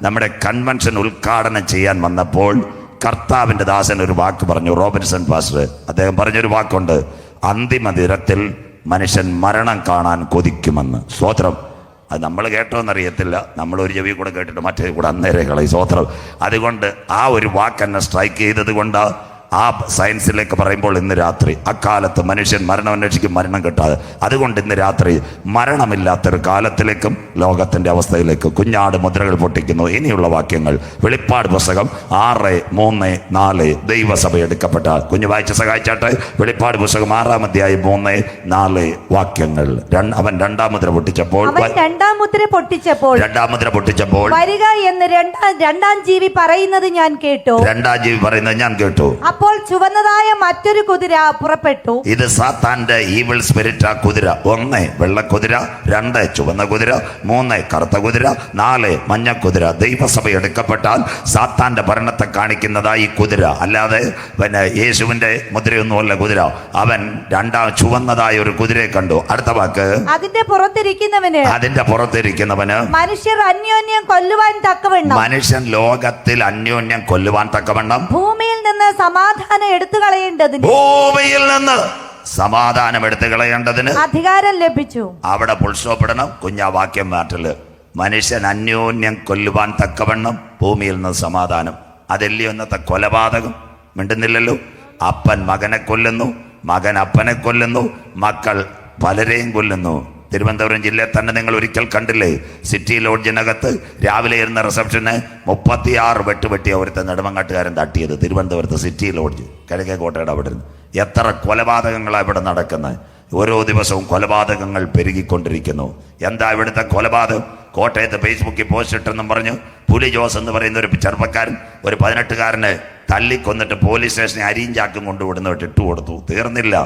നമ്മുടെ കൺവെൻഷൻ ഉദ്ഘാടനം ചെയ്യാൻ വന്നപ്പോൾ കർത്താവിൻ്റെ ദാസൻ ഒരു വാക്ക് പറഞ്ഞു, റോബിൻസൺ പാസ്റ്റർ. അദ്ദേഹം പറഞ്ഞൊരു വാക്കുണ്ട്, അന്തിമ ദിനത്തിൽ മനുഷ്യൻ മരണം കാണാൻ കൊതിക്കുമെന്ന്. സ്തോത്രം. അത് നമ്മൾ കേട്ടോന്നറിയത്തില്ല, നമ്മൾ ഒരു ചെവി കൂടെ കേട്ടിട്ട് മറ്റേ കൂടെ അന്നേരെ കളയും. സ്തോത്രം. അതുകൊണ്ട് ആ ഒരു വാക്ക് എന്നെ സ്ട്രൈക്ക് ചെയ്തത് കൊണ്ട് ആ സയൻസിലേക്ക് പറയുമ്പോൾ ഇന്ന് രാത്രി അക്കാലത്ത് മനുഷ്യൻ മരണം അന്വേഷിക്കും, മരണം കിട്ടാതെ. അതുകൊണ്ട് ഇന്ന് രാത്രി മരണമില്ലാത്തൊരു കാലത്തിലേക്കും ലോകത്തിൻ്റെ അവസ്ഥയിലേക്കും കുഞ്ഞാട് മുദ്രകൾ പൊട്ടിക്കുന്നു. ഇനിയുള്ള വാക്യങ്ങൾ വെളിപ്പാട് പുസ്തകം 6:3-4 ദൈവസഭ എടുക്കപ്പെട്ട കുഞ്ഞു വായിച്ച് സഹായിച്ചാട്ടെ. വെളിപ്പാട് പുസ്തകം 6-3-4 വാക്യങ്ങൾ. അവൻ രണ്ടാം മുദ്ര പൊട്ടിച്ചപ്പോൾ വരിക എന്ന് രണ്ടാം ജീവി പറയുന്നത് ഞാൻ കേട്ടു. അപ്പോൾ ചുവന്നതായ മറ്റൊരു കുതിര പുറപ്പെട്ടു. ഇത് സാത്താന്റെ ഈവിൾ സ്പിരിറ്റ്. ആ കുതിര 1 വെള്ളക്കുതിര, 2 ചുവന്ന കുതിര, 3 കറുത്ത കുതിര, 4 മഞ്ഞ കുതിര. ദൈവസഭ എടുക്കപ്പെട്ടാൽ സാത്താന്റെ ഭരണത്തെ കാണിക്കുന്നതായി കുതിര, അല്ലാതെ പിന്നെ യേശുവിന്റെ മുദ്രയൊന്നുമല്ല കുതിര. അവൻ രണ്ടാം ചുവന്നതായ ഒരു കുതിരയെ കണ്ടു. അടുത്ത വാക്ക്, അതിന്റെ പുറത്തിരിക്കുന്നവന് മനുഷ്യർ അന്യോന്യം കൊല്ലുവാൻ തക്കവണ്ണം, മനുഷ്യൻ ലോകത്തിൽ അന്യോന്യം കൊല്ലുവാൻ തക്കവണ്ണം ഭൂമിയിൽ നിന്ന് സമാധാനം എടുത്തു കളയേണ്ടതിന്, ഭൂമിയിൽ നിന്ന് സമാധാനം എടുത്തു കളയേണ്ടതിന് അധികാരം ലഭിച്ചു. അവിടെ പുൾസ്റ്റോപ്പിടണം. കുഞ്ഞാവാക്യം മാറ്റല്. മനുഷ്യൻ അന്യോന്യം കൊല്ലുവാൻ തക്കവണ്ണം ഭൂമിയിൽ നിന്ന് സമാധാനം. അതല്ലേ ഇന്നത്തെ കൊലപാതകം? മിണ്ടുന്നില്ലല്ലോ. അപ്പൻ മകനെ കൊല്ലുന്നു, മകൻ അപ്പനെ കൊല്ലുന്നു, മക്കൾ പലരെയും കൊല്ലുന്നു. തിരുവനന്തപുരം ജില്ലയിൽ തന്നെ നിങ്ങൾ ഒരിക്കൽ കണ്ടില്ലേ, സിറ്റി ലോഡ്ജിനകത്ത് രാവിലെ ഇരുന്ന റിസപ്ഷന് 36 വെട്ടുവെട്ടിയ ഒരുത്ത നെടുമങ്ങാട്ടുകാരൻ തട്ടിയത്. തിരുവനന്തപുരത്ത് സിറ്റി ലോഡ്ജ്, കിഴക്കേക്കോട്ടയുടെ അവിടെ നിന്ന്. എത്ര കൊലപാതകങ്ങളാണ് ഇവിടെ നടക്കുന്നത്? ഓരോ ദിവസവും കൊലപാതകങ്ങൾ പെരുകിക്കൊണ്ടിരിക്കുന്നു. എന്താ ഇവിടുത്തെ കൊലപാതകം? കോട്ടയത്ത് ഫേസ്ബുക്കിൽ പോസ്റ്റ് ഇട്ടെന്നും പറഞ്ഞു പുലി ജോസ് എന്ന് പറയുന്ന ഒരു ചെറുപ്പക്കാരൻ ഒരു 18-കാരനെ തല്ലിക്കൊന്നിട്ട് പോലീസ് സ്റ്റേഷനെ അരിഞ്ചാക്കും കൊണ്ടുവിടുന്നിട്ട് ഇട്ടു കൊടുത്തു. തീർന്നില്ല.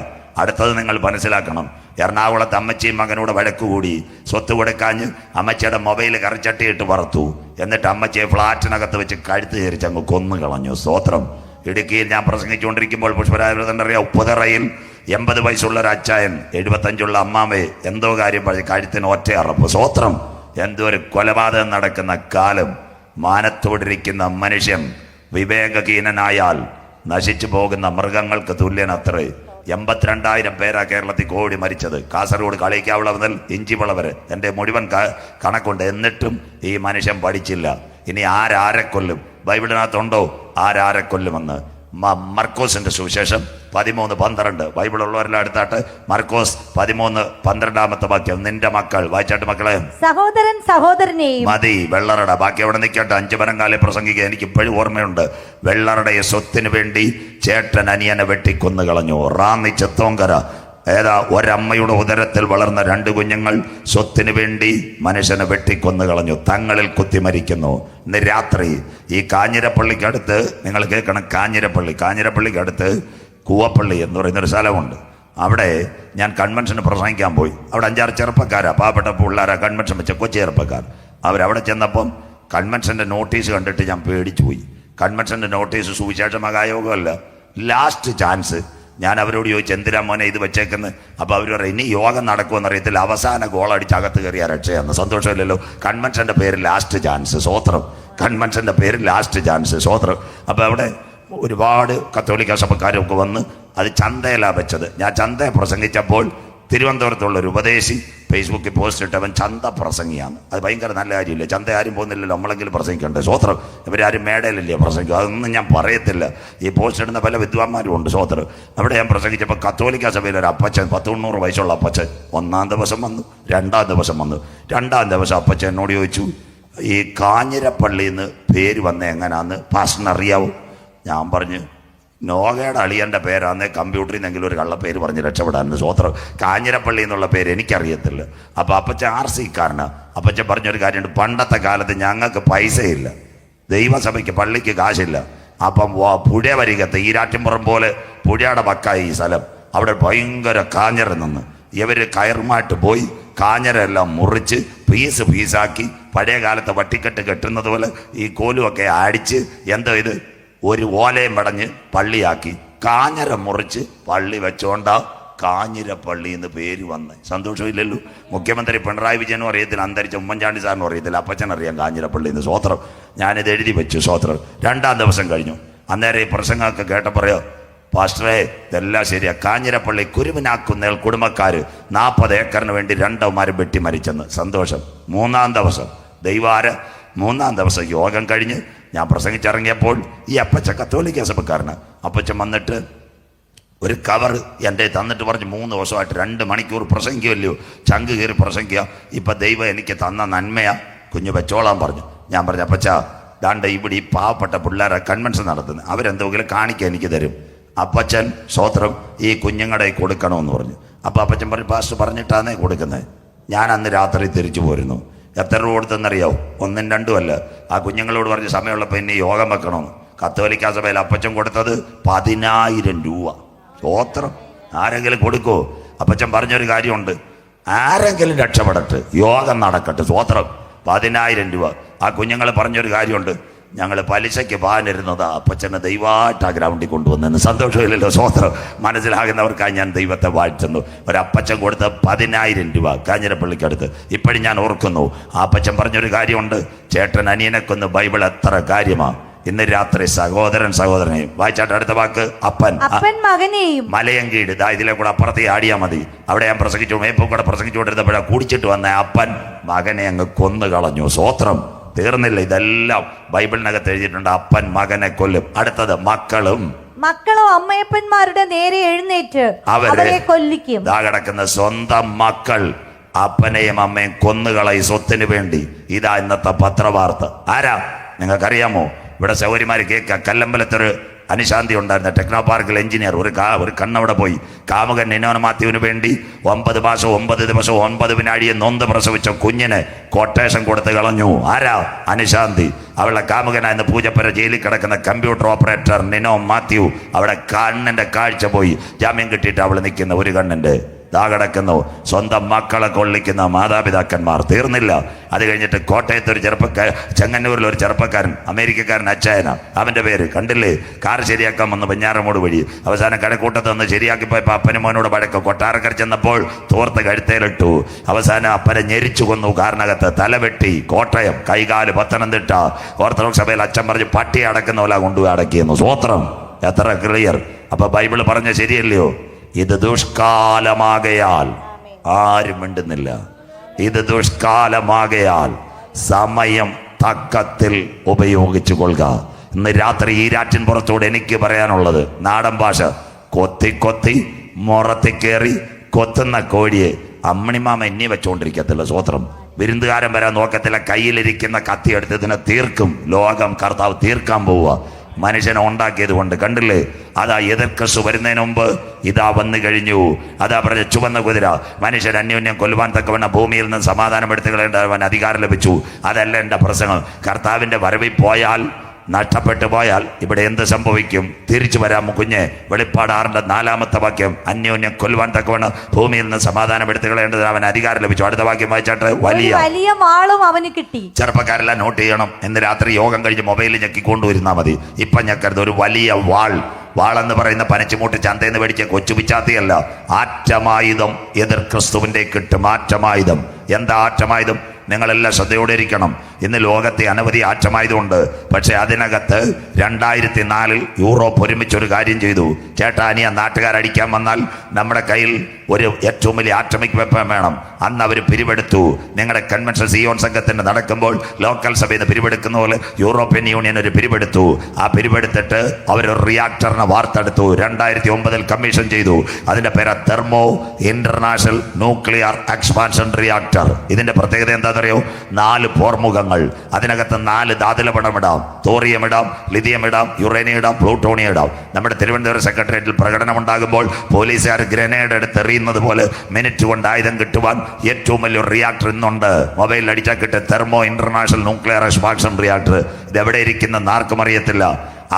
അടുത്തത് നിങ്ങൾ മനസ്സിലാക്കണം. എറണാകുളത്ത് അമ്മച്ചിയും മകനോട് വഴക്കുകൂടി, സ്വത്ത് കൊടുക്കാഞ്ഞ് അമ്മച്ചിയുടെ മൊബൈൽ കറിച്ചട്ടിയിട്ട് വറുത്തു. എന്നിട്ട് അമ്മച്ചിയെ ഫ്ലാറ്റിനകത്ത് വെച്ച് കഴുത്ത് ചേരിച്ച് അങ്ങ് കൊന്നു കളഞ്ഞു. സ്തോത്രം. ഇടുക്കിയിൽ ഞാൻ പ്രസംഗിച്ചുകൊണ്ടിരിക്കുമ്പോൾ പുഷ്പരാജറിയാം, ഉപ്പുതറയിൽ 80 വയസ്സുള്ള ഒരു അച്ചായൻ 75 അമ്മാമയെ എന്തോ കാര്യം പറഞ്ഞ് കഴുത്തിന് ഒറ്റ അറപ്പ്. സ്തോത്രം. എന്തോ ഒരു കൊലപാതകം നടക്കുന്ന കാലം. മാനത്തോടിരിക്കുന്ന മനുഷ്യൻ വിവേകഹീനനായാൽ നശിച്ചു പോകുന്ന മൃഗങ്ങൾക്ക് തുല്യനത്രേ. 82,000 പേരാ കേരളത്തിൽ കോവിഡ് മരിച്ചത്. കാസർഗോഡ് കളിക്കാവുള്ള മുതൽ ഇഞ്ചിവള വരെ എൻ്റെ മുഴുവൻ കണക്കുണ്ട്. എന്നിട്ടും ഈ മനുഷ്യൻ പഠിച്ചില്ല. ഇനി ആരെ കൊല്ലും? ബൈബിളിനകത്തുണ്ടോ ആരെ കൊല്ലുമെന്ന്? മർക്കോസിന്റെ സുവിശേഷം 13:12. ബൈബിളുള്ളവരെല്ലാം എടുത്താട്ട് മർക്കോസ് 13:12 വാക്യം. നിന്റെ മക്കൾ, വായിച്ചാട്ട് മക്കളെ, സഹോദരൻ സഹോദരനെയും മതി. വെള്ളറട ബാക്കി അവിടെ നിൽക്കട്ടെ. 5 പനങ്കാലെ പ്രസംഗിക്കുക. എനിക്ക് ഇപ്പോഴും ഓർമ്മയുണ്ട്. വെള്ളറടയെ സ്വത്തിന് വേണ്ടി ചേട്ടൻ അനിയനെ വെട്ടിക്കൊന്നു കളഞ്ഞു. റാന്നി ചെത്തോങ്കര ഏതാ ഒരമ്മയുടെ ഉദരത്തിൽ വളർന്ന 2 കുഞ്ഞുങ്ങൾ സ്വത്തിന് വേണ്ടി മനുഷ്യനെ വെട്ടിക്കൊന്നു കളഞ്ഞു. തങ്ങളിൽ കുത്തി മരിക്കുന്നു. ഇന്ന് രാത്രി ഈ കാഞ്ഞിരപ്പള്ളിക്കടുത്ത് നിങ്ങൾ കേൾക്കണം, കാഞ്ഞിരപ്പള്ളിക്കടുത്ത് കൂവപ്പള്ളി എന്ന് പറയുന്നൊരു സ്ഥലമുണ്ട്. അവിടെ ഞാൻ കൺവെൻഷന് പ്രസംഗിക്കാൻ പോയി. അവിടെ 5-6 ചെറുപ്പക്കാരാ, പാവപ്പെട്ട പിള്ളേരാ കൺവെൻഷൻ വെച്ച കൊച്ചു ചെറുപ്പക്കാർ. അവരവിടെ ചെന്നപ്പം കൺവെൻഷൻ്റെ നോട്ടീസ് കണ്ടിട്ട് ഞാൻ പേടിച്ചു പോയി. കൺവെൻഷൻ്റെ നോട്ടീസ് സുവിശേഷ മഹായോഗമല്ല, ലാസ്റ്റ് ചാൻസ്. ഞാൻ അവരോട് ചോദിച്ചു, എന്തിനാ മോനെ ഇത് വെച്ചേക്കുന്നത്? അപ്പോൾ അവർ പറയും, ഇനി യോഗം നടക്കുമെന്ന് അറിയത്തില്ല, അവസാന ഗോളടിച്ച് അകത്ത് കയറിയ രക്ഷയെന്ന്. സന്തോഷമില്ലല്ലോ. കൺവെൻഷൻ്റെ പേര് ലാസ്റ്റ് ചാൻസ്. സ്വോത്രം. കൺവെൻഷൻ്റെ പേര് ലാസ്റ്റ് ചാൻസ്. സ്വോത്രം. അപ്പോൾ അവിടെ ഒരുപാട് കത്തോലിക്ക സഭക്കാരൊക്കെ വന്ന് അത് ചന്തയിലാണ് വെച്ചത്. ഞാൻ ചന്തയെ പ്രസംഗിച്ചപ്പോൾ തിരുവനന്തപുരത്തുള്ളൊരു ഉപദേശി ഫേസ്ബുക്കിൽ പോസ്റ്റ് ഇട്ടവൻ ചന്ത പ്രസംഗിയാണ്. അത് ഭയങ്കര നല്ല കാര്യമില്ല. ചന്ത ആരും പോകുന്നില്ലല്ലോ, നമ്മളെങ്കിലും പ്രസംഗിക്കണ്ടേ? സ്വോത്രം. ഇവരാരും മേടയിലല്ലേ പ്രസംഗിക്കും? അതൊന്നും ഞാൻ പറയത്തില്ല. ഈ പോസ്റ്റ് ഇടുന്ന പല വിദ്വാന്മാരും ഉണ്ട്. സ്വോത്രം. അവിടെ ഞാൻ പ്രസംഗിച്ചപ്പോൾ കത്തോലിക്ക സഭയിൽ ഒരു അപ്പച്ചൻ, 190 വയസ്സുള്ള അപ്പച്ചൻ 1-ാം ദിവസം വന്നു, 2-ാം ദിവസം വന്നു. 2-ാം ദിവസം അപ്പച്ചൻ എന്നോട് ചോദിച്ചു, ഈ കാഞ്ഞിരപ്പള്ളിയിൽ നിന്ന് പേര് വന്ന എങ്ങനെയാന്ന് പാസ്റ്ററിന് അറിയാവോ? ഞാൻ പറഞ്ഞു, നോഗയുടെ അളിയൻ്റെ പേരാന്ന് കമ്പ്യൂട്ടറിൽ നിന്നെങ്കിലും ഒരു കള്ളപ്പേര് പറഞ്ഞ് രക്ഷപ്പെടാൻ. സ്വോത്രം. കാഞ്ഞിരപ്പള്ളി എന്നുള്ള പേര് എനിക്കറിയത്തില്ല. അപ്പോൾ അപ്പച്ചൻ RC-കാരനാണ്. അപ്പച്ചൻ പറഞ്ഞൊരു കാര്യമുണ്ട്, പണ്ടത്തെ കാലത്ത് ഞങ്ങൾക്ക് പൈസയില്ല, ദൈവസഭയ്ക്ക് പള്ളിക്ക് കാശില്ല. അപ്പം പുഴ വരികത്ത് ഈരാറ്റുംപുറം പോലെ പുഴയുടെ പക്കായി ഈ സ്ഥലം. അവിടെ ഭയങ്കര കാഞ്ഞിര നിന്ന് ഇവർ കയറുമായിട്ട് പോയി കാഞ്ഞിരെല്ലാം മുറിച്ച് പീസാക്കി പഴയ കാലത്ത് വട്ടിക്കെട്ട് കെട്ടുന്നത് പോലെ ഈ കോലുമൊക്കെ അടിച്ച് എന്തോ ഇത് ഒരു ഓലയും മടഞ്ഞ് പള്ളിയാക്കി കാഞ്ഞിര മുറിച്ച് പള്ളി വെച്ചോണ്ടാ കാഞ്ഞിരപ്പള്ളി എന്ന് പേര് വന്ന്. സന്തോഷമില്ലല്ലോ. മുഖ്യമന്ത്രി പിണറായി വിജയനും അറിയത്തില്ല, അന്തരിച്ച ഉമ്മൻചാണ്ടി സാറിനും അറിയത്തില്ല, അപ്പച്ചൻ അറിയാം കാഞ്ഞിരപ്പള്ളി എന്ന്. സ്വോത്രം. ഞാനിത് എഴുതി വെച്ചു. സ്വോത്രം. 2-ാം ദിവസം കഴിഞ്ഞു. അന്നേരം ഈ പ്രസംഗമൊക്കെ കേട്ട പറയോ, പാസ്റ്ററെ ഇതെല്ലാം ശരിയാ, കാഞ്ഞിരപ്പള്ളി കുരുവിനാക്കുന്നേൽ കുടുംബക്കാര് 40 ഏക്കറിന് വേണ്ടി 2 വെട്ടി മരിച്ചെന്ന്. സന്തോഷം. 3-ാം ദിവസം മൂന്നാം ദിവസം യോഗം കഴിഞ്ഞ് ഞാൻ പ്രസംഗിച്ചിറങ്ങിയപ്പോൾ ഈ അപ്പച്ച കത്തോലിക്ക സഭക്കാരന് അപ്പച്ചൻ വന്നിട്ട് ഒരു കവർ എൻ്റെ തന്നിട്ട് പറഞ്ഞു, 3 ദിവസമായിട്ട് 2 മണിക്കൂർ പ്രസംഗിക്കുമല്ലോ, ചങ്ക് കയറി പ്രസംഗിക്കുക, ഇപ്പം ദൈവം എനിക്ക് തന്ന നന്മയാ, കുഞ്ഞ് വെച്ചോളാൻ പറഞ്ഞു. ഞാൻ പറഞ്ഞു, അപ്പച്ച ദാണ്ട ഇവിടെ ഈ പാവപ്പെട്ട പിള്ളേരെ കൺവെൻഷൻ നടത്തുന്നത്, അവരെന്തെങ്കിലും കാണിക്കാൻ എനിക്ക് തരും. അപ്പച്ചൻ സ്വോത്രം ഈ കുഞ്ഞുങ്ങളെ കൊടുക്കണമെന്ന് പറഞ്ഞു. അപ്പോൾ അപ്പച്ചൻ പറഞ്ഞു, പാസ്റ്റർ പറഞ്ഞിട്ടാന്നേ കൊടുക്കുന്നത്. ഞാൻ അന്ന് രാത്രി തിരിച്ചു പോരുന്നു. എത്ര രൂപ കൊടുത്തെന്നറിയാവോ? 1ഉം 2ഉം അല്ല. ആ കുഞ്ഞുങ്ങളോട് പറഞ്ഞ് സമയമുള്ളപ്പോൾ ഇനി യോഗം വെക്കണമെന്ന്. കത്തോലിക്ക സഭയിൽ അപ്പച്ചൻ കൊടുത്തത് 10,000 രൂപ. സ്വോത്രം. ആരെങ്കിലും കൊടുക്കുമോ? അപ്പച്ചൻ പറഞ്ഞൊരു കാര്യമുണ്ട്, ആരെങ്കിലും രക്ഷപ്പെടട്ടെ, യോഗം നടക്കട്ടെ. സ്വോത്രം. 10,000 രൂപ. ആ കുഞ്ഞുങ്ങൾ പറഞ്ഞൊരു കാര്യമുണ്ട്, ഞങ്ങൾ പലിശയ്ക്ക് പാനിരുന്നത് അപ്പച്ചനെ ദൈവമായിട്ട് ആ ഗ്രൗണ്ടിൽ കൊണ്ടുവന്നെന്ന്. സന്തോഷമില്ലല്ലോ? സ്വോത്രം. മനസ്സിലാകുന്നവർക്കായി ഞാൻ ദൈവത്തെ വാഴ്ത്തുന്നു. ഒരപ്പച്ചൻ കൊടുത്ത 10,000 രൂപ കാഞ്ഞിരപ്പള്ളിക്കടുത്ത് ഇപ്പോഴും ഞാൻ ഓർക്കുന്നു. ആ അപ്പച്ചൻ പറഞ്ഞൊരു കാര്യമുണ്ട്, ചേട്ടൻ അനിയനെക്കൊന്ന് ബൈബിൾ എത്ര കാര്യമാ. ഇന്ന് രാത്രി സഹോദരനെയും വായിച്ചാട്ട് അടുത്ത വാക്ക് അപ്പൻ മകനെയും മലയങ്കീട് ഇതിലെ കൂടെ അപ്പുറത്തെ ആടിയാ മതി. അവിടെ ഞാൻ പ്രസംഗിച്ചു, മേപ്പൂക്കൂടെ പ്രസംഗിച്ചുകൊണ്ടിരുന്നപ്പോഴാണ് കുടിച്ചിട്ട് വന്ന അപ്പൻ മകനെ അങ്ങ് കൊന്നു കളഞ്ഞു. സ്വോത്രം. തീർന്നില്ല, ഇതെല്ലാം ബൈബിളിനകത്ത് എഴുതിയിട്ടുണ്ട്. അപ്പൻ മകനെ കൊല്ലും. അടുത്തത് മക്കളും അമ്മയപ്പന്മാരുടെ നേരെ എഴുന്നേറ്റ് അവരെ കൊല്ലിക്കും. ഇതാ കിടക്കുന്ന സ്വന്തം മക്കൾ അപ്പനെയും അമ്മയും കൊന്നുകളയും സ്വത്തിന് വേണ്ടി. ഇതാ ഇന്നത്തെ പത്രവാർത്ത. ആരാ നിങ്ങൾക്കറിയാമോ? ഇവിടെ സൗകര്യമാര് കേൾക്കുക. കല്ലമ്പലത്തൊരു അനിശാന്തി ഉണ്ടായിരുന്ന ടെക്നോ പാർക്കിൽ എഞ്ചിനീയർ ഒരു കണ്ണവിടെ പോയി. കാമുകൻ നിനോൻ മാത്യുവിന് വേണ്ടി 9 മാസം 9 ദിവസം 9 വിനാടിയെ നൊന്ത് പ്രസവിച്ച കുഞ്ഞിന് കൊട്ടേഷൻ കൊടുത്ത് കളഞ്ഞു. ആരാ? അനിശാന്തി. അവളുടെ കാമുകനായിരുന്ന പൂജപ്പുര ജയിലിൽ കിടക്കുന്ന കമ്പ്യൂട്ടർ ഓപ്പറേറ്റർ നിനോ മാത്യു. അവിടെ കണ്ണിന്റെ കാഴ്ച പോയി. ജാമ്യം കിട്ടിയിട്ട് അവൾ നിൽക്കുന്ന ഒരു കണ്ണിന്റെ ദാ കിടക്കുന്നു. സ്വന്തം മക്കളെ കൊള്ളിക്കുന്ന മാതാപിതാക്കന്മാർ. തീർന്നില്ല. അത് കഴിഞ്ഞിട്ട് കോട്ടയത്ത് ഒരു ചെങ്ങന്നൂരിൽ ഒരു ചെറുപ്പക്കാരൻ, അമേരിക്കക്കാരൻ അച്ചായന, അവന്റെ പേര് കണ്ടില്ലേ? കാർ ശരിയാക്കാൻ വന്ന് വെഞ്ഞാറമൂട് വഴി അവസാനം കടക്കൂട്ടത്ത് നിന്ന് ശരിയാക്കിപ്പോയപ്പോൾ അപ്പനും മോനോട് വഴക്ക്. കൊട്ടാരക്കര ചെന്നപ്പോൾ തോർത്ത് കഴുത്തേലിട്ടു. അവസാനം അപ്പനെ ഞെരിച്ചു കൊന്നു കാറിനകത്ത്. തലവെട്ടി. കോട്ടയം, കൈകാല് പത്തനംതിട്ട. ഓർത്തഡോക്സ് സഭയിൽ അച്ഛൻ പറഞ്ഞ് പട്ടി അടക്കുന്ന പോലെ കൊണ്ടുപോയി അടക്കിയെന്നു. സ്വോത്രം. എത്ര ക്ലിയർ. അപ്പൊ ബൈബിള് പറഞ്ഞ ശരിയല്ലയോ? ഇത് ദുഷ്കാലമാകയാൽ ആരും മിണ്ടുന്നില്ല. ഇത് ദുഷ്കാലമാകയാൽ സമയം തക്കത്തിൽ ഉപയോഗിച്ചു കൊള്ളുക. ഇന്ന് രാത്രി ഈരാറ്റിൻ പുറത്തോട് എനിക്ക് പറയാനുള്ളത് നാടൻ ഭാഷ. കൊത്തി മുറത്തി കയറി കൊത്തുന്ന കോഴിയെ അമ്മണിമാമ എന്നെ വെച്ചുകൊണ്ടിരിക്കത്തില്ല. സ്വോത്രം. വിരുന്നുകാരൻ വരാൻ നോക്കത്തില്ല. കയ്യിലിരിക്കുന്ന കത്തിയെടുത്ത് ഇതിനെ തീർക്കും. ലോകം കർത്താവ് തീർക്കാൻ പോവുക. മനുഷ്യനെ ഉണ്ടാക്കിയത് കൊണ്ട്. കണ്ടില്ലേ? അതാ എതിർക്രിസ്തു വരുന്നതിന് മുമ്പ് ഇതാ വന്നു കഴിഞ്ഞു. അതാ പറഞ്ഞ ചുവന്ന കുതിര. മനുഷ്യൻ അന്യോന്യം കൊല്ലുവാൻ തക്കവണ്ണം ഭൂമിയിൽ നിന്ന് സമാധാനം എടുത്തു കളയേണ്ടവൻ അധികാരം ലഭിച്ചു. അതല്ല എൻ്റെ പ്രസംഗം. കർത്താവിൻ്റെ വരവിൽ പോയാൽ, നഷ്ടപ്പെട്ടു പോയാൽ ഇവിടെ എന്ത് സംഭവിക്കും? തിരിച്ചു വരാം കുഞ്ഞെ. വെളിപ്പാട് 6-ാമത്തെ വാക്യം. അന്യോന്യം കൊല്ലുവാൻ തക്കവണ്ണം ഭൂമിയിൽ നിന്ന് സമാധാനം എടുത്തു കളയേണ്ടത് അവൻ അധികാരം ലഭിച്ചു. അടുത്ത വാക്യം വായിച്ചാട്ട് വലിയ വാളും അവന് കിട്ടി. ചെറുപ്പക്കാരെല്ലാം നോട്ട് ചെയ്യണം. ഇന്ന് രാത്രി യോഗം കഴിഞ്ഞ് മൊബൈലിൽ ഞെക്കിക്കൊണ്ടുവരുന്നാൽ മതി. ഇപ്പം ഞെക്കരുത്. ഒരു വലിയ വാളെന്ന് പറയുന്ന പനച്ചുമൂട്ട് ചന്തയെന്ന് മേടിച്ച കൊച്ചു പിച്ചാത്തിയല്ല. ആറ്റമായുധം എതിർ ക്രിസ്തുവിന്റെ കിട്ടും. ആറ്റമായുധം. എന്താ ആറ്റമായുധം? നിങ്ങളെല്ലാം ശ്രദ്ധയോടെ ഇരിക്കണം. ഇന്ന് ലോകത്തെ അനവധി ആറ്റമായതുകൊണ്ട്. പക്ഷെ അതിനകത്ത് 2004 യൂറോപ്പ് ഒരുമിച്ചൊരു കാര്യം ചെയ്തു. ചേട്ടാ, അനിയ നാട്ടുകാരടിക്കാൻ വന്നാൽ നമ്മുടെ കയ്യിൽ ഒരു ഏറ്റവും വലിയ ആറ്റമിക് വെപ്പൺ വേണം. അന്ന് അവർ പിരിവെടുത്തു. നിങ്ങളുടെ കൺവെൻഷൻ സിയോൺ സംഘത്തിന് നടക്കുമ്പോൾ ലോക്കൽ സഭയിൽ നിന്ന് പിരിവെടുക്കുന്ന പോലെ യൂറോപ്യൻ യൂണിയൻ ഒരു പിരിവെടുത്തു. ആ പിരിവെടുത്തിട്ട് അവരൊരു റിയാക്ടറിനെ വാർത്തെടുത്തു. 2009 കമ്മീഷൻ ചെയ്തു. അതിന്റെ പേര് thermo international nuclear expansion reactor. ഇതിന്റെ പ്രത്യേകത എന്താണെന്നറിയോ? 4 പോർമുഖങ്ങൾ. അതിനകത്ത് 4 ധാതുലവണം ഇടാം. തോറിയം ഇടാം, ലിഥിയം ഇടാം, യുറേനിയം ഇടാം, പ്ലൂട്ടോണിയം ഇടാം. നമ്മുടെ തിരുവനന്തപുരം സെക്രട്ടേറിയറ്റിൽ പ്രകടനം ഉണ്ടാകുമ്പോൾ പോലീസുകാർ ഗ്രനേഡ് എടുത്ത് എറിയുന്നത് പോലെ മിനിറ്റ് കൊണ്ട് ആയുധം കിട്ടുവാൻ ഏറ്റവും വലിയൊരു റിയാക്ടർ ഇന്നുണ്ട്. മൊബൈലിൽ അടിച്ചാൽ കിട്ടും. Thermo international nuclear expansion reactor. ഇതെവിടെ ഇരിക്കുന്ന ആർക്കും അറിയത്തില്ല.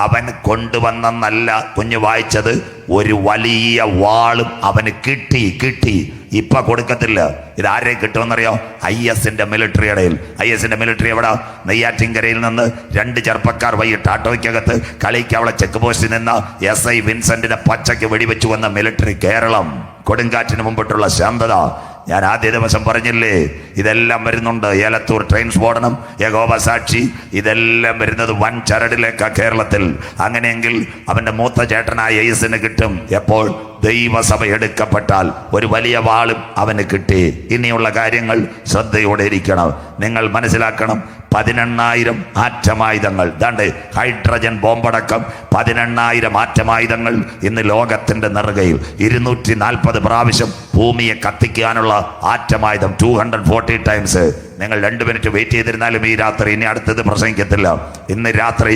അവൻ കൊണ്ടുവന്നെന്നല്ല കുഞ്ഞ് വായിച്ചത്. ഒരു വലിയ വാളും അവന് കിട്ടി. ഇപ്പൊ കൊടുക്കത്തില്ല. ഇത് ആരെ കിട്ടുമെന്നറിയോ? IS-ന്റെ മിലിറ്ററിയുടെ. IS-ന്റെ മിലിറ്ററി എവിടെ? നെയ്യാറ്റിൻകരയിൽ നിന്ന് 2 ചെറുപ്പക്കാർ വൈകിട്ട് ആട്ടോയ്ക്കകത്ത് കളിക്കവളെ ചെക്ക് പോസ്റ്റിൽ നിന്ന് SI വിൻസെന്റിനെ പച്ചയ്ക്ക് വെടിവെച്ചു വന്ന മിലിറ്ററി. കേരളം കൊടുങ്കാറ്റിന് മുമ്പിട്ടുള്ള ശാന്തത. ഞാൻ ആദ്യ ദിവസം പറഞ്ഞില്ലേ, ഇതെല്ലാം വരുന്നുണ്ട്. ഏലത്തൂർ ട്രെയിൻ സ്ഫോടനം, യഹോവ സാക്ഷി, ഇതെല്ലാം വരുന്നത് വൻ ചരടിലേക്കാ കേരളത്തിൽ. അങ്ങനെയെങ്കിൽ അവന്റെ മൂത്ത ചേട്ടനായ യേസിന് കിട്ടും. എപ്പോൾ ദൈവസഭ എടുക്കപ്പെട്ടാൽ ഒരു വലിയ വാളും അവന് കിട്ടി. ഇനിയുള്ള കാര്യങ്ങൾ ശ്രദ്ധയോടെ ഇരിക്കണം. നിങ്ങൾ മനസ്സിലാക്കണം, 18,000 ആറ്റമായുധങ്ങൾ, ദാണ്ട് ഹൈഡ്രജൻ ബോംബടക്കം 18,000 ആറ്റമായുധങ്ങൾ ഇന്ന് ലോകത്തിന്റെ നെറുകയിൽ. 240 പ്രാവശ്യം ഭൂമിയെ കത്തിക്കാനുള്ള ആറ്റമായുധം, 240 ടൈംസ്. നിങ്ങൾ 2 മിനിറ്റ് വെയിറ്റ് ചെയ്തിരുന്നാലും ഈ രാത്രി, ഇനി അടുത്തത് പ്രസംഗിക്കത്തില്ല. ഇന്ന് രാത്രി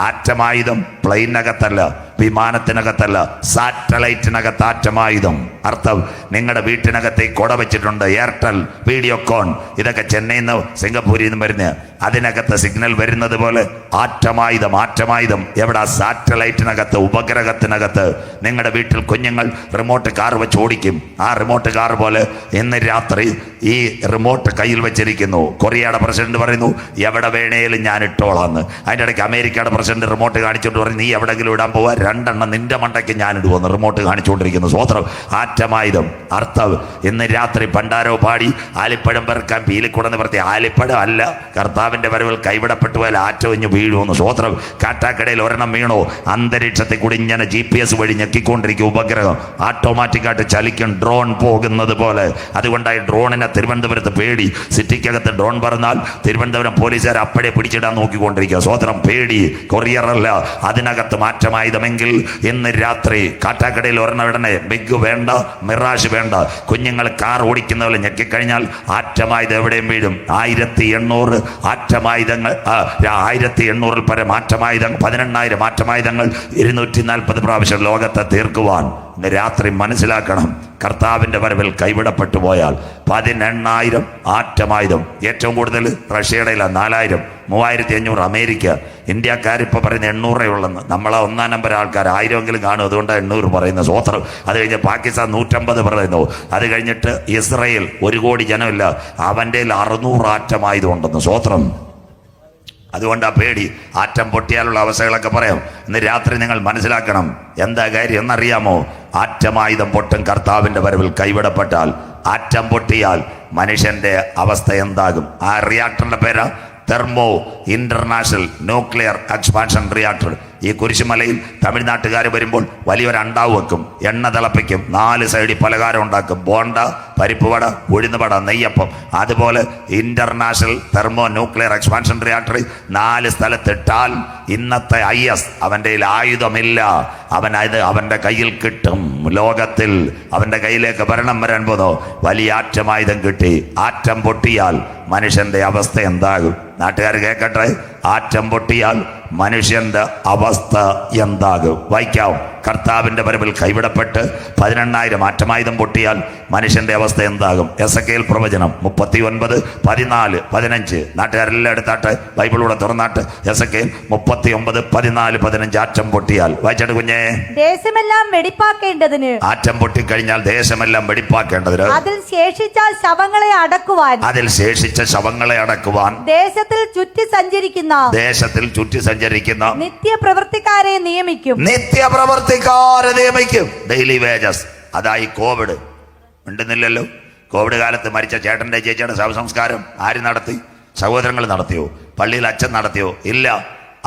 ആറ്റമായുധം പ്ലെയിനകത്തല്ല, വിമാനത്തിനകത്തല്ല, സാറ്റലൈറ്റിനകത്ത് ആറ്റമായുധം. അർത്ഥം, നിങ്ങളുടെ വീട്ടിനകത്തേക്ക് കൊട വെച്ചിട്ടുണ്ട്, എയർടെൽ, വീഡിയോകോൺ, ഇതൊക്കെ ചെന്നൈയിൽ നിന്ന് സിംഗപ്പൂരിൽ നിന്ന് വരുന്ന, അതിനകത്ത് സിഗ്നൽ വരുന്നത് പോലെ ആറ്റമായുധം. ആറ്റമായുധം എവിടെ? സാറ്റലൈറ്റിനകത്ത്, ഉപഗ്രഹത്തിനകത്ത്. നിങ്ങളുടെ വീട്ടിൽ കുഞ്ഞുങ്ങൾ റിമോട്ട് കാർ വെച്ച് ഓടിക്കും. ആ റിമോട്ട് കാർ പോലെ ഇന്ന് രാത്രി ഈ റിമോട്ട് കയ്യിൽ വെച്ചിരിക്കുന്നു. കൊറിയയുടെ പ്രസിഡന്റ് പറയുന്നു, എവിടെ വേണേലും ഞാൻ ഇട്ടോളാന്ന്. അതിൻ്റെ ഇടയ്ക്ക് അമേരിക്കയുടെ പ്രസിഡന്റ് റിമോട്ട് കാണിച്ചുകൊണ്ട് പറയും, നീ എവിടെങ്കിലും ഇടാൻ പോവാ, 2 എണ്ണം നിന്റെ മണ്ടയ്ക്ക് ഞാൻ ഇടുവെന്ന് റിമോട്ട് കാണിച്ചുകൊണ്ടിരിക്കുന്നു. സ്വോത്രം. ആറ്റമായുധം. അർത്ഥം, ഇന്ന് രാത്രി പണ്ടാരോ പാടി ആലിപ്പഴം പെറുക്കാൻ പീലിക്കുടന്ന് പ്രതി, ആലിപ്പഴം അല്ല, കർത്താവിന്റെ വരവിൽ കൈവിടപ്പെട്ടു പോയാൽ ആറ്റൊഞ്ഞ് വീഴുമെന്ന്. സ്വോത്രം. കാറ്റാക്കടയിൽ ഒരെണ്ണം വീണോ, അന്തരീക്ഷത്തിൽ കൂടി ഇങ്ങനെ GPS വഴി ഞെക്കിക്കൊണ്ടിരിക്കും ഉപഗ്രഹം, ഓട്ടോമാറ്റിക്കായിട്ട് ചലിക്കും, ഡ്രോൺ പോകുന്നത് പോലെ. അതുകൊണ്ടായി ഡ്രോണിനെ തിരുവനന്തപുരത്ത് പേടി. സിറ്റിക്കകത്ത് ഡ്രോൺ പറഞ്ഞാൽ തിരുവനന്തപുരം പോലീസുകാർ അപ്പഴേ പിടിച്ചിടാൻ നോക്കിക്കൊണ്ടിരിക്കുക. സ്വോത്രം. പേടി. കൊറിയറല്ല, അതിനകത്ത് മാറ്റമായുധമെങ്കിൽ ഇന്ന് രാത്രി കാറ്റാക്കടയിൽ ഒരെണ്ണം ഇടണേ. ബിഗ് വേണ്ട, മിറാഷ് വേണ്ട. കുഞ്ഞുങ്ങൾ കാർ ഓടിക്കുന്ന പോലെ ഞെക്കിക്കഴിഞ്ഞാൽ ആറ്റമായുധം എവിടെയും വീഴും. 1800 ആറ്റമായുധങ്ങൾ, 1800 പരം ആറ്റമായുധങ്ങൾ, 18,000 ആറ്റമായുധങ്ങൾ 240 പ്രാവശ്യം ലോകത്തെ തീർക്കുവാൻ. ഇന്ന് രാത്രി മനസ്സിലാക്കണം, കർത്താവിന്റെ വരവിൽ കൈവിടപ്പെട്ടു പോയാൽ 18,000 ആറ്റമായുധം. ഏറ്റവും കൂടുതൽ റഷ്യയുടെ 4,000, 3,500 അമേരിക്ക. ഇന്ത്യക്കാരിപ്പോൾ പറയുന്നത് 800 ഉള്ളെന്ന്. നമ്മളെ 1-ാം നമ്പർ ആൾക്കാർ 1000 കാണും, അതുകൊണ്ട് 800 പറയുന്നത്. സ്വോത്രം. അത് കഴിഞ്ഞ് പാകിസ്ഥാൻ 150 പറയുന്നു. അത് കഴിഞ്ഞിട്ട് ഇസ്രയേൽ 1 കോടി ജനമില്ല, അവൻ്റെ 600 ആറ്റമായുധം ഉണ്ടെന്ന്. സ്വോത്രം. അതുകൊണ്ട് ആ പേടി. ആറ്റം പൊട്ടിയാലുള്ള അവസ്ഥകളൊക്കെ പറയാം. ഇന്ന് രാത്രി നിങ്ങൾ മനസ്സിലാക്കണം, എന്താ കാര്യം എന്നറിയാമോ? ആറ്റമായുധം പൊട്ടും കർത്താവിന്റെ വരവിൽ കൈവിടപ്പെട്ടാൽ. ആറ്റം പൊട്ടിയാൽ മനുഷ്യന്റെ അവസ്ഥ എന്താകും? ആ റിയാക്ടറിന്റെ പേരാ thermo international nuclear expansion reactor. ഈ കുരിശുമലയിൽ തമിഴ്നാട്ടുകാർ വരുമ്പോൾ വലിയൊരു അണ്ടാവ് വെക്കും, എണ്ണ തിളപ്പിക്കും, 4 സൈഡിൽ പലഹാരം ഉണ്ടാക്കും, ബോണ്ട, പരിപ്പുവട, ഉഴുന്നുവട, നെയ്യപ്പം. അതുപോലെ international thermo nuclear expansion reactor 4 സ്ഥലത്തിട്ടാൽ ഇന്നത്തെ IS അവൻ്റെ ആയുധമില്ല, അവൻ്റെ കയ്യിൽ കിട്ടും. ലോകത്തിൽ അവൻ്റെ കയ്യിലേക്ക് ഭരണം വരാൻ പോന്നോ, വലിയ ആറ്റമായുധം കിട്ടി. ആറ്റം പൊട്ടിയാൽ മനുഷ്യന്റെ അവസ്ഥ എന്താകും? നാട്ടുകാർ കേൾക്കട്ടെ. ആറ്റം പൊട്ടിയാൽ മനുഷ്യന്റെ അവസ്ഥ എന്താകും? വായിക്കാം. കർത്താവിന്റെ വരവിൽ കൈവിടപ്പെട്ട് 18,000 ആറ്റമായുധം പൊട്ടിയാൽ മനുഷ്യന്റെ അവസ്ഥ എന്താകും? എസെക്കിയേൽ പ്രവചനം 39, 14, 15. നാട്ടുകാരെല്ലാം എടുത്താട്ട് ബൈബിളൂടെ തുറന്നാട്ട്. എസെക്കിയേൽ 39, 14, 15. ആറ്റം പൊട്ടിയാൽ. വായിച്ചാട്ട് കുഞ്ഞേ. ദേശമെല്ലാം വെടിപ്പാക്കേണ്ടതിന്. ആറ്റം പൊട്ടിക്കഴിഞ്ഞാൽ ദേശമെല്ലാം വെടിപ്പാക്കേണ്ടതിന്. അതിൽ ശേഷിച്ച ശവങ്ങളെ അടക്കുവാൻ. ദേശത്തിൽ ചുറ്റി സഞ്ചരിക്കുന്ന നിത്യപ്രവൃത്തിക്കാരെ നിയമിക്കും. Daily wages. അതായി കോവിഡ് ഉണ്ടെന്നില്ലല്ലോ. കോവിഡ് കാലത്ത് മരിച്ച ചേട്ടന്റെ ചേച്ചിയുടെ ശവസംസ്കാരം ആര് നടത്തി? സഹോദരങ്ങൾ നടത്തിയോ? പള്ളിയിൽ അച്ഛൻ നടത്തിയോ? ഇല്ല.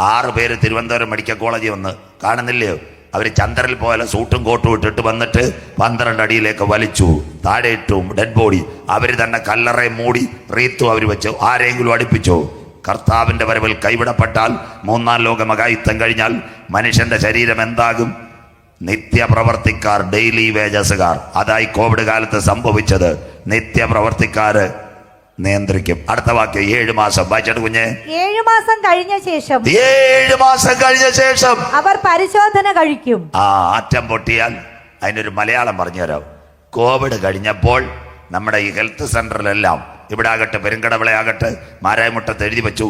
6 പേര് തിരുവനന്തപുരം മെഡിക്കൽ കോളേജിൽ വന്ന് കാണുന്നില്ലയോ? അവർ ചന്ദ്രനിൽ പോലെ സൂട്ടും കോട്ടും ഇട്ടിട്ട് വന്നിട്ട് 12 അടിയിലേക്ക് വലിച്ചു, താഴെ ഇട്ടു ഡെഡ് ബോഡി. അവർ തന്നെ കല്ലറയെ മൂടി റീത്തു അവർ വെച്ചു. ആരെങ്കിലും അടുപ്പിച്ചോ? കർത്താവിന്റെ വരവിൽ കൈവിടപ്പെട്ടാൽ 3-ാം ലോക മഹായുദ്ധം കഴിഞ്ഞാൽ മനുഷ്യന്റെ ശരീരം എന്താകും? നിത്യപ്രവർത്തിക്കാർ, ഡെയിലി വേജസുകാർ. അതായി കോവിഡ് കാലത്ത് സംഭവിച്ചത്. നിത്യപ്രവർത്തിക്കാര് നിയന്ത്രിക്കും. അടുത്ത വാക്യം 7 മാസം. വായിച്ചിട്ട് കുഞ്ഞെ. 7 മാസം കഴിഞ്ഞ ശേഷം അവർ പരിശോധന കഴിക്കും. ആറ്റം പൊട്ടിയാൽ അതിനൊരു മലയാളം പറഞ്ഞുതരാം. കോവിഡ് കഴിഞ്ഞപ്പോൾ നമ്മുടെ ഈ ഹെൽത്ത് സെന്ററിലെല്ലാം, ഇവിടെ ആകട്ടെ പെരുങ്കടവിളെ ആകട്ടെ മാരായമുട്ടത്ത് എഴുതി വെച്ചു,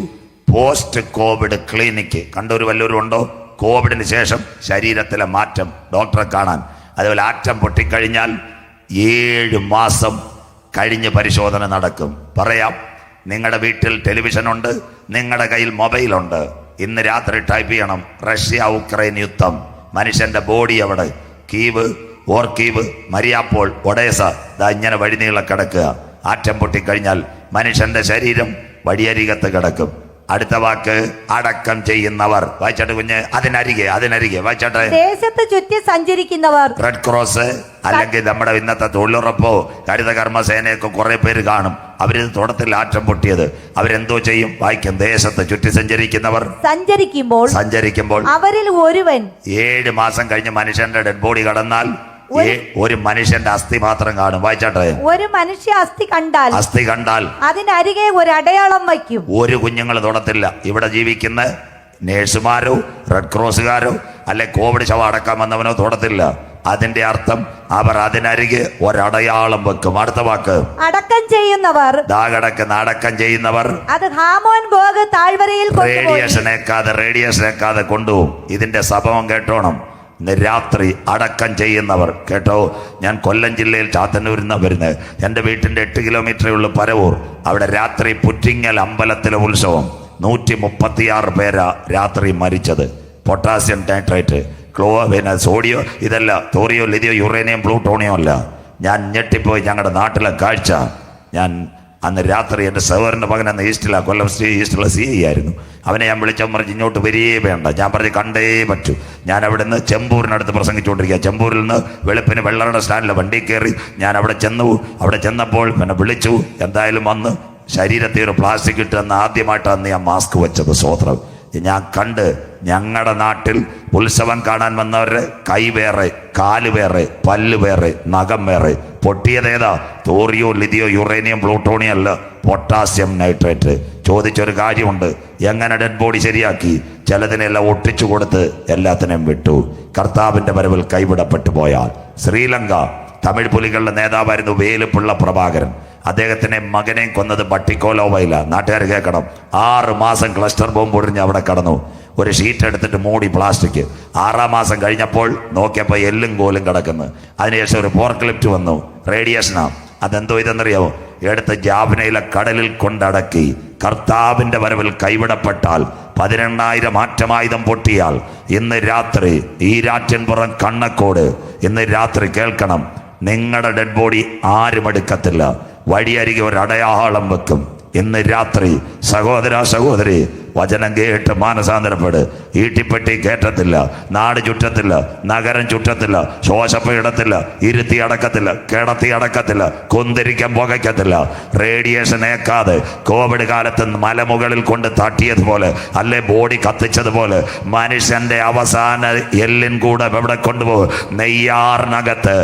പോസ്റ്റ് കോവിഡ് ക്ലിനിക്ക്. കണ്ടൊരു വല്ലവരും ഉണ്ടോ? കോവിഡിന് ശേഷം ശരീരത്തിലെ മാറ്റം ഡോക്ടറെ കാണാൻ. അതുപോലെ ആറ്റം പൊട്ടിക്കഴിഞ്ഞാൽ 7 മാസം കഴിഞ്ഞ് പരിശോധന നടക്കും. പറയാം, നിങ്ങളുടെ വീട്ടിൽ ടെലിവിഷൻ ഉണ്ട്, നിങ്ങളുടെ കയ്യിൽ മൊബൈലുണ്ട്. ഇന്ന് രാത്രി ടൈപ്പ് ചെയ്യണം, റഷ്യ ഉക്രൈൻ യുദ്ധം. മനുഷ്യന്റെ ബോഡി അവിടെ, കീവ് ഓർക്കീവ്, മരിയാപ്പോൾ, ഒഡേസ ദാ ഇങ്ങനെ വഴിനീള കിടക്കുക. ആറ്റം പൊട്ടിക്കഴിഞ്ഞാൽ മനുഷ്യന്റെ ശരീരം വഴിയരികത്ത് കിടക്കും. അടുത്ത വാക്ക് അടക്കം ചെയ്യുന്നവർ. വായിച്ചോട്ടെ കുഞ്ഞ്, അതിനരികെ വായിച്ചോട്ടെ. ദേശത്ത് ചുറ്റി സഞ്ചരിക്കുന്നവർ. റെഡ് ക്രോസ് അല്ലെങ്കിൽ നമ്മുടെ ഇന്നത്തെ തൊഴിലുറപ്പോ ഹരിതകർമ്മസേനയൊക്കെ കുറെ പേര് കാണും. അവരിത് തുടത്തിൽ ആറ്റം പൊട്ടിയത്. അവരെന്തോ ചെയ്യും? വായിക്കും. ദേശത്ത് ചുറ്റി സഞ്ചരിക്കുമ്പോൾ അവരിൽ ഒരുവൻ 7 മാസം കഴിഞ്ഞ് മനുഷ്യന്റെ ഡെഡ് ബോഡി കടന്നാൽ ഒരു മനുഷ്യന്റെ അസ്ഥി മാത്രം കാണും. വായിച്ചാട്ടെ. ഒരു മനുഷ്യ അസ്ഥി കണ്ടാൽ അതിനരികെ ഒരു അടയാളം വയ്ക്കും. ഒരു കുഞ്ഞുങ്ങൾ തൊടത്തില്ല. ഇവിടെ ജീവിക്കുന്ന നേഴ്സുമാരോ റെഡ് ക്രോസുകാരോ അല്ലെ കോവിഡ് ശവം അടക്കാൻ വന്നവനോ തൊടത്തില്ല. അതിന്റെ അർത്ഥം അവർ അതിനരികെ ഒരടയാളം വെക്കും. അടുത്ത വാക്ക് അടക്കം ചെയ്യുന്നവർ. അടക്കം ചെയ്യുന്നവർ അത് ഹാമോൻ ഗോഗ് താഴ്വരയിൽ റേഡിയേഷനേക്കാതെ കൊണ്ടുപോകും. ഇതിന്റെ സംഭവം കേട്ടോണം. ഇന്ന് രാത്രി അടക്കം ചെയ്യുന്നവർ. കേട്ടോ, ഞാൻ കൊല്ലം ജില്ലയിൽ ചാത്തന്നൂരിൽ നിന്നാണ് വരുന്നത്. എൻ്റെ വീട്ടിൻ്റെ 8 കിലോമീറ്ററേ ഉള്ളൂ പരവൂർ. അവിടെ രാത്രി പുറ്റിങ്ങൽ അമ്പലത്തിലെ ഉത്സവം. 136 പേരാ രാത്രി മരിച്ചത്. പൊട്ടാസ്യം നൈട്രേറ്റ്, സോഡിയോ, ഇതല്ല തോറിയോ ലിഥിയോ യുറേനിയം പ്ലൂട്ടോണിയോ അല്ല. ഞാൻ ഞെട്ടിപ്പോയി. ഞങ്ങളുടെ നാട്ടിലെ കാഴ്ച. ഞാൻ അന്ന് രാത്രി എൻ്റെ സഹോദരൻ്റെ മകൻ അന്ന് കൊല്ലം ഈസ്റ്റിലെ CI ആയിരുന്നു. അവനെ ഞാൻ വിളിച്ചാൽ പറഞ്ഞ് ഇങ്ങോട്ട് വരികയേ വേണ്ട. ഞാൻ പറഞ്ഞ് കണ്ടേ പറ്റൂ. ഞാൻ അവിടെ നിന്ന് ചെമ്പൂരിനടുത്ത് പ്രസംഗിച്ചുകൊണ്ടിരിക്കുക. ചെമ്പൂരിൽ നിന്ന് വെളുപ്പിന് വെള്ളറുടെ സ്റ്റാൻഡിലെ വണ്ടി കയറി ഞാൻ അവിടെ ചെന്നു. അവിടെ ചെന്നപ്പോൾ എന്നെ വിളിച്ചു. എന്തായാലും വന്ന് ശരീരത്തിൽ ഒരു പ്ലാസ്റ്റിക് ഇട്ടെന്ന് ആദ്യമായിട്ടാണ് ഞാൻ മാസ്ക് വെച്ചത്. സ്വോത്രം. ഞാൻ കണ്ട് ഞങ്ങളുടെ നാട്ടിൽ ഉത്സവം കാണാൻ വന്നവരുടെ കൈ വേറെ, കാല് വേറെ, പല്ല് വേറെ, നഖം വേറെ. പൊട്ടിയതേതാ? തോറിയോ ലിഥിയോ യുറേനിയം പ്ലൂട്ടോണിയം അല്ല, പൊട്ടാസ്യം നൈട്രേറ്റ്. ചോദിച്ചൊരു കാര്യമുണ്ട്, എങ്ങനെ ഡെഡ് ബോഡി ശരിയാക്കി? ചിലതിനെല്ലാം ഒട്ടിച്ചു കൊടുത്ത് എല്ലാത്തിനെയും വിട്ടു. കർത്താവിന്റെ വരവിൽ കൈവിടപ്പെട്ടു പോയാൽ. ശ്രീലങ്ക തമിഴ് പുലികളുടെ നേതാവായിരുന്നു വേലുപ്പിള്ള പ്രഭാകരൻ. അദ്ദേഹത്തിനെ മകനെയും കൊന്നത് ബട്ടിക്കോലോവയില. നാട്ടുകാർ കേൾക്കണം. 6 മാസം ക്ലസ്റ്റർ ബോംബ് പൊടിഞ്ഞ് അവിടെ കടന്നു. ഒരു ഷീറ്റ് എടുത്തിട്ട് മൂടി പ്ലാസ്റ്റിക്. 6-ാം മാസം കഴിഞ്ഞപ്പോൾ നോക്കിയപ്പോൾ എല്ലും കോലും കിടക്കുന്നു. അതിനുശേഷം ഒരു ഫോർക്ലിഫ്റ്റ് വന്നു. റേഡിയേഷനാ. അതെന്തോ ഇതെന്നറിയാമോ? എടുത്ത് ജാഫ്നയിലെ കടലിൽ കൊണ്ടടക്കി. കർത്താവിന്റെ വരവിൽ കൈവിടപ്പെട്ടാൽ 18,000 ആറ്റമായുധം പൊട്ടിയാൽ ഇന്ന് രാത്രി ഈ രാറ്റൻപുറം കണ്ണക്കോട് ഇന്ന് രാത്രി കേൾക്കണം. നിങ്ങളുടെ ഡെഡ് ബോഡി ആരും എടുക്കത്തില്ല. വഴിയരികെ ഒരു അടയാളം വെക്കും. ഇന്ന് രാത്രി സഹോദരി വചനം കേട്ട് മാനസാന്തരപ്പെട്. ഈട്ടിപ്പെട്ടി കയറ്റത്തില്ല, നാട് ചുറ്റത്തില്ല, നഗരം ചുറ്റത്തില്ല, ശോശപ്പ ഇടത്തില്ല, ഇരുത്തി അടക്കത്തില്ല, കിടത്തി അടക്കത്തില്ല, കുന്തിരിക്കാൻ പുകയ്ക്കത്തില്ല. റേഡിയേഷൻ ഏക്കാതെ കോവിഡ് കാലത്ത് മലമുകളിൽ കൊണ്ട് തട്ടിയതുപോലെ അല്ലെ ബോഡി കത്തിച്ചതുപോലെ മനുഷ്യന്റെ അവസാന എല്ലിൻ കൂടെ എവിടെ കൊണ്ടുപോകും? നെയ്യാറിനകത്ത്,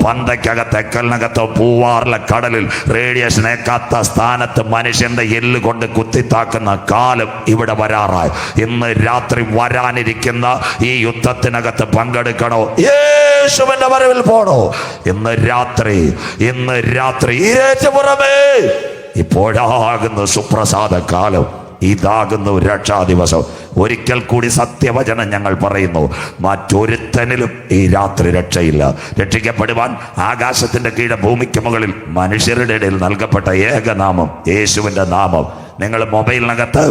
പന്തയ്ക്കകത്ത്, എക്കലിനകത്തോ പൂവാറിലെ കടലിൽ റേഡിയേഷൻ ഏക്കാത്ത സ്ഥാനത്ത് മനുഷ്യന്റെ എല്ല് കൊണ്ട് കുത്തിത്താക്കുന്ന കാലം ഇവിടെ വരാറായി. ഇന്ന് രാത്രി വരാനിരിക്കുന്ന ഈ യുദ്ധത്തിനകത്ത് പങ്കെടുക്കണോ? യേശുവിന്റെ വരവിൽ പോണോ? ഇന്ന് രാത്രി പുറമേ ഇപ്പോഴാകുന്ന സുപ്രസാദ കാലം. ഇതാകുന്നു രക്ഷാ ദിവസം. ഒരിക്കൽ കൂടി സത്യവചനം ഞങ്ങൾ പറയുന്നു, മറ്റൊരുത്തനിലും ഈ രാത്രി രക്ഷയില്ല. രക്ഷിക്കപ്പെടുവാൻ ആകാശത്തിന്റെ കീഴെ ഭൂമിക്ക് മുകളിൽ മനുഷ്യരുടെ ഇടയിൽ നൽകപ്പെട്ട ഏകനാമം യേശുവിന്റെ നാമം. നിങ്ങൾ മൊബൈലിനകത്ത്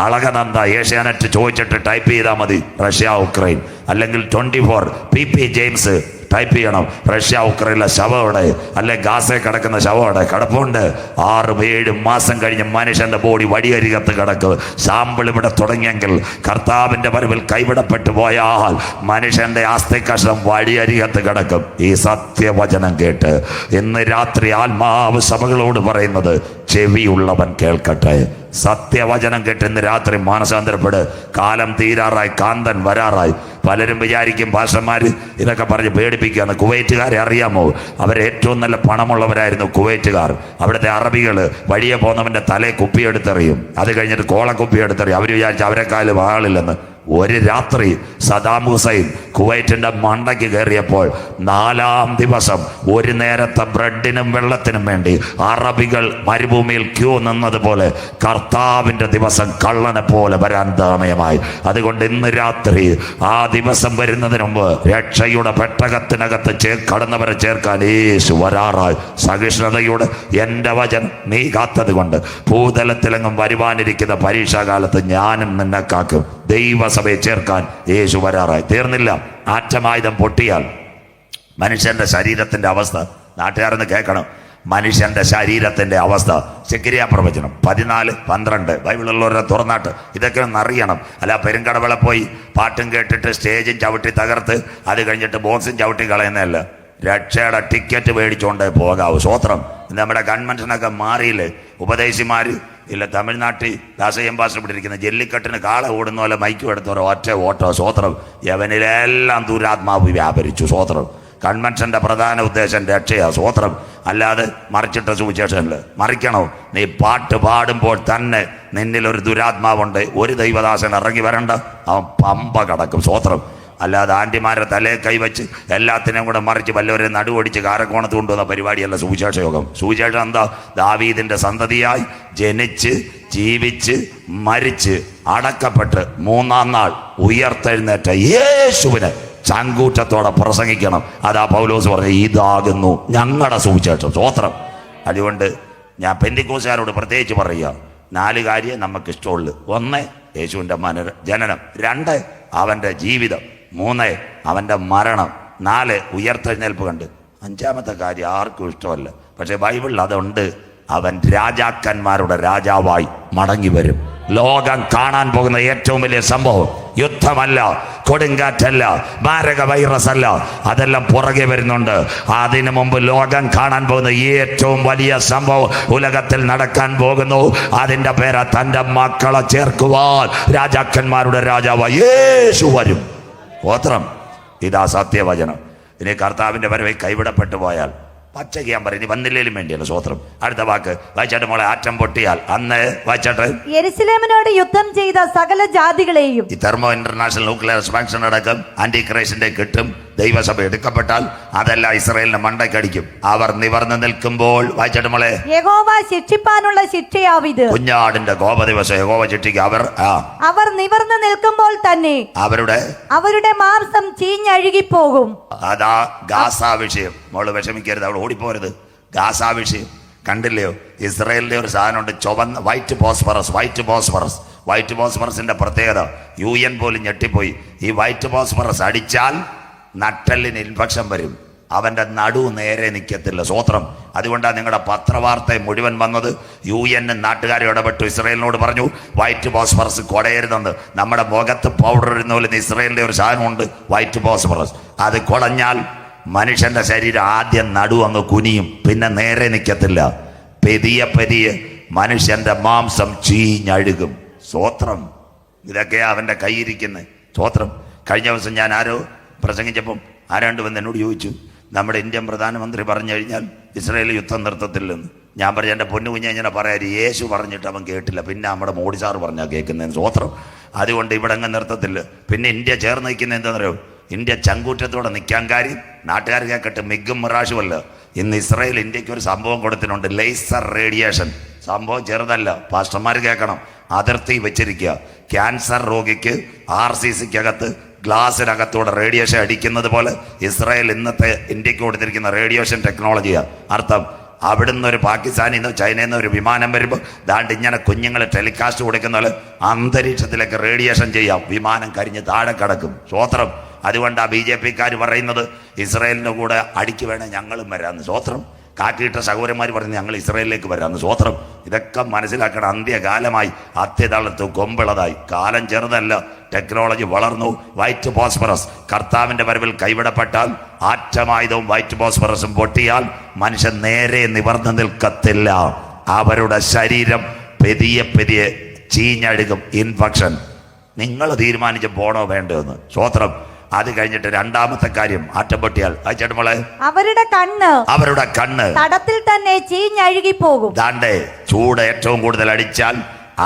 അളകനന്ദ ഏഷ്യാനെറ്റ് ചോദിച്ചിട്ട് ടൈപ്പ് ചെയ്താൽ മതി. റഷ്യ ഉക്രൈൻ അല്ലെങ്കിൽ 24 PP ജെയിംസ് ടൈപ്പ് ചെയ്യണം. റഷ്യ ഉക്രൈനിലെ ശവോടെ അല്ലെ ഗാസയെ കിടക്കുന്ന ശവോടെ കിടപ്പുണ്ട്. 6-7 മാസം കഴിഞ്ഞ് മനുഷ്യന്റെ ബോഡി വടിയരികത്ത് കിടക്കും. സാമ്പിൾ ഇവിടെ തുടങ്ങിയെങ്കിൽ കർത്താവിന്റെ വരവിൽ കൈവിടപ്പെട്ടു പോയാൽ മനുഷ്യന്റെ അസ്ഥികഷ്ണം വടിയരികത്ത് കിടക്കും. ഈ സത്യവചനം കേട്ട് ഇന്ന് രാത്രി ആത്മാവ് സഭകളോട് പറയുന്നത്, ചെവിയുള്ളവൻ കേൾക്കട്ടെ. സത്യവചനം കേട്ട് ഇന്ന് രാത്രി മാനസാന്തരപ്പെട്. കാലം തീരാറായി, കാന്തൻ വരാറായി. പലരും വിചാരിക്കും പാസ്റ്റർമാർ ഇതൊക്കെ പറഞ്ഞ് പേടിപ്പിക്കുകയാണ്. കുവൈറ്റുകാരെ അറിയാമോ? അവരേറ്റവും നല്ല പണമുള്ളവരായിരുന്നു കുവൈറ്റുകാർ. അവിടുത്തെ അറബികൾ വഴിയെ പോകുന്നവന്റെ തലേ കുപ്പിയെടുത്തെറിയും. അത് കഴിഞ്ഞിട്ട് കോളക്കുപ്പിയെടുത്തെറിയും. അവർ വിചാരിച്ചു അവരെക്കാളും ആളില്ലെന്ന്. ഒരു രാത്രി സദാം ഹുസൈൻ കുവൈറ്റിന്റെ മണ്ടയ്ക്ക് കയറിയപ്പോൾ 4-ാം ദിവസം ഒരു നേരത്തെ ബ്രെഡിനും വെള്ളത്തിനും വേണ്ടി അറബികൾ മരുഭൂമിയിൽ ക്യൂ നിന്നതുപോലെ കർത്താവിന്റെ ദിവസം കള്ളനെ പോലെ വരാൻ സമയമായി. അതുകൊണ്ട് ഇന്ന് രാത്രി ആ ദിവസം വരുന്നതിന് മുമ്പ് രക്ഷയുടെ പെട്ടകത്തിനകത്ത് കടന്നവരെ ചേർക്കാൻ യേശു വരാറായി. സഹിഷ്ണുതയോടെ എൻ്റെ വചനം നീ കാത്തത് കൊണ്ട് ഭൂതലത്തിലെങ്ങും വരുവാനിരിക്കുന്ന പരീക്ഷാകാലത്ത് ഞാനും നിന്നെ കാക്കും. ദൈവസഭയെ ചേർക്കാൻ യേശു വരാറായി. തീർന്നില്ല. ആറ്റമായുധം പൊട്ടിയാൽ മനുഷ്യന്റെ ശരീരത്തിന്റെ അവസ്ഥ നാട്ടുകാരെന്ന് കേൾക്കണം. മനുഷ്യന്റെ ശരീരത്തിന്റെ അവസ്ഥ സെക്കരിയ പ്രവചനം 14:12 ബൈബിളുള്ളവരെ തുറന്നാട്ട് ഇതൊക്കെ ഒന്ന് അറിയണം. അല്ല പെരുങ്കടവള പോയി പാട്ടും കേട്ടിട്ട് സ്റ്റേജും ചവിട്ടി തകർത്ത് അത് കഴിഞ്ഞിട്ട് ബോക്സും ചവിട്ടി കളയുന്നതല്ല. രക്ഷയുടെ ടിക്കറ്റ് മേടിച്ചുകൊണ്ട് പോകാവൂ. സ്വോത്രം. നമ്മുടെ കൺവെൻഷനൊക്കെ മാറിയില്ലേ? ഉപദേശിമാര് ഇല്ല തമിഴ്നാട്ടിൽ ദാസയ്യം പാസ്റ്റർ ഇവിടെ ഇരിക്കുന്ന ജല്ലിക്കെട്ടിന് കാള ഓടുന്ന പോലെ മൈക്കും എടുത്തവരോ ഒറ്റ ഓട്ടോ. സ്വോത്രം. യവനിലെല്ലാം ദുരാത്മാവ് വ്യാപരിച്ചു. സ്വോത്രം. കൺവെൻഷന്റെ പ്രധാന ഉദ്ദേശം രക്ഷയാ. സ്വോത്രം. അല്ലാതെ മറിച്ചിട്ട സുവിശേഷമല്ല. മറിക്കണോ? നീ പാട്ട് പാടുമ്പോൾ തന്നെ നിന്നിലൊരു ദുരാത്മാവുണ്ട്. ഒരു ദൈവദാസൻ ഇറങ്ങി വരണ്ട, അവൻ പമ്പ കടക്കും. സ്വോത്രം. അല്ലാതെ ആൻറ്റിമാരെ തലേ കൈവച്ച് എല്ലാത്തിനെയും കൂടെ മറിച്ച് വല്ലവരെ നടുവടിച്ച് കാരക്കോണത്ത് കൊണ്ടുവന്ന പരിപാടിയല്ല സുവിശേഷ യോഗം. സുവിശേഷം എന്താ? ദാവീദിന്റെ സന്തതിയായി ജനിച്ച് ജീവിച്ച് മരിച്ച് അടക്കപ്പെട്ട് 3-ാം നാൾ ഉയർത്തെഴുന്നേറ്റ യേശുവിനെ ചങ്കൂറ്റത്തോടെ പ്രസംഗിക്കണം. അതാ പൗലോസ് പറഞ്ഞ ഇതാകുന്നു ഞങ്ങളുടെ സുവിശേഷം. സ്വോത്രം. അതുകൊണ്ട് ഞാൻ പെന്തിക്കോസുകാരോട് പ്രത്യേകിച്ച് പറയുക, 4 കാര്യം നമുക്ക് ഇഷ്ടമുള്ളൂ. 1 യേശുവിൻ്റെ ജനനം, 2 അവൻ്റെ ജീവിതം, 3 അവൻ്റെ മരണം, 4 ഉയർത്തെഴുന്നേൽപ്പ് കണ്ട്. 5-ാമത്തെ കാര്യം ആർക്കും ഇഷ്ടമല്ല, പക്ഷെ ബൈബിളിൽ അതുണ്ട്. അവൻ രാജാക്കന്മാരുടെ രാജാവായി മടങ്ങി വരും. ലോകം കാണാൻ പോകുന്ന ഏറ്റവും വലിയ സംഭവം യുദ്ധമല്ല, കൊടുങ്കാറ്റല്ല, മാരക വൈറസ് അല്ല, അതെല്ലാം പുറകെ വരുന്നുണ്ട്. അതിനു മുമ്പ് ലോകം കാണാൻ പോകുന്ന ഏറ്റവും വലിയ സംഭവം ഉലകത്തിൽ നടക്കാൻ പോകുന്നു. അതിൻ്റെ പേര് തൻ്റെ മക്കളെ ചേർക്കുവാൻ രാജാക്കന്മാരുടെ രാജാവായി യേശു വരും. ഗോത്രം. ഇതാ സത്യവചനം. ഇനി കർത്താവിൻ്റെ വരവെ കൈവിടപ്പെട്ടു പോയാൽ പച്ചയ്ക്ക് ഞാൻ പറയും, വന്നില്ലേലും വേണ്ടിയല്ല. സ്വോത്രം. അടുത്ത വാക്ക് വായിച്ചാട്ട് മോളെ. ആറ്റം പൊട്ടിയാൽ അന്ന് വായിച്ചാട്ട് യെരുശലേമിനോട് യുദ്ധം ചെയ്ത സകല ജാതികളെയും ഈ തെർമോ ഇന്റർനാഷണൽ ന്യൂക്ലിയർ എക്സ്പാൻഷൻ അടക്കം ആന്റി ക്രൈസ്റ്റിന്റെ കിട്ടും. ദൈവസഭ എടുക്കപ്പെട്ടാൽ അതെല്ലാം ഇസ്രായേലിന്റെ മണ്ടയ്ക്കടിക്കും. അവർ നിവർന്നു നിൽക്കുമ്പോൾ വായിച്ചാട്ട് മോളെ യഹോവ ശിക്ഷിപ്പാനുള്ള ശിക്ഷയാവിത്. കുഞ്ഞാടിന്റെ കോപദിവസം യഹോവ ശിക്ഷിക്കും. അവർ നിവർന്നു നിൽക്കുമ്പോൾ തന്നെ അവരുടെ മാംസം ചീഞ്ഞഴുകിപ്പോകും. അതാ ഗാസാ വിഷയം. മോള് വിഷമിക്കരുത്, അവിടെ ഓടിപ്പോരുത്. ഗാസാ വിഷയം കണ്ടില്ലയോ? ഇസ്രായേലിന്റെ ഒരു സാധനമുണ്ട്, ചുവന്ന വൈറ്റ് ഫോസ്ഫറസ്. വൈറ്റ് ഫോസ്ഫറസിന്റെ പ്രത്യേകത UN പോലും ഞെട്ടിപ്പോയി. ഈ വൈറ്റ് ഫോസ്ഫറസ് അടിച്ചാൽ നട്ടെല്ലിന് ഇൻഫെക്ഷൻ വരും. അവൻ്റെ നടു നേരെ നിൽക്കത്തില്ല. സ്വോത്രം. അതുകൊണ്ടാണ് നിങ്ങളുടെ പത്രവാർത്ത മുഴുവൻ വന്നത്. UN നാട്ടുകാരെ ഇടപെട്ടു, ഇസ്രായേലിനോട് പറഞ്ഞു വൈറ്റ് ഫോസ്ഫറസ് കുടയരുതെന്ന്. നമ്മുടെ മുഖത്ത് പൗഡർ ഇടുന്ന പോലെ ഇസ്രായേലിൻ്റെ ഒരു സാധനമുണ്ട്, വൈറ്റ് ഫോസ്ഫറസ്. അത് കുടഞ്ഞാൽ മനുഷ്യന്റെ ശരീരം ആദ്യം നടു അങ്ങ് കുനിയും, പിന്നെ നേരെ നിൽക്കത്തില്ല. പെതിയെ മനുഷ്യന്റെ മാംസം ചീഞ്ഞഴുകും. സ്വോത്രം. ഇതൊക്കെയാ അവൻ്റെ കയ്യിരിക്കുന്നത്. സ്വോത്രം. കഴിഞ്ഞ ദിവസം ഞാൻ പ്രസംഗിച്ചപ്പം ആരാണ്ട് വന്ന് എന്നോട് ചോദിച്ചു, നമ്മുടെ ഇന്ത്യൻ പ്രധാനമന്ത്രി പറഞ്ഞു കഴിഞ്ഞാൽ ഇസ്രായേൽ യുദ്ധം നിർത്തത്തില്ലെന്ന്. ഞാൻ പറഞ്ഞു, എൻ്റെ പൊന്നു കുഞ്ഞെ ഇങ്ങനെ പറയാറ്, യേശു പറഞ്ഞിട്ട് അവൻ കേട്ടില്ല, പിന്നെ നമ്മുടെ മോഡി സാറ് പറഞ്ഞാൽ കേൾക്കുന്നതിന്. സ്വോത്രം. അതുകൊണ്ട് ഇവിടെ അങ്ങ് നിർത്തത്തില്ല. പിന്നെ ഇന്ത്യ ചേർന്ന് നിൽക്കുന്നത് എന്താണെന്നറിയോ? ഇന്ത്യ ചങ്കൂറ്റത്തോടെ നിൽക്കാൻ കാര്യം നാട്ടുകാർ കേൾക്കട്ടെ, മിഗും മിറാഷുമല്ല. ഇന്ന് ഇസ്രായേൽ ഇന്ത്യക്ക് ഒരു സംഭവം കൊടുത്തിട്ടുണ്ട്, ലേസർ റേഡിയേഷൻ. സംഭവം ചെറുതല്ല, പാസ്റ്റർമാർ കേൾക്കണം. അതിർത്തി വെച്ചിരിക്കുക. ക്യാൻസർ രോഗിക്ക് RCCക്കകത്ത് ഗ്ലാസിനകത്തൂടെ റേഡിയേഷൻ അടിക്കുന്നത് പോലെ ഇസ്രായേൽ ഇന്നത്തെ ഇന്ത്യക്ക് കൊടുത്തിരിക്കുന്ന റേഡിയേഷൻ ടെക്നോളജിയാണ്. അർത്ഥം, അവിടുന്ന് ഒരു പാകിസ്ഥാനിൽ നിന്നോ ചൈനയിൽ നിന്നോ ഒരു വിമാനം വരുമ്പോൾ ദാണ്ട് ഇങ്ങനെ കുഞ്ഞുങ്ങളെ ടെലികാസ്റ്റ് കൊടുക്കുന്ന പോലെ അന്തരീക്ഷത്തിലേക്ക് റേഡിയേഷൻ ചെയ്യാം. വിമാനം കരിഞ്ഞ് താഴെ കിടക്കും. സ്വോത്രം. അതുകൊണ്ടാണ് BJPക്കാർ പറയുന്നത് ഇസ്രായേലിൻ്റെ കൂടെ അടിക്ക് വേണേ ഞങ്ങളും വരാമെന്ന്. സ്വോത്രം. കാക്കിയിട്ട സഹോദരന്മാർ പറഞ്ഞ് ഞങ്ങൾ ഇസ്രായേലിലേക്ക് വരാമെന്ന്. സ്വോത്രം. ഇതൊക്കെ മനസ്സിലാക്കണം. അന്ത്യകാലമായി, അത്യതളത്ത് കൊമ്പിളതായി. കാലം ചെറുതല്ല, ടെക്നോളജി വളർന്നു. വൈറ്റ് ഫോസ്ഫറസ് കർത്താവിൻ്റെ വരവിൽ കൈവിടപ്പെട്ടാൽ, ആറ്റമായുധവും വൈറ്റ് ഫോസ്ഫറസും പൊട്ടിയാൽ മനുഷ്യൻ നേരെ നിവർന്നു നിൽക്കത്തില്ല. അവരുടെ ശരീരം പെതിയെ ചീഞ്ഞഴുകും. ഇൻഫെക്ഷൻ. നിങ്ങൾ തീരുമാനിച്ച് പോണോ വേണ്ടോ എന്ന്. സ്വോത്രം. അത് കഴിഞ്ഞിട്ട് 2-ാമത്തെ കാര്യം, ആറ്റം പൊട്ടിയാൽ മോളെ അവരുടെ കണ്ണ് തടത്തിൽ തന്നെ ചീഞ്ഞഴുകി പോകും. ദാണ്ടേ, ചൂട് ഏറ്റവും കൂടുതൽ അടിച്ചാൽ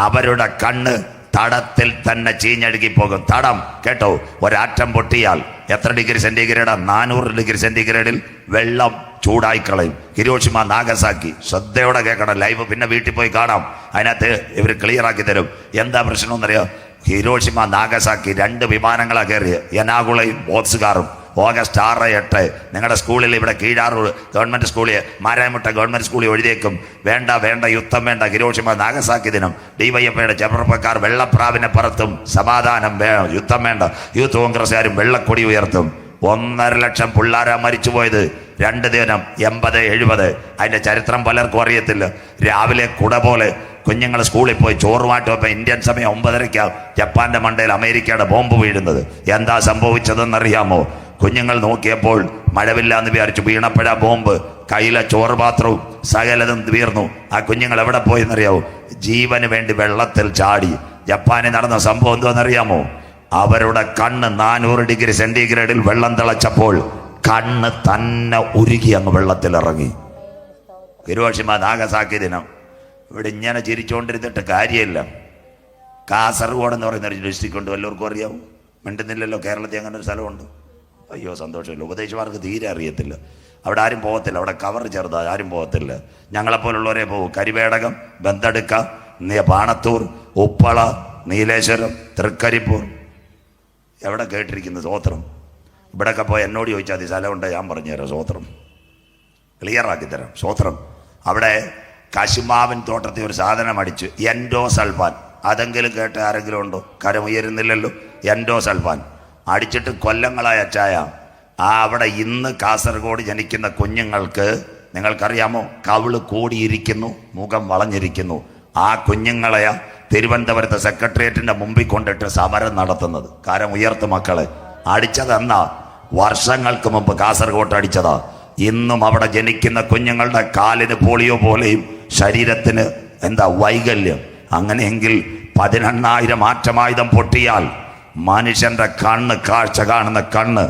അവരുടെ കണ്ണ് തടത്തിൽ തന്നെ ചീഞ്ഞഴുകി പോകും. തടം കേട്ടോ, ഒരാറ്റം പൊട്ടിയാൽ എത്ര ഡിഗ്രി സെന്റിഗ്രേഡ്? 400 ഡിഗ്രി സെന്റിഗ്രേഡിൽ വെള്ളം ചൂടായി കളയും. Hiroshima, Nagasaki. ശ്രദ്ധയോടെ കേൾക്കണം. ലൈവ് പിന്നെ വീട്ടിൽ പോയി കാണാം. അതിനകത്ത് ഇവർ ക്ലിയർ ആക്കി തരും. എന്താ പ്രശ്നമെന്നറിയോ? ഹിരോഷിമ, നാഗസാക്കി 2 വിമാനങ്ങളാണ് കയറിയത്. എനാകുളയും ബോത്സുകാറും. ഓഗസ്റ്റ് 6, 8 നിങ്ങളുടെ സ്കൂളിൽ, ഇവിടെ കീഴാറൂർ ഗവൺമെൻറ് സ്കൂളിൽ, മാരായമുട്ട ഗവൺമെൻറ് സ്കൂളിൽ എഴുതിയേക്കും, വേണ്ട യുദ്ധം വേണ്ട, ഹിരോഷിമ നാഗസാക്കി ദിനം. DYFIയുടെ ചെറുപ്പക്കാർ വെള്ളപ്രാവിനെ പറത്തും, സമാധാനം വേണം, യുദ്ധം വേണ്ട. യൂത്ത് കോൺഗ്രസ്സുകാരും വെള്ളക്കൊടി ഉയർത്തും. 1.5 ലക്ഷം പിള്ളേരാ മരിച്ചുപോയത് 2 ദിനം, 80, 70. അതിന്റെ ചരിത്രം പലർക്കും അറിയത്തില്ല. രാവിലെ കുട പോലെ കുഞ്ഞുങ്ങൾ സ്കൂളിൽ പോയി ചോറുമായിട്ട് വന്നപ്പോൾ ഇന്ത്യൻ സമയം 9:30 ജപ്പാന്റെ മണ്ടയിൽ അമേരിക്കയുടെ ബോംബ് വീഴുന്നത്. എന്താ സംഭവിച്ചതെന്നറിയാമോ? കുഞ്ഞുങ്ങൾ നോക്കിയപ്പോൾ മഴവില്ലാന്ന് വിചാരിച്ചു, വീണപ്പഴ ബോംബ്, കയ്യിലെ ചോറ് പാത്രവും സകലതും തീർന്നു. ആ കുഞ്ഞുങ്ങൾ എവിടെ പോയെന്നറിയാമോ? ജീവന് വേണ്ടി വെള്ളത്തിൽ ചാടി. ജപ്പാനിൽ നടന്ന സംഭവം എന്താണെന്നറിയാമോ? അവരുടെ കണ്ണ് 400 ഡിഗ്രി സെന്റിഗ്രേഡിൽ വെള്ളം തിളച്ചപ്പോൾ കണ്ണ് തന്നെ ഉരുകി അങ്ങ് വെള്ളത്തിലിറങ്ങി. ഹിരോഷിമ നാഗസാക്കി ദിനം. ഇവിടെ ഇങ്ങനെ ചിരിച്ചുകൊണ്ടിരുന്നിട്ട് കാര്യമില്ല. കാസർഗോഡ് എന്ന് പറയുന്ന ഒരു ഡിസ്ട്രിക്റ്റ് ഉണ്ട്, വല്ലവർക്കും അറിയാവും? മിണ്ടുന്നില്ലല്ലോ. കേരളത്തിൽ അങ്ങനെ ഒരു സ്ഥലമുണ്ട്. അയ്യോ സന്തോഷമില്ല. ഉപദേശമാർക്ക് തീരെ അറിയത്തില്ല. അവിടെ ആരും പോകത്തില്ല. അവിടെ കവർ ചെറുതാ, ആരും പോകത്തില്ല. ഞങ്ങളെപ്പോലുള്ളവരെ പോകും. കരിവേടകം, ബന്തടുക്ക, പാണത്തൂർ, ഉപ്പള, നീലേശ്വരം, തൃക്കരിപ്പൂർ. എവിടെ കേട്ടിരിക്കുന്നു സ്വോത്രം? ഇവിടെയൊക്കെ പോയി എന്നോട് ചോദിച്ചാൽ മതി, സ്ഥലമുണ്ട്, ഞാൻ പറഞ്ഞുതരാം. സ്വോത്രം ക്ലിയറാക്കി തരാം. സ്വോത്രം അവിടെ കശുമാവിൻ തോട്ടത്തിൽ ഒരു സാധനം അടിച്ചു, എൻഡോസൾഫാൻ. അതെങ്കിലും കേട്ട് ആരെങ്കിലും ഉണ്ടോ? കരം ഉയരുന്നില്ലല്ലോ. എൻഡോസൾഫാൻ അടിച്ചിട്ട് കൊല്ലങ്ങളായ ചായ. അവിടെ ഇന്ന് കാസർഗോഡ് ജനിക്കുന്ന കുഞ്ഞുങ്ങൾക്ക് നിങ്ങൾക്കറിയാമോ? കവിള് കൂടിയിരിക്കുന്നു, മുഖം വളഞ്ഞിരിക്കുന്നു. ആ കുഞ്ഞുങ്ങളെയാ തിരുവനന്തപുരത്തെ സെക്രട്ടേറിയറ്റിന്റെ മുമ്പിൽ കൊണ്ടിട്ട് സമരം നടത്തുന്നത്. കരം ഉയർത്ത് മക്കളെ. അടിച്ചതെന്നാ? വർഷങ്ങൾക്ക് മുമ്പ് കാസർഗോട്ട് അടിച്ചതാ. ഇന്നും അവിടെ ജനിക്കുന്ന കുഞ്ഞുങ്ങളുടെ കാലിന് പോളിയോ പോലെയും ശരീരത്തിന് വൈകല്യം. അങ്ങനെയെങ്കിൽ 18,000 ആറ്റമായുധം പൊട്ടിയാൽ മനുഷ്യന്റെ കണ്ണ്, കാഴ്ച കാണുന്ന കണ്ണ്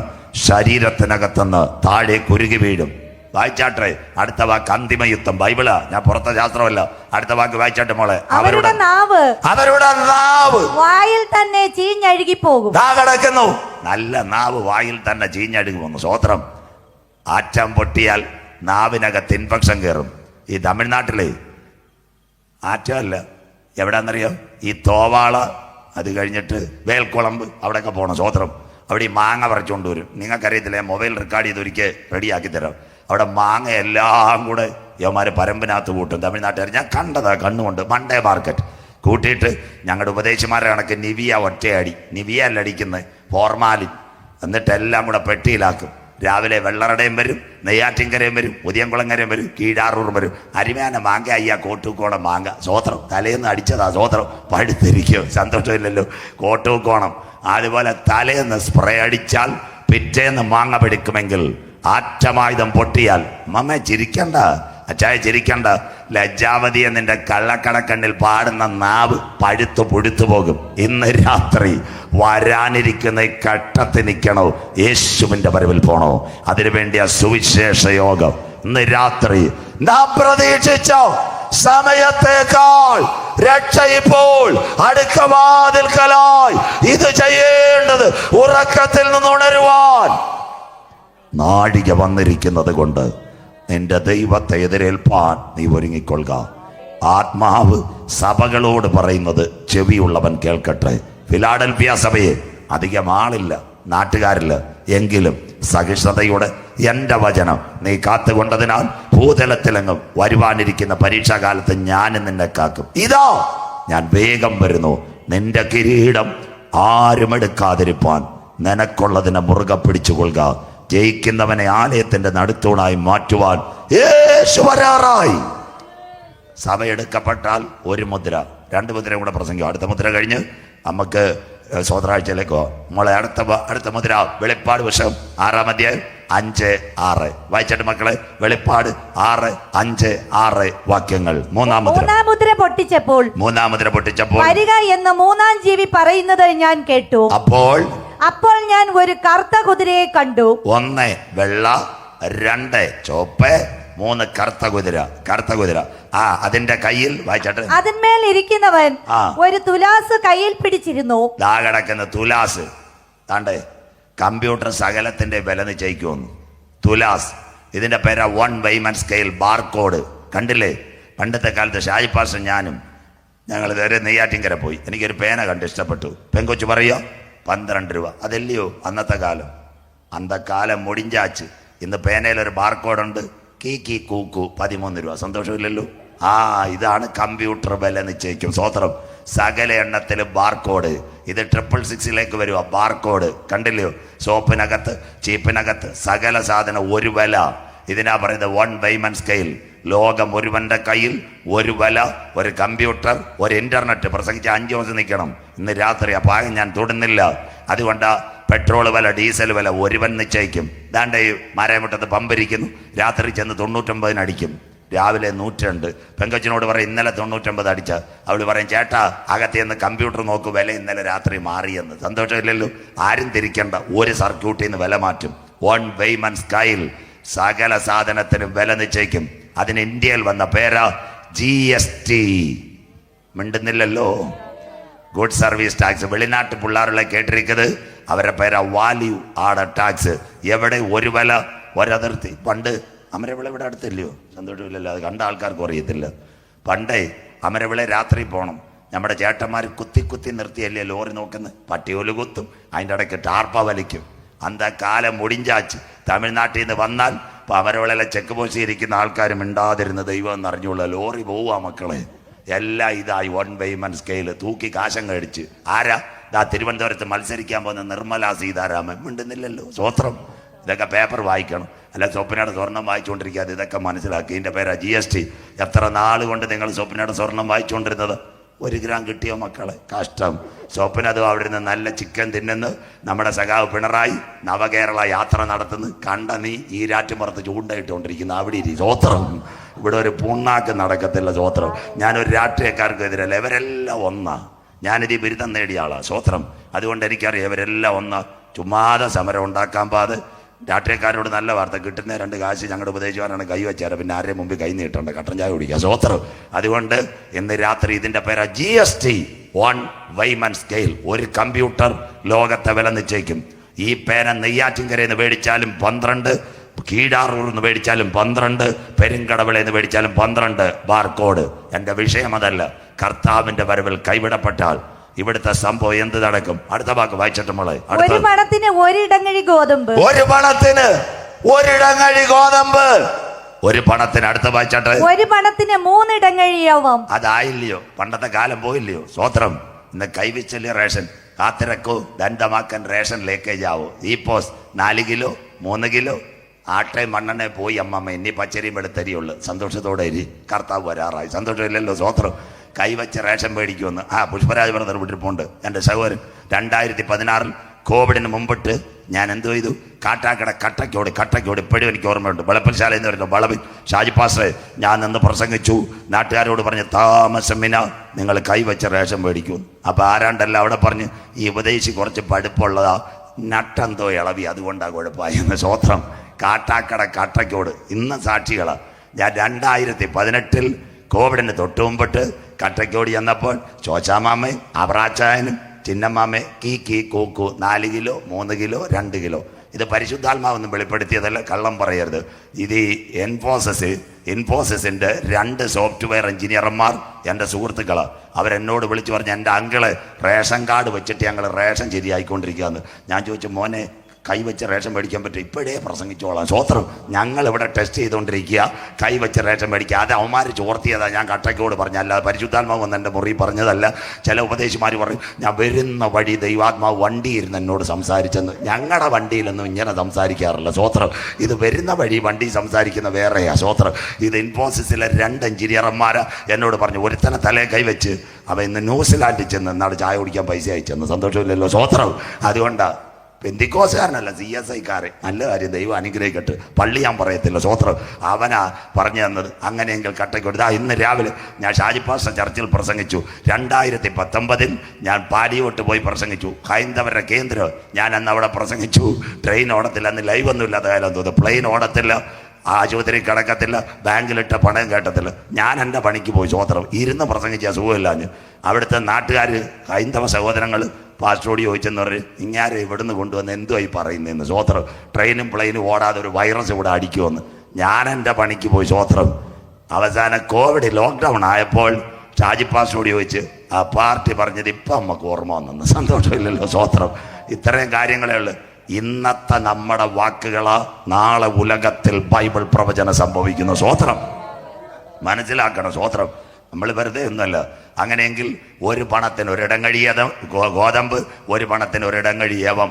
ശരീരത്തിനകത്തുനിന്ന് താഴെ കുരുകി വീഴും. വായിച്ചാട്ടെ അടുത്ത വാക്ക്. അന്തിമയുദ്ധം. ബൈബിളാ, ഞാൻ പുറത്തെ ശാസ്ത്രമല്ല. അടുത്ത വാക്ക് വായിച്ചാട്ടെ മോളെ. അവരുടെ നാവ് വായിൽ തന്നെ ചീഞ്ഞഴുകി പോകും. കിടക്കുന്നു. നല്ല നാവ് വായിൽ തന്നെ ചീഞ്ഞഴുകി പോകുന്നു. സ്വോത്രം. ആറ്റം പൊട്ടിയാൽ നാവിനകത്ത് ഇൻഫെക്ഷൻ കയറും. ഈ തമിഴ്നാട്ടിലെ ആറ്റമല്ല, എവിടാന്നറിയോ? ഈ തോവാള, അത് കഴിഞ്ഞിട്ട് വേൽക്കുളമ്പ്, അവിടെയൊക്കെ പോകണം. സ്വോത്രം. അവിടെ ഈ മാങ്ങ പറിച്ചുകൊണ്ട് വരും. നിങ്ങൾക്കറിയത്തില്ല, മൊബൈൽ റെക്കോർഡ് ചെയ്ത് ഒരിക്കൽ റെഡിയാക്കി തരാം. അവിടെ മാങ്ങ എല്ലാം കൂടെ യവന്മാർ പരമ്പിനകത്ത് കൂട്ടും. തമിഴ്നാട്ടുകാർ ഞാൻ കണ്ടതാ കണ്ണുകൊണ്ട്. മൺഡേ മാർക്കറ്റ് കൂട്ടിയിട്ട് ഞങ്ങളുടെ ഉപദേശിമാരെ കണക്ക് നിവിയ ഒറ്റയടി. നിവിയ അല്ല അടിക്കുന്നത്, ഫോർമാലിൻ. എന്നിട്ട് എല്ലാം കൂടെ പെട്ടിയിലാക്കും. രാവിലെ വെള്ളറടയും വരും, നെയ്യാറ്റിൻകരയും വരും, ഉദയംകുളങ്ങരയും വരും, കീഴാറൂറും വരും. അരിമേന മാങ്ങ അയ്യാ, കോട്ടൂക്കോണം മാങ്ങ. സ്വോത്രം. തലേന്ന് അടിച്ചതാ. സ്വോത്രം. പഴുത്തിരിക്കും. സന്തോഷമില്ലല്ലോ. കോട്ടൂക്കോണം. അതുപോലെ തലേന്ന് സ്പ്രേ അടിച്ചാൽ പിറ്റേന്ന് മാങ്ങ പിടിക്കുമെങ്കിൽ ആറ്റമായുധം പൊട്ടിയാൽ മമ്മ ചിരിക്കണ്ട, അച്ചായ ചിരിക്കണ്ട. ലജ്ജാവതി എന്നിന്റെ കള്ളക്കടക്കണ്ണിൽ പാടുന്ന നാവ് പഴുത്തു പൊഴുത്തു പോകും. ഇന്ന് രാത്രി വരാനിരിക്കുന്ന ഈ ഘട്ടത്തിൽ നിൽക്കണോ? യേശുവിന്റെ വരവിൽ പോണോ? അതിനുവേണ്ടി ആ സുവിശേഷ യോഗം ഇന്ന് രാത്രി നാം പ്രതീക്ഷിച്ചോ സമയത്തേക്കാൾ രക്ഷ ഇപ്പോൾ അടുത്ത വാതിൽക്കലായി. ഇത് ചെയ്യേണ്ടത് ഉറക്കത്തിൽ നിന്ന് ഉണരുവാൻ നാഴിക വന്നിരിക്കുന്നത് കൊണ്ട് നിന്റെ ദൈവത്തെ എതിരേൽപ്പാൻ നീ ഒരുങ്ങിക്കൊള്ളുക. ആത്മാവ് സഭകളോട് പറയുന്നത് ചെവിയുള്ളവൻ കേൾക്കട്ടെ. ഫിലാഡൽഫിയ സഭയെ അധികം ആളില്ല, നാട്ടുകാരില്ല, എങ്കിലും സഹിഷ്ണുതയോടെ എൻ്റെ വചനം നീ കാത്തുകൊണ്ടതിനാൽ ഭൂതലത്തിലെങ്ങും വരുവാനിരിക്കുന്ന പരീക്ഷാകാലത്ത് ഞാൻ നിന്നെ കാക്കും. ഇതാ ഞാൻ വേഗം വരുന്നു. നിന്റെ കിരീടം ആരും എടുക്കാതിരിപ്പാൻ നിനക്കുള്ളതിനെ മുറുകെ പിടിച്ചുകൊള്ളുക. ജയിക്കുന്നവനെ ആലയത്തിന്റെ നടുത്തൂണായി മാറ്റുവാൻ യേശു വരാറായി. സഭ എടുക്കപ്പെട്ടാൽ 1 മുദ്ര, 2 മുദ്രയും കൂടെ പ്രസംഗിക്കും. അടുത്ത മുദ്ര കഴിഞ്ഞ് നമുക്ക് സ്വതരാഴ്ചയിലേക്കോ. മോളെ അടുത്ത മുദ്ര വെളിപ്പാട് പുസ്തകം 6-ാം അധ്യായം 5-6 വായിച്ചിട്ട് മക്കളെ. വെളിപ്പാട് 6-5-6 വാക്യങ്ങൾ. മൂന്നാം മുദ്ര പൊട്ടിച്ചപ്പോൾ വരിക എന്ന് 3-ാം ജീവി പറയുന്നത് ഞാൻ കേട്ടു. അപ്പോൾ ഞാൻ ഒരു കറുത്ത കുതിരയെ കണ്ടു. 1 വെള്ള, 2 ചുവപ്പ്, 3 കറുത്ത കുതിര. അതിന്റെ കയ്യിൽ വായിച്ചാട്ട്. അതിന്മേൽ ഇരിക്കുന്നവൻ ഒരു തുലാസ് കയ്യിൽ പിടിച്ചിരുന്നു. കിടക്കുന്ന തുലാസ്. താണ്ടേ കമ്പ്യൂട്ടർ സകലത്തിന്റെ വില നിശ്ചയിക്കുമെന്ന്. തുലാസ്. ഇതിന്റെ പേരാ 1 വൈമൻ സ്കെയിൽ ബാർകോഡ്. കണ്ടില്ലേ? പണ്ടത്തെ കാലത്ത് ഷാജി പാഷൻ ഞാനും ഞങ്ങൾ ഇതുവരെ നെയ്യാറ്റിൻകര പോയി. എനിക്കൊരു പേന കണ്ട് ഇഷ്ടപ്പെട്ടു. പെങ്കൊച്ചു പറയോ 12 രൂപ. അതല്ലയോ അന്നത്തെ കാലം. അന്നക്കാലം മുടിഞ്ചാച്ച്. ഇന്ന് പേനയിലൊരു ബാർകോഡുണ്ട്. കീ കൂക്കു 13 രൂപ. സന്തോഷമില്ലല്ലോ. ഇതാണ് കമ്പ്യൂട്ടർ വില നിശ്ചയിക്കും. സ്വോത്രം. സകല എണ്ണത്തിലും ബാർകോഡ്. ഇത് 666 വരുക. ബാർകോഡ് കണ്ടില്ലയോ? സോപ്പിനകത്ത്, ചീപ്പിനകത്ത് സകല സാധനം ഒരു വില. ഇതിനാ പറയുന്നത് 1 വൈമൻ സ്കെയിൽ. ലോകം ഒരുവന്റെ കയ്യിൽ ഒരു വില, ഒരു കമ്പ്യൂട്ടർ, ഒരു ഇന്റർനെറ്റ്. പ്രസംഗിച്ച് 5 ദിവസം നിൽക്കണം. ഇന്ന് രാത്രി ആ ഭാഗം ഞാൻ തൊടുന്നില്ല. അതുകൊണ്ട് പെട്രോൾ വില, ഡീസൽ വില ഒരുവൻ നിശ്ചയിക്കും. ദാണ്ട് ഈ മാരായമുട്ടത്ത് പമ്പിരിക്കുന്നു, രാത്രി ചെന്ന് 99 അടിക്കും, രാവിലെ 102. പെങ്കച്ചിനോട് പറയും ഇന്നലെ 99 അടിച്ച. അവൾ പറയും ചേട്ടാ അകത്തേന്ന് കമ്പ്യൂട്ടർ നോക്കൂ, വില ഇന്നലെ രാത്രി മാറിയെന്ന്. സന്തോഷമില്ലല്ലോ? ആരും തിരിക്കേണ്ട, ഒരു സർക്യൂട്ടിൽ നിന്ന് വില മാറ്റും. 1 വൈമൻ സ്കെയിൽ. സകല സാധനത്തിനും വില നിശ്ചയിക്കും. അതിന് ഇന്ത്യയിൽ വന്ന പേരാ GST. മിണ്ടുന്നില്ലല്ലോ? Good service tax. വെളിനാട്ട് പിള്ളേരുള്ള കേട്ടിരിക്കുന്നത് അവരുടെ പേരാ വാല്യൂ ആഡർ ടാക്സ്. എവിടെ ഒരു വില, ഒരതിർത്തി. പണ്ട് അമരവിള ഇവിടെ അടുത്തില്ലയോ? സന്തോഷമില്ലല്ലോ? അത് കണ്ട ആൾക്കാർക്ക് അറിയത്തില്ല. പണ്ടേ അമരവിള രാത്രി പോകണം. നമ്മുടെ ചേട്ടന്മാർ കുത്തി കുത്തി നിർത്തിയല്ലേ ലോറി നോക്കുന്നത്. പട്ടിയോല് കുത്തും, അതിൻ്റെ ഇടയ്ക്ക് ടാർപ്പ വലിക്കും. അന്ത കാലം മുടിഞ്ചാച്ച് തമിഴ്നാട്ടിൽ നിന്ന് വന്നാൽ ഇപ്പം അമരവിളയിലെ ചെക്ക് പോസ്റ്റ് ഇരിക്കുന്ന ആൾക്കാർ മിണ്ടാതിരുന്ന ദൈവം എന്നറിഞ്ഞുള്ള ലോറി പോവുക മക്കളെ. എല്ലാം ഇതായി 1 വൈമൻ സ്കെയിൽ. തൂക്കി കാശം കഴിച്ച് ആരാ? തിരുവനന്തപുരത്ത് മത്സരിക്കാൻ പോകുന്ന നിർമ്മലാ സീതാരാമൻ. മിണ്ടുന്നില്ലല്ലോ? സ്വത്രം. ഇതൊക്കെ പേപ്പർ വായിക്കണം, അല്ല സ്വപ്നയുടെ സ്വർണം വായിച്ചുകൊണ്ടിരിക്കാതെ ഇതൊക്കെ മനസ്സിലാക്കി. ഇതിൻ്റെ പേരാ GST. എത്ര നാൾ കൊണ്ട് നിങ്ങൾ സ്വപ്നയുടെ സ്വർണം വായിച്ചുകൊണ്ടിരുന്നത്? 1 ഗ്രാം കിട്ടിയോ മക്കളെ? കഷ്ടം. സ്വപ്ന അത് അവിടെ നിന്ന് നല്ല ചിക്കൻ തിന്നുന്നു. നമ്മുടെ സഖാവ് പിണറായി നവകേരള യാത്ര നടത്തുന്നു. കണ്ട നീ ഈരാറ്റുപുറത്ത് ചൂണ്ടയിട്ടുകൊണ്ടിരിക്കുന്നു. അവിടെ ഇരി. സ്വത്രം. ഇവിടെ ഒരു പുണ്ണാക്ക് നടക്കത്തില്ല. സ്വത്രം. ഞാനൊരു രാഷ്ട്രീയക്കാർക്കും എതിരല്ല. ഇവരെല്ലാം ഒന്നാ. ഞാനിത് ബിരുദം നേടിയ ആളാണ്. സ്വത്രം. അതുകൊണ്ട് എനിക്കറിയാം ഇവരെല്ലാം ഒന്നാ. ചുമ്മാതെ സമരം ഉണ്ടാക്കാൻ പാത്. രാഷ്ട്രീയക്കാരോട് നല്ല വാർത്ത. കിട്ടുന്ന 2 കാശ് ഞങ്ങളുടെ ഉപദേശിക്കാരാണ് കൈവച്ചാറ്. പിന്നെ ആരെയും മുമ്പിൽ കൈ നീട്ടണ്ട, കട്ടൻ ചായ കുടിക്കുക. സ്വത്രം. അതുകൊണ്ട് ഇന്ന് രാത്രി ഇതിൻ്റെ പേരാ GST. 1 വൈമൻ സ്കെയിൽ. ഒരു കമ്പ്യൂട്ടർ ലോകത്തെ വില നിശ്ചയിക്കും. ഈ പേന നെയ്യാറ്റിൻകരയിൽ നിന്ന് മേടിച്ചാലും 12, കീഴാറൂർ നിന്ന് മേടിച്ചാലും 12, പെരുങ്കടവിളയിൽ നിന്ന് മേടിച്ചാലും 12 ബാർകോഡ്. എൻ്റെ വിഷയം അതല്ല. കർത്താവിൻ്റെ വരവിൽ കൈവിടപ്പെട്ടാൽ ഇവിടുത്തെ സംഭവം എന്ത് നടക്കും? അടുത്ത വാക്ക് വായിച്ചിട്ട് മോളെ. ഒരു പണത്തിന് 1 ഇടങ്ങഴി ഗോതമ്പ്. ഒരു പണത്തിന് 1 ഇടങ്ങഴി ഗോതമ്പ്. ഒരു പണത്തിന്. അടുത്ത വായിച്ചാട്ടെ. ഒരു പണത്തിന് 3 ഇടങ്ങഴി യവം. അതായില്ലയോ? പണ്ടത്തെ കാലം പോയില്ലയോ? സ്വത്രം. ഇന്ന് കൈവച്ചല്ലേ റേഷൻ. കാത്തിരക്കൂ ദന്തമാക്കൻ റേഷൻ ലേക്കേജ് ആവോ. ഈ പോസ് 4 കിലോ 3 കിലോ ആട്ടയും മണ്ണെണ്ണ പോയി അമ്മമ്മ. ഇനി പച്ചരിയും വെളുത്തരിയുള്ളു. സന്തോഷത്തോടെ ഇരി. കർത്താവ് വരാറായി. സന്തോഷമില്ലല്ലോ? സ്വത്രം. കൈവച്ച് റേഷൻ മേടിക്കുമെന്ന് പുഷ്പരാജ് ബ്രദർ വിട്ടിട്ടുണ്ട്. എൻ്റെ സഹോദരൻ 2016 കോവിഡിന് മുമ്പിട്ട് ഞാൻ എന്തോ ചെയ്തു? കാട്ടാക്കട കട്ടക്കോട് ഇപ്പോഴും എനിക്ക് ഓർമ്മയുണ്ട്. വെളപ്പൽശാല എന്ന് പറയുന്നത് വളവിൽ ഷാജി പാസ്റ്ററെ ഞാൻ നിന്ന് പ്രസംഗിച്ചു. നാട്ടുകാരോട് പറഞ്ഞ് താമസമിന നിങ്ങൾ കൈവച്ച് റേഷൻ മേടിക്കുമെന്ന്. അപ്പോൾ ആരാണ്ടല്ല അവിടെ പറഞ്ഞ് ഈ ഉപദേശി കുറച്ച് പഠിപ്പുള്ളതാ, നട്ടെന്തോ ഇളവി, അതുകൊണ്ടാണ് കുഴപ്പമായി എന്ന്. സ്വത്രം. കാട്ടാക്കട കട്ടക്കോട് ഇന്ന് സാക്ഷികളാണ്. ഞാൻ 2018 കോവിഡിന് തൊട്ട് മുമ്പിട്ട് കട്ടക്കോടി ചെന്നപ്പോൾ ചോച്ചാമാമയും അബ്രാച്ചായനും ചിന്നമാമേ കീ കൂക്കു 4 കിലോ 3 കിലോ 2 കിലോ. ഇത് പരിശുദ്ധാത്മാവൊന്നും വെളിപ്പെടുത്തിയതല്ല, കള്ളം പറയരുത്. ഇത് ഇൻഫോസിസിൻ്റെ 2 സോഫ്റ്റ്വെയർ എഞ്ചിനീയർമാർ എൻ്റെ സുഹൃത്തുക്കളാണ്. അവരെന്നോട് വിളിച്ചു പറഞ്ഞ് എൻ്റെ അങ്കിള് റേഷൻ കാർഡ് വെച്ചിട്ട് ഞങ്ങൾ റേഷൻ ശരിയായിക്കൊണ്ടിരിക്കുകയെന്ന്. ഞാൻ ചോദിച്ചു മോനെ കൈവച്ച് റേഷൻ മേടിക്കാൻ പറ്റും? ഇപ്പോഴേ പ്രസംഗിച്ചോളാം. സ്വത്രം. ഞങ്ങളിവിടെ ടെസ്റ്റ് ചെയ്തുകൊണ്ടിരിക്കുക. കൈവച്ച് റേഷൻ മേടിക്കുക. അത് അവന്മാർ ചോർത്തിയതാണ്. ഞാൻ കട്ടക്കോട് പറഞ്ഞ, അല്ലാതെ പരിശുദ്ധാത്മാവ് വന്ന് എൻ്റെ മുറി പറഞ്ഞതല്ല. ചില ഉപദേശിമാർ പറയും ഞാൻ വരുന്ന വഴി ദൈവാത്മാവ് വണ്ടിയിരുന്ന് എന്നോട് സംസാരിച്ചെന്ന്. ഞങ്ങളുടെ വണ്ടിയിലൊന്നും ഇങ്ങനെ സംസാരിക്കാറില്ല. സ്വത്രം. ഇത് വരുന്ന വഴി വണ്ടി സംസാരിക്കുന്ന വേറെയാ. സ്വത്രം. ഇത് ഇൻഫോസിസിലെ 2 എഞ്ചിനീയർമാർ എന്നോട് പറഞ്ഞു ഒരുത്തനെ തലേ കൈവച്ച് അവ ഇന്ന് ന്യൂസിലാൻഡിൽ ചെന്ന് എന്നാണ് ചായ കുടിക്കാൻ പൈസ അയച്ചെന്ന്. സന്തോഷമില്ലല്ലോ? സ്വത്രം. അതുകൊണ്ടാണ് പെന്തിക്കോസുകാരനല്ല, CSI-കാരൻ. നല്ല കാര്യം, ദൈവം അനുഗ്രഹിക്കട്ടെ. പള്ളി ഞാൻ പറയത്തില്ല. സ്വത്രം. അവനാ പറഞ്ഞു തന്നത്. അങ്ങനെയെങ്കിൽ കട്ടയ്ക്കൊടുത്താ. ഇന്ന് രാവിലെ ഞാൻ ഷാജിപ്പാസ്റ്റർ ചർച്ചിൽ പ്രസംഗിച്ചു. 2019 ഞാൻ പാലിയോട്ട് പോയി പ്രസംഗിച്ചു. ഹൈന്ദവരുടെ കേന്ദ്രം. ഞാൻ അന്ന് അവിടെ പ്രസംഗിച്ചു. ട്രെയിൻ ഓടത്തില്ല. അന്ന് ലൈവ് ഒന്നും ഇല്ലാത്ത കാലം തോന്നുന്നു. പ്ലെയിൻ ഓടത്തില്ല, ആശുപത്രി കിടക്കത്തില്ല, ബാങ്കിലിട്ട പണയം കേട്ടത്തില്ല. ഞാൻ എൻ്റെ പണിക്ക് പോയി. സ്വത്രം. ഇരുന്ന് പ്രസംഗിച്ച സുഖമില്ലാഞ്ഞ് അവിടുത്തെ നാട്ടുകാർ ഹൈന്ദവ സഹോദരങ്ങൾ പാസ്റ്ററോട് ചോദിച്ചെന്ന് പറഞ്ഞ് ഇങ്ങാരെ ഇവിടുന്ന് കൊണ്ടുവന്ന് എന്തുമായി പറയുന്നതെന്ന്. സ്വത്രം. ട്രെയിനും പ്ലെയിനും ഓടാതെ ഒരു വൈറസ് ഇവിടെ അടിക്കുമെന്ന്. ഞാൻ എൻ്റെ പണിക്ക് പോയി. സ്വത്രം. അവസാനം കോവിഡ് ലോക്ക്ഡൗൺ ആയപ്പോൾ ഷാജി പാസ്റ്ററോട് ചോദിച്ച് ആ പാർട്ടി പറഞ്ഞത് ഇപ്പം നമുക്ക് ഓർമ്മ വന്നെന്ന്. സന്തോഷമില്ലല്ലോ? സ്വത്രം. ഇത്രയും കാര്യങ്ങളേ ഉള്ളു. ഇന്നത്തെ നമ്മുടെ വാക്കുകളാ നാളെ ഉലകത്തിൽ ബൈബിൾ പ്രവചനം സംഭവിക്കുന്നു. സ്വത്രം. മനസ്സിലാക്കണം. സ്വത്രം. നമ്മൾ വെറുതെ ഒന്നുമല്ല. അങ്ങനെയെങ്കിൽ ഒരു പണത്തിന് ഒരിടം കഴിയതം ഗോതമ്പ്, ഒരു പണത്തിന് ഒരിടം കഴിയവം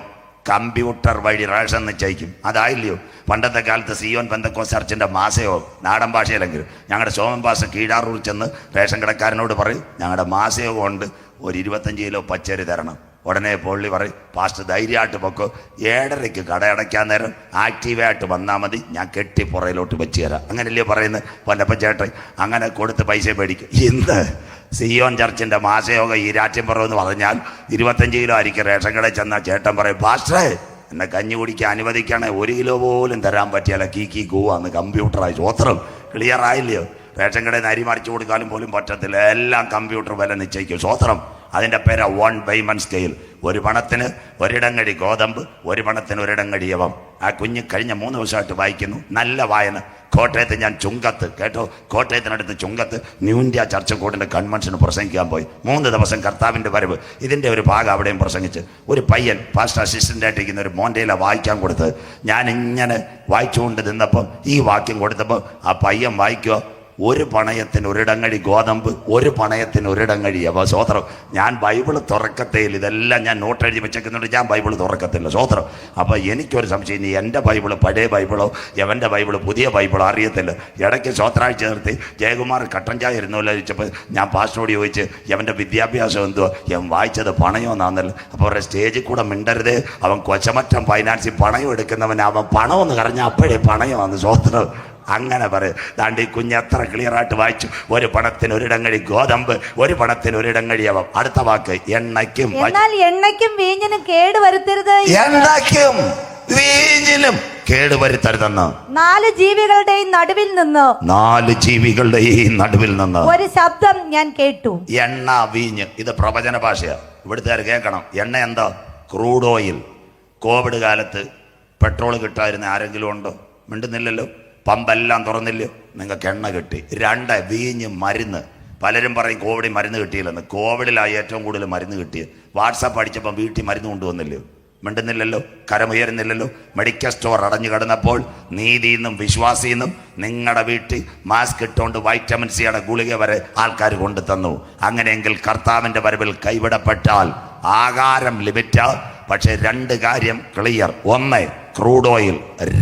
കമ്പ്യൂട്ടർ വഴി റേഷൻ നിശ്ചയിക്കും. അതായില്ലയോ പണ്ടത്തെ കാലത്ത് സിയോൻ പെന്തക്കോസ്ത് ചർച്ചിൻ്റെ മാസയോ നാടൻ ഭാഷയിലെങ്കിലും ഞങ്ങളുടെ സോമൻ പാസ് കീഴാറൂർ ചെന്ന് റേഷൻ കടക്കാരനോട് പറയും ഞങ്ങളുടെ മാസയോ കൊണ്ട് ഒരു 25 കിലോ പച്ചരി തരണം. ഉടനെ പുള്ളി പറയും പാസ്റ്റ് ധൈര്യമായിട്ട് പൊക്കോ, 7:30 കട അടയ്ക്കാൻ നേരം ആക്റ്റീവായിട്ട് വന്നാൽ മതി, ഞാൻ കെട്ടി പുറയിലോട്ട് വെച്ച് തരാം. അങ്ങനെയല്ലേ പറയുന്നത് പൊന്നപ്പൻ ചേട്ടൻ? അങ്ങനെ കൊടുത്ത് പൈസ മേടിക്കും. ഇന്ന് സിയോൻ ചർച്ചിൻ്റെ മാസയോഗം ഈരാറ്റിൻപുറം എന്ന് പറഞ്ഞാൽ 25 കിലോ ആയിരിക്കും. റേഷൻ കടയിൽ ചെന്നാൽ ചേട്ടൻ പറയും പാസ്റ്റേ എന്നെ കഞ്ഞി കുടിക്കാൻ അനുവദിക്കണേ, 1 കിലോ പോലും തരാൻ പറ്റിയല്ല, കീ കൂവാന്ന് കമ്പ്യൂട്ടറായി. സ്വത്രം ക്ലിയർ ആയില്ലയോ? റേഷൻ കടയിൽ നിന്ന് അരി മറിച്ചു കൊടുക്കാനും പോലും പറ്റത്തില്ല, എല്ലാം കമ്പ്യൂട്ടർ വില നിശ്ചയിക്കും. സ്വത്രം. അതിൻ്റെ പേര് 1 പൈമൻ സ്കെയിൽ. ഒരു പണത്തിന് ഒരിടങ്ങടി ഗോതമ്പ്, ഒരു പണത്തിന് ഒരിടങ്ങടി യവം. ആ കുഞ്ഞ് കഴിഞ്ഞ 3 ദിവസമായിട്ട് വായിക്കുന്നു, നല്ല വായന. കോട്ടയത്ത് ഞാൻ ചുങ്കത്ത് കേട്ടോ, കോട്ടയത്തിനടുത്ത് ചുങ്കത്ത് ന്യൂ ഇന്ത്യ ചർച്ച് കോഡിൻ്റെ കൺവെൻഷന് പ്രസംഗിക്കാൻ പോയി. 3 ദിവസം കർത്താവിൻ്റെ വരവ് ഇതിൻ്റെ ഒരു ഭാഗം അവിടെയും പ്രസംഗിച്ച്. ഒരു പയ്യൻ പാസ്റ്റ് അസിസ്റ്റൻ്റായിട്ടിരിക്കുന്ന ഒരു മോൻ്റെയില വായിക്കാൻ കൊടുത്ത് ഞാൻ ഇങ്ങനെ വായിച്ചുകൊണ്ട് നിന്നപ്പോൾ ഈ വാക്യം കൊടുത്തപ്പോൾ ആ പയ്യൻ വായിക്കുക, ഒരു പണയത്തിന് ഒരിടങ്ങഴി ഗോതമ്പ്, ഒരു പണയത്തിന് ഒരിടങ്ങഴി യവ. സ്വോത്രം. ഞാൻ ബൈബിള് തുറക്കത്തേയില്ല, ഇതെല്ലാം ഞാൻ നോട്ട് എഴുതി വെച്ചേക്കുന്നുണ്ട്, ഞാൻ ബൈബിള് തുറക്കത്തില്ല. സ്വോത്രം. അപ്പോൾ എനിക്കൊരു സംശയം, ഇനി എൻ്റെ ബൈബിള് പഴയ ബൈബിളോ എവൻ്റെ ബൈബിള് പുതിയ ബൈബിളോ അറിയത്തില്ല. ഇടയ്ക്ക് സ്വോത്രാഴ്ച നിർത്തി ജയകുമാർ കട്ടൻ ചായ ഇരുന്നല്ലോ ചോദിച്ചപ്പോൾ ഞാൻ പാസ്റ്ററോട് ചോദിച്ച് എവൻ്റെ വിദ്യാഭ്യാസം എന്തുവാ, എവൻ വായിച്ചത് പണയമെന്നാന്നല്ലോ. അപ്പോൾ അവരുടെ സ്റ്റേജിൽ കൂടെ മിണ്ടരുതേ, അവൻ കൊച്ചമറ്റം ഫൈനാൻസിൽ പണയം എടുക്കുന്നവൻ, അവൻ പണമെന്ന് പറഞ്ഞാൽ അപ്പോഴേ പണയമാണ്. സ്വോത്രം. അങ്ങനെ പറയും. ദാണ്ട് ഈ കുഞ്ഞ് എത്ര ക്ലിയർ ആയിട്ട് വായിച്ചു. ഒരു പണത്തിന് ഒരിടങ്ങഴി ഗോതമ്പ്, ഒരു പണത്തിന് ഒരിടങ്ങഴി അവ. അടുത്ത വാക്ക് എണ്ണയ്ക്കും. എണ്ണയ്ക്കും വീഞ്ഞിനും കേട് വരുത്തരുത്. എണ്ണയ്ക്കും വീഞ്ഞിനും കേട് വരുത്തരുതെന്ന് 4 ജീവികളുടെയും നടുവിൽ നിന്ന്, 4 ജീവികളുടെയും നടുവിൽ നിന്ന് ഒരു ശബ്ദം ഞാൻ കേട്ടു. എണ്ണ, വീഞ്ഞ്, ഇത് പ്രവചന ഭാഷയാ. ഇവിടുത്തെ കേൾക്കണം. എണ്ണ എന്താ? Crude oil. കോവിഡ് കാലത്ത് പെട്രോൾ കിട്ടാതിരുന്ന ആരെങ്കിലും ഉണ്ടോ? മിണ്ടുന്നില്ലല്ലോ. പമ്പെല്ലാം തുറന്നില്ലയോ? നിങ്ങൾക്ക് എണ്ണ കിട്ടി. 2 വീഞ്ഞ്, മരുന്ന്. പലരും പറയും കോവിഡ് മരുന്ന് കിട്ടിയില്ലെന്ന്. കോവിഡിലാണ് ഏറ്റവും കൂടുതൽ മരുന്ന് കിട്ടിയത്. വാട്സാപ്പ് അടിച്ചപ്പം വീട്ടിൽ മരുന്ന് കൊണ്ടുവന്നില്ലയോ? മിണ്ടുന്നില്ലല്ലോ, കരമുയരുന്നില്ലല്ലോ. മെഡിക്കൽ സ്റ്റോർ അടഞ്ഞു കിടന്നപ്പോൾ നീതിയെന്നും വിശ്വാസിയെന്നും നിങ്ങളുടെ വീട്ടിൽ മാസ്ക് ഇട്ടുകൊണ്ട് വൈറ്റമിൻ സിയുടെ ഗുളിക വരെ ആൾക്കാർ കൊണ്ടു തന്നു. അങ്ങനെയെങ്കിൽ കർത്താവിൻ്റെ വരവിൽ കൈവിടപ്പെട്ടാൽ ആകാരം ലിമിറ്റ്, പക്ഷെ 2 കാര്യം ക്ലിയർ. 1 ക്രൂഡ് ഓയിൽ,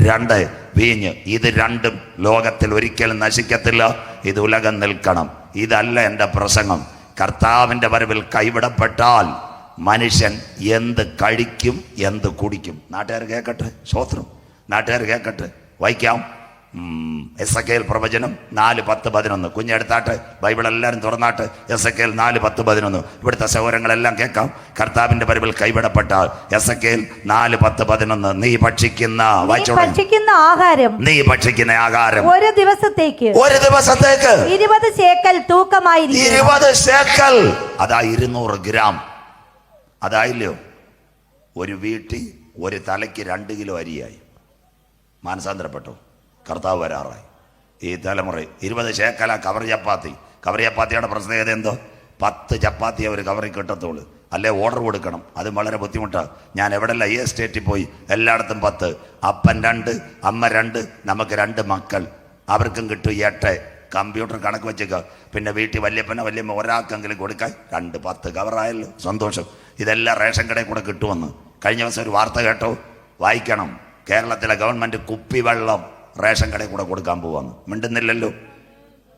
2 വീഞ്ഞ്. ഇത് 2ഉം ലോകത്തിൽ ഒരിക്കലും നശിക്കത്തില്ല. ഇത് ഉലകം നിൽക്കണം. ഇതല്ല എൻ്റെ പ്രസംഗം. കർത്താവിൻ്റെ വരവിൽ കൈവിടപ്പെട്ടാൽ മനുഷ്യൻ എന്ത് കഴിക്കും, എന്ത് കുടിക്കും? നാട്ടുകാർ കേൾക്കട്ടെ. സ്വോത്രം. നാട്ടുകാർ കേൾക്കട്ടെ. വായിക്കാം. എസക്കേൽ പ്രവചനം 4:10-11. കുഞ്ഞെടുത്താട്ടെ, ബൈബിൾ എല്ലാവരും തുറന്നാട്ട്. എസക്കേൽ 4:10-11. ഇവിടുത്തെ സൗരങ്ങളെല്ലാം കേൾക്കാം. കർത്താവിന്റെ വരവിൽ കൈവിടപ്പെട്ടാൽ എസക്കേൽ 4:10-11. നീ ഭക്ഷിക്കുന്ന ആഹാരം, നീ ഭക്ഷിക്കുന്ന ആഹാരം ഒരു ദിവസത്തേക്ക് 20 ശേക്കൽ തൂക്കമായിരിക്കും. 20 ശേക്കൽ. അതാ 200 ഗ്രാം. അതായില്ലയോ? ഒരു വീട്ടിൽ ഒരു തലയ്ക്ക് 2 കിലോ അരിയായി. മാനസാന്തരപ്പെട്ടോ? കർത്താവ് വരാറായി. ഈ തലമുറ 20 ശേക്കല കവർ ചപ്പാത്തി. കവർ ചപ്പാത്തിയുടെ പ്രത്യേകത എന്തോ? 10 ചപ്പാത്തി അവർ കവറിൽ കിട്ടത്തുള്ളൂ. അല്ലെ ഓർഡർ കൊടുക്കണം. അത് വളരെ ബുദ്ധിമുട്ടാണ്. ഞാൻ എവിടെല്ലാം ഈ എസ്റ്റേറ്റിൽ പോയി എല്ലായിടത്തും 10. അപ്പൻ 2, അമ്മ 2, നമുക്ക് 2 മക്കൾ. അവർക്കും കിട്ടും 8. കമ്പ്യൂട്ടർ കണക്ക് വെച്ചേക്കുക. പിന്നെ വീട്ടിൽ വല്യപ്പനോ വല്യമ്മ ഒരാൾക്കെങ്കിലും കൊടുക്കാൻ 2 10 കവറായല്ലോ. സന്തോഷം. ഇതെല്ലാം റേഷൻ കടയിൽ കൂടെ കിട്ടുമെന്ന് കഴിഞ്ഞ ദിവസം ഒരു വാർത്ത കേട്ടോ, വായിക്കണം. കേരളത്തിലെ ഗവൺമെൻറ് കുപ്പിവെള്ളം റേഷൻ കടയിൽ കൂടെ കൊടുക്കാൻ പോവാന്ന്. മിണ്ടുന്നില്ലല്ലോ.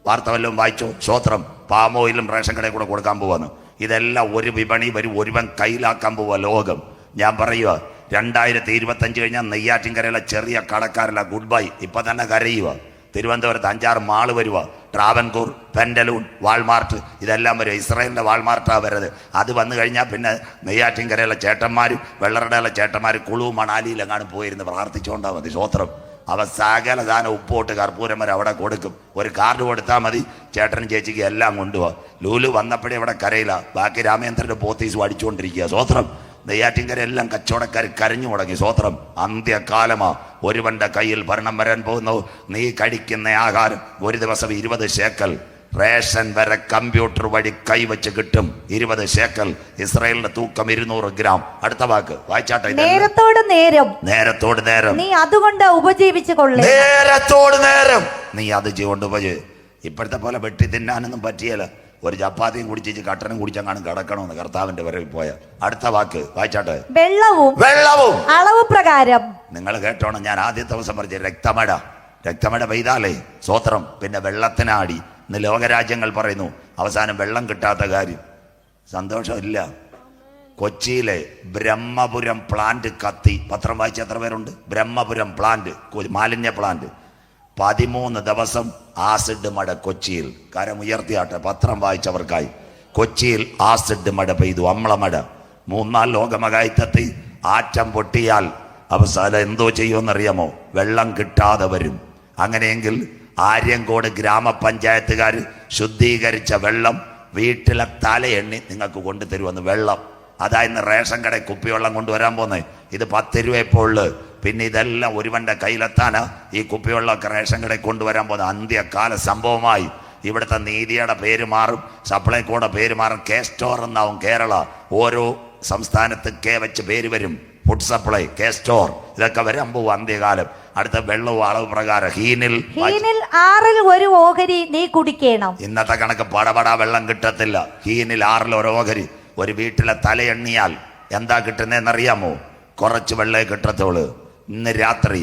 വാർത്ത വല്ലതും വായിച്ചോ? സ്വോത്രം. പാമോയിലും റേഷൻ കടയിൽ കൂടെ കൊടുക്കാൻ പോവാന്ന്. ഇതെല്ലാം ഒരു വിപണി വരും, ഒരുവൻ കയ്യിലാക്കാൻ പോവുക ലോകം. ഞാൻ പറയുക, 2025 കഴിഞ്ഞാൽ നെയ്യാറ്റിൻകരയിലെ ചെറിയ കടക്കാരല്ല ഗുഡ് ബൈ. ഇപ്പം തന്നെ കരയുക. തിരുവനന്തപുരത്ത് 5-6 മാള് വരുക. ട്രാവൻകൂർ, പെൻഡലൂൺ, വാൾമാർട്ട്, ഇതെല്ലാം വരും. ഇസ്രായേലിൻ്റെ വാൾമാർട്ടാണ് വരുന്നത്. അത് വന്നു കഴിഞ്ഞാൽ പിന്നെ നെയ്യാറ്റിൻകരയിലെ ചേട്ടന്മാരും വെള്ളറടയിലെ ചേട്ടന്മാർ കുളു മണാലിയിലെങ്ങാനും പോയിരുന്ന് പ്രാർത്ഥിച്ചുകൊണ്ടാൽ മതി. സ്വോത്രം. അവ സകല ദാനം ഉപ്പോട്ട് കർപ്പൂരം വരെ അവിടെ കൊടുക്കും. ഒരു കാർഡ് കൊടുത്താൽ മതി, ചേട്ടനും ചേച്ചിക്ക് എല്ലാം കൊണ്ടുപോകാം. ലൂലു വന്നപ്പോഴേ ഇവിടെ കരയില്ല. ബാക്കി രാമേന്ദ്രൻ്റെ പോത്തീസ് അടിച്ചുകൊണ്ടിരിക്കുക. സ്വോത്രം. നെയ്യാറ്റിൻകര എല്ലാം കച്ചവടക്കാർ കരഞ്ഞു മുടങ്ങി. സ്വോത്രം. അന്ത്യകാലമാ. ഒരുവന്റെ കയ്യിൽ ഭരണം വരാൻ പോകുന്നു. നീ കഴിക്കുന്ന ആഹാരം ഒരു ദിവസം 20 ശേക്കൽ. റേഷൻ വരെ കമ്പ്യൂട്ടർ വഴി കൈവച്ച് കിട്ടും. 20 ശേക്കൽ. ഇസ്രായേലിന്റെ തൂക്കം 200 ഗ്രാം. അടുത്ത വാക്ക് വായിച്ചാട്ടെ. നേരത്തോട് നേരം, നേരത്തോട് നേരം നീ അതുകൊണ്ട് ഉപജീവിച്ചു കൊള്ളേ. നേരത്തോട് നേരം നീ അത് കൊണ്ട് ഉപജീവി. ഇപ്പോഴത്തെ പോലെ വെട്ടി തിന്നാനൊന്നും പറ്റിയല്ല. ഒരു ചപ്പാത്തിയും കുടിച്ച് കട്ടനും കുടിച്ചങ്ങാനും കിടക്കണമെന്ന് കർത്താവിന്റെ വരവിൽ പോയ. അടുത്ത വാക്ക് വായിച്ചാട്ടെ. വെള്ളവും അളവ് പ്രകാരം. നിങ്ങൾ കേട്ടോണം, ഞാൻ ആദ്യത്തെ ദിവസം പറഞ്ഞ രക്തമഴ പെയ്താലേ സ്വോത്രം, പിന്നെ വെള്ളത്തിനാടി. ഇന്ന് ലോകരാജ്യങ്ങൾ പറയുന്നു അവസാനം വെള്ളം കിട്ടാത്ത കാര്യം. സന്തോഷമില്ല. കൊച്ചിയിലെ ബ്രഹ്മപുരം പ്ലാന്റ് കത്തി. പത്രം വായിച്ച എത്ര പേരുണ്ട്? ബ്രഹ്മപുരം പ്ലാന്റ്, മാലിന്യ പ്ലാന്റ്. 13 ദിവസം ആസിഡ് മഴ കൊച്ചിയിൽ. കരം ഉയർത്തിയാട്ടെ പത്രം വായിച്ചവർക്കായി. കൊച്ചിയിൽ ആസിഡ് മഴ പെയ്തു, അമ്ലമഴ. 3-4 ലോകമഹായുദ്ധത്തിൽ ആറ്റം പൊട്ടിയാൽ അവസാനം എന്തോ ചെയ്യുമെന്നറിയാമോ? വെള്ളം കിട്ടാതെ വരും. അങ്ങനെയെങ്കിൽ ആര്യങ്കോട് ഗ്രാമപഞ്ചായത്തുകാർ ശുദ്ധീകരിച്ച വെള്ളം വീട്ടിലെ തലയെണ്ണി നിങ്ങൾക്ക് കൊണ്ടുതരുമെന്ന്. വെള്ളം അതായത് റേഷൻ കട കുപ്പിവെള്ളം കൊണ്ടുവരാൻ പോന്നേ. ഇത് 10 രൂപ ഇപ്പോൾ ഉള്ളു. പിന്നെ ഇതെല്ലാം ഒരുവന്റെ കയ്യിലെത്താനാ ഈ കുപ്പിവെള്ളമൊക്കെ റേഷൻ കടയിൽ കൊണ്ടുവരാൻ പോകുന്നത്. അന്ത്യകാല സംഭവമായി. ഇവിടുത്തെ നീതിയുടെ പേര് മാറും, സപ്ലൈകോയുടെ പേര് മാറും. കെ സ്റ്റോർ എന്നാവും കേരള. ഓരോ സംസ്ഥാനത്ത് കെ വെച്ച് പേര് വരും. ഫുഡ് സപ്ലൈ, കെ സ്റ്റോർ, ഇതൊക്കെ വരാൻ പോകും അന്ത്യകാലം. അടുത്ത വെള്ളവും അളവ് പ്രകാരം ഹീനിൽ 6 ഒരു ഓഹരി നീ കുടിക്കണം. ഇന്നത്തെ കണക്ക് പടപടാ വെള്ളം കിട്ടത്തില്ല. ഹീനിൽ 6 ഒരു ഓഹരി. ഒരു വീട്ടിലെ തലയെണ്ണിയാൽ എന്താ കിട്ടുന്നതെന്നറിയാമോ? കുറച്ച് വെള്ളേ കിട്ടത്തുള്ളൂ. ഇന്ന് രാത്രി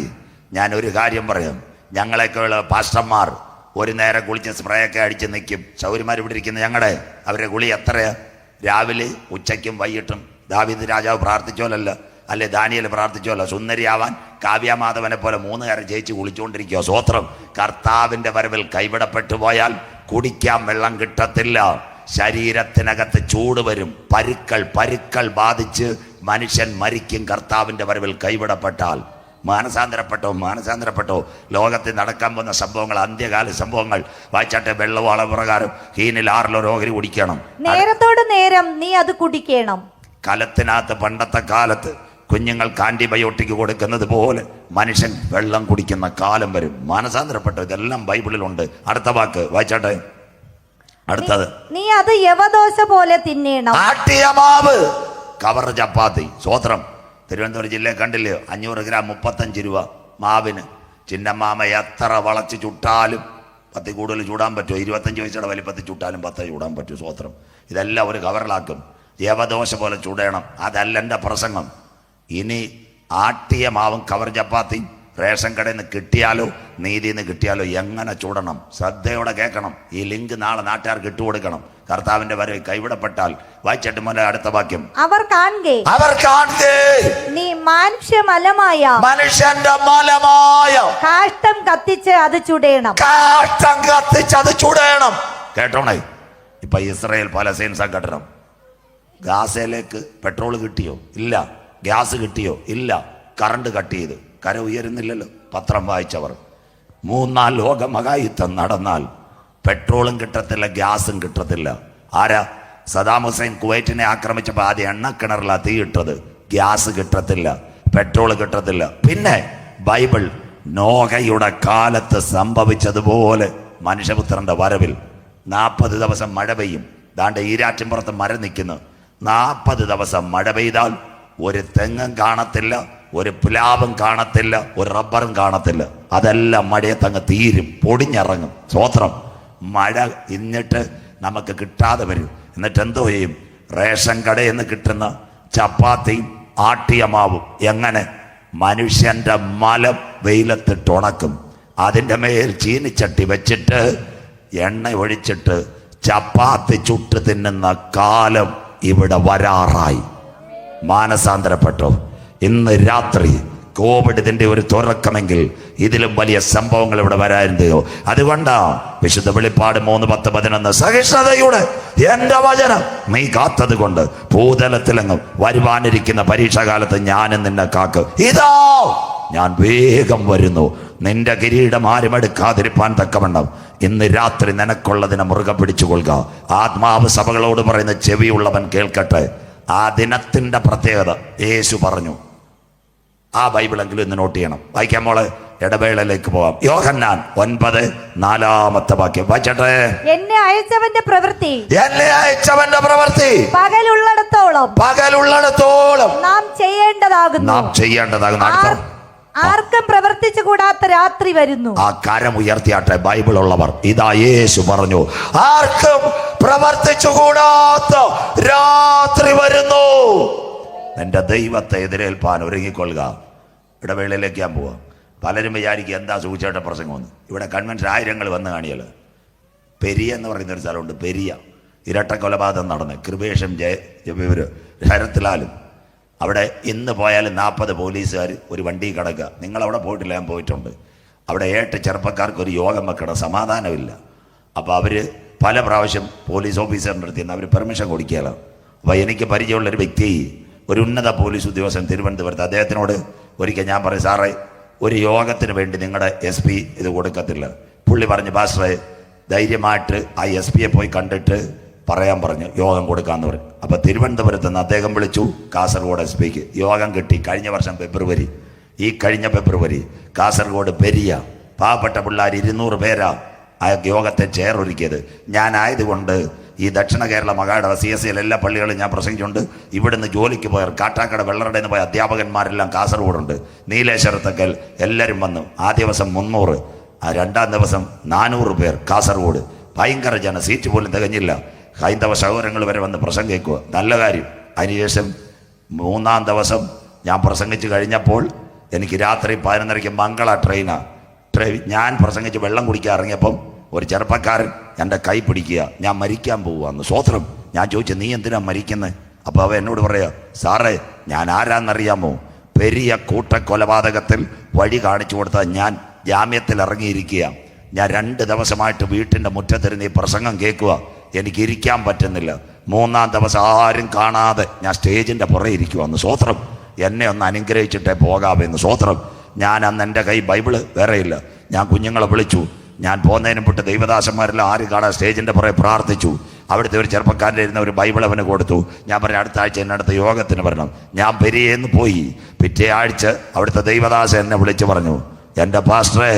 ഞാൻ ഒരു കാര്യം പറയാം. ഞങ്ങളെയൊക്കെയുള്ള പാസ്റ്റർമാർ ഒരു നേരം കുളിച്ച് സ്പ്രേ ഒക്കെ അടിച്ച് നിൽക്കും. ശൗരിമാർ ഇവിടെ ഇരിക്കുന്ന ഞങ്ങളുടെ അവരുടെ കുളി എത്രയാ? രാവിലെ ഉച്ചയ്ക്കും വൈകിട്ടും. ദാവീദ് രാജാവ് പ്രാർത്ഥിച്ചോലല്ല, അല്ലെ ദാനിയേൽ പ്രാർത്ഥിച്ചോല്ല, സുന്ദരിയാവാൻ കാവ്യമാധവനെ പോലെ 3 നേരം ജയിച്ച് കുളിച്ചുകൊണ്ടിരിക്കുക. സ്വോത്രം. കർത്താവിന്റെ വരവിൽ കൈവിടപ്പെട്ടു പോയാൽ കുടിക്കാൻ വെള്ളം കിട്ടത്തില്ല. ശരീരത്തിനകത്ത് ചൂട് വരും. പരുക്കൾ ബാധിച്ച് മനുഷ്യൻ മരിക്കും കർത്താവിന്റെ വരവിൽ കൈവിടപ്പെട്ടാൽ. മാനസാന്തരപ്പെട്ടോ. ലോകത്തിൽ നടക്കാൻ പോകുന്ന സംഭവങ്ങൾ, അന്ത്യകാല സംഭവങ്ങൾ വായിച്ചാട്ടെ. വെള്ളവും അളവ് പ്രകാരം ഹീനിൽ 6 ഒരു ഓഹരി കുടിക്കണം. നേരത്തോട് നേരം നീ അത് കുടിക്കണം. കലത്തിനകത്ത് പണ്ടത്തെ കാലത്ത് കുഞ്ഞുങ്ങൾക്ക് ആന്റിബയോട്ടിക് കൊടുക്കുന്നത് പോലെ മനുഷ്യൻ വെള്ളം കുടിക്കുന്ന കാലം വരും. മാനസാന്തരപ്പെട്ടോ. ഇതെല്ലാം ബൈബിളിലുണ്ട്. അടുത്ത വാക്ക് വായിച്ചാട്ടെ. അടുത്തത് നീ അത് യവദോശ പോലെ തിന്നേണം. ആട്ടിയ മാവ്, കവർ ചപ്പാത്തി. സ്വോത്രം. തിരുവനന്തപുരം ജില്ലയിൽ കണ്ടില്ലേ? 500 ഗ്രാം 35 രൂപ മാവിന്. ചിന്നമാമ എത്ര വളച്ച് ചുട്ടാലും 10 കൂടുതൽ ചൂടാൻ പറ്റുമോ? 25 വയസ്സുടെ വലിപ്പത്തിൽ ചുട്ടാലും 10 ചൂടാൻ പറ്റും. സ്വോത്രം. ഇതെല്ലാം ഒരു കവറിലാക്കും. യവദോശ പോലെ ചൂടേണം. അതല്ല എൻ്റെ പ്രസംഗം. ഇനി ആട്ടിയ മാവും കവർ ചപ്പാത്തിയും റേഷൻ കടയിൽ നിന്ന് കിട്ടിയാലോ നീതിയിൽ നിന്ന് കിട്ടിയാലോ എങ്ങനെ ചൂടണം? ശ്രദ്ധയോടെ കേൾക്കണം. ഈ ലിങ്ക് നാളെ നാട്ടുകാർക്ക് ഇട്ടുകൊടുക്കണം. കർത്താവിന്റെ വരവിൽ കൈവിടപ്പെട്ടാൽ വായിച്ചിട്ട് മോനെ അടുത്ത വാക്യം. അവർ കാണുകേ നീ മനുഷ്യന്റെ മലമായ കാഷ്ടം കത്തിച്ച് അത് ചുടേണം. കേട്ടോണേ. ഇപ്പൊ ഇസ്രായേൽ പലസ്തീൻ സംഘടനം ഗാസയിലേക്ക് പെട്രോൾ കിട്ടിയോ? ഇല്ല. ഗ്യാസ് കിട്ടിയോ? ഇല്ല. കറണ്ട് കട്ട് ചെയ്ത്. കര ഉയരുന്നില്ലല്ലോ. പത്രം വായിച്ചവർ. 3-4 ലോകമഹായുദ്ധം നടന്നാൽ പെട്രോളും കിട്ടത്തില്ല, ഗ്യാസും കിട്ടത്തില്ല. ആരാ? സദാം ഹുസൈൻ കുവൈറ്റിനെ ആക്രമിച്ചപ്പോൾ ആദ്യം എണ്ണക്കിണറിലാ തീയിട്ടത്. ഗ്യാസ് കിട്ടത്തില്ല, പെട്രോൾ കിട്ടത്തില്ല. പിന്നെ ബൈബിൾ നോഹയുടെ കാലത്ത് സംഭവിച്ചതുപോലെ മനുഷ്യപുത്രന്റെ വരവിൽ 40 ദിവസം മഴ പെയ്യും. ദാണ്ട് ഈരാറ്റിൻപുറത്ത് മരം നിൽക്കുന്നു. 40 ദിവസം മഴ പെയ്താൽ ഒരു തെങ്ങും കാണത്തില്ല, ഒരു പ്ലാവും കാണത്തില്ല, ഒരു റബ്ബറും കാണത്തില്ല. അതെല്ലാം മഴയത്തങ്ങ് തീരും, പൊടിഞ്ഞിറങ്ങും. സ്വോത്രം. മഴ ഇന്നിട്ട് നമുക്ക് കിട്ടാതെ വരും. എന്നിട്ട് എന്തോ ചെയ്യും? റേഷൻ കടയിൽ നിന്ന് കിട്ടുന്ന ചപ്പാത്തിയും ആട്ടിയ മാവും എങ്ങനെ മനുഷ്യന്റെ മലം വെയിലത്തിട്ടുണക്കും. അതിൻ്റെ മേൽ ചീനിച്ചട്ടി വെച്ചിട്ട് എണ്ണ ഒഴിച്ചിട്ട് ചപ്പാത്തി ചുട്ട് തിന്നുന്ന കാലം ഇവിടെ വരാറായി. മാനസാന്തരപ്പെട്ടോ. ഇന്ന് രാത്രി കോവിഡ് ഇതിന്റെ ഒരു തുറക്കമെങ്കിൽ ഇതിലും വലിയ സംഭവങ്ങൾ ഇവിടെ വരാറുണ്ടോ? അതുകൊണ്ടാ വിശുദ്ധ വെളിപ്പാട് 3:10-11 സഹിഷ്ണുതയുടെ എന്റെ വചനം നീ കാത്തത് കൊണ്ട് ഭൂതലത്തിലെങ്ങും വരുവാനിരിക്കുന്ന പരീക്ഷാകാലത്ത് ഞാനും നിന്നെ കാക്ക്. ഇതാ ഞാൻ വേഗം വരുന്നു. നിന്റെ കിരീടം ആരും എടുക്കാതിരിപ്പാൻ തക്കവണ്ണം ഇന്ന് രാത്രി നിനക്കുള്ളതിനെ മുറുകെ പിടിച്ചുകൊള്ളുക. ആത്മാവ് സഭകളോട് പറയുന്ന ചെവിയുള്ളവൻ കേൾക്കട്ടെ. ആ ദിനത്തിന്റെ പ്രത്യേകത യേശു പറഞ്ഞു. ആ ബൈബിളെങ്കിലും ഇന്ന് നോട്ട് ചെയ്യണം. വായിക്കാൻ മോളെ. ഇടവേളയിലേക്ക് പോവാം. യോഹന്നാൻ 9:4 വാക്യം വായിച്ചട്ടെ. എന്നെ അയച്ചവന്റെ പ്രവൃത്തി പകലുള്ളിടത്തോളം നാം ചെയ്യേണ്ടതാകുന്നു. ആർക്കും പ്രവർത്തിച്ചു കൂടാത്ത രാത്രി വരുന്നു. ആ കരം ഉയർത്തിയാട്ടെ ബൈബിൾ ഉള്ളവർ. ഇതാ യേശു പറഞ്ഞു, ആർക്കും പ്രവർത്തിച്ചു കൂടാത്ത രാത്രി വരുന്നു. എന്റെ ദൈവത്തെ എതിരേൽപ്പാൻ ഒരുങ്ങിക്കൊള്ളുക. ഇടവേളയിലേക്ക് ഞാൻ പോവാം. പലരും വിചാരിക്കും എന്താ സൂചിച്ചേട്ട പ്രസംഗമെന്ന്. ഇവിടെ കൺവെൻഷൻ ആയിരങ്ങൾ വന്ന് കാണിയല്ലോ. പെരിയ എന്ന് പറയുന്നൊരു സ്ഥലമുണ്ട്. പെരിയ ഇരട്ട കൊലപാതകം നടന്ന് കൃപേഷും ശരത്ലാലും അവിടെ ഇന്ന് പോയാലും 40 പോലീസുകാർ ഒരു വണ്ടി കിടക്കുക. നിങ്ങളവിടെ പോയിട്ടില്ല, ഞാൻ പോയിട്ടുണ്ട്. അവിടെ 8 ചെറുപ്പക്കാർക്ക് ഒരു യോഗം വെക്കണം, സമാധാനമില്ല. അപ്പോൾ അവർ പല പ്രാവശ്യം പോലീസ് ഓഫീസറിൻ്റെ അടുത്ത് നിന്ന് അവർ പെർമിഷൻ കൊടുക്കുകയാണ്. അപ്പോൾ എനിക്ക് പരിചയമുള്ളൊരു വ്യക്തി, ഒരു ഉന്നത പോലീസ് ഉദ്യോഗസ്ഥൻ തിരുവനന്തപുരത്ത്, അദ്ദേഹത്തിനോട് ഒരിക്കൽ ഞാൻ പറയും, സാറേ ഒരു യോഗത്തിന് വേണ്ടി നിങ്ങളുടെ SP ഇത് കൊടുക്കത്തില്ല. പുള്ളി പറഞ്ഞു, പാസ്റ്ററെ ധൈര്യമായിട്ട് ആ SP പോയി കണ്ടിട്ട് പറയാൻ പറഞ്ഞു, യോഗം കൊടുക്കാമെന്ന് പറഞ്ഞു. അപ്പോൾ തിരുവനന്തപുരത്ത് നിന്ന് അദ്ദേഹം വിളിച്ചു കാസർഗോഡ് SP യോഗം കിട്ടി. കഴിഞ്ഞ വർഷം ഫെബ്രുവരി, ഈ കഴിഞ്ഞ ഫെബ്രുവരി കാസർഗോഡ് പെരിയ പാവപ്പെട്ട പിള്ളേർ 200 പേരാ ആ യോഗത്തെ ചേർൊരുക്കിയത്. ഞാനായതുകൊണ്ട് ഈ ദക്ഷിണ കേരള മഹാടവ CSL എല്ലാ പള്ളികളും ഞാൻ പ്രസംഗിച്ചുകൊണ്ട് ഇവിടുന്ന് ജോലിക്ക് പോയർ കാട്ടാക്കട വെള്ളറടയിൽ നിന്ന് പോയ അധ്യാപകന്മാരെല്ലാം കാസർഗോഡുണ്ട്. നീലേശ്വരത്തക്കൽ എല്ലാവരും വന്നു. ആ ദിവസം 300, ആ രണ്ടാം ദിവസം 400 പേർ കാസർഗോഡ്. ഭയങ്കര സീറ്റ് പോലും തികഞ്ഞില്ല. ഹൈന്ദവ സഹോദരങ്ങൾ വരെ വന്ന് പ്രസംഗിക്കുക, നല്ല കാര്യം. അതിനുശേഷം 3-ാം ദിവസം ഞാൻ പ്രസംഗിച്ച് കഴിഞ്ഞപ്പോൾ എനിക്ക് രാത്രി 11:30 മംഗള ട്രെയിനാണ്. ഞാൻ പ്രസംഗിച്ച് വെള്ളം കുടിക്കാൻ ഇറങ്ങിയപ്പം ഒരു ചെറുപ്പക്കാരൻ എൻ്റെ കൈ പിടിക്കുക, ഞാൻ മരിക്കാൻ പോവുകയെന്ന്. സ്വോത്രം. ഞാൻ ചോദിച്ചു, നീ എന്തിനാ മരിക്കുന്നത്? അപ്പോൾ അവ എന്നോട് പറയാ, സാറേ ഞാൻ ആരാന്നറിയാമോ? പെരിയ കൂട്ടക്കൊലപാതകത്തിൽ വഴി കാണിച്ചു കൊടുത്ത ഞാൻ ജാമ്യത്തിൽ ഇറങ്ങിയിരിക്കുക. ഞാൻ 2 ദിവസമായിട്ട് വീട്ടിൻ്റെ മുറ്റത്തിരുന്ന് ഈ പ്രസംഗം കേൾക്കുക, എനിക്കിരിക്കാൻ പറ്റുന്നില്ല. 3-ാം ദിവസം ആരും കാണാതെ ഞാൻ സ്റ്റേജിൻ്റെ പുറകെ ഇരിക്കുവാന്ന്. സ്വോത്രം. എന്നെ ഒന്ന് അനുഗ്രഹിച്ചിട്ടേ പോകാമെന്ന്. സ്വോത്രം. ഞാൻ അന്ന് എൻ്റെ കൈ ബൈബിള് വേറെയില്ല. ഞാൻ കുഞ്ഞുങ്ങളെ വിളിച്ചു. ഞാൻ പോകുന്നതിനും വിട്ട് ദൈവദാസന്മാരെല്ലാം ആരും കാണാൻ സ്റ്റേജിൻ്റെ പുറകെ പ്രാർത്ഥിച്ചു. അവിടുത്തെ ഒരു ചെറുപ്പക്കാരൻ്റെ ഇരുന്ന ഒരു ബൈബിൾ അവന് കൊടുത്തു. ഞാൻ പറഞ്ഞു, അടുത്ത ആഴ്ച എന്നെ അടുത്ത യോഗത്തിന് വരണം. ഞാൻ പെരിയേന്ന് പോയി. പിറ്റേ ആഴ്ച അവിടുത്തെ ദൈവദാസൻ എന്നെ വിളിച്ചു പറഞ്ഞു, എൻ്റെ പാസ്റ്ററെ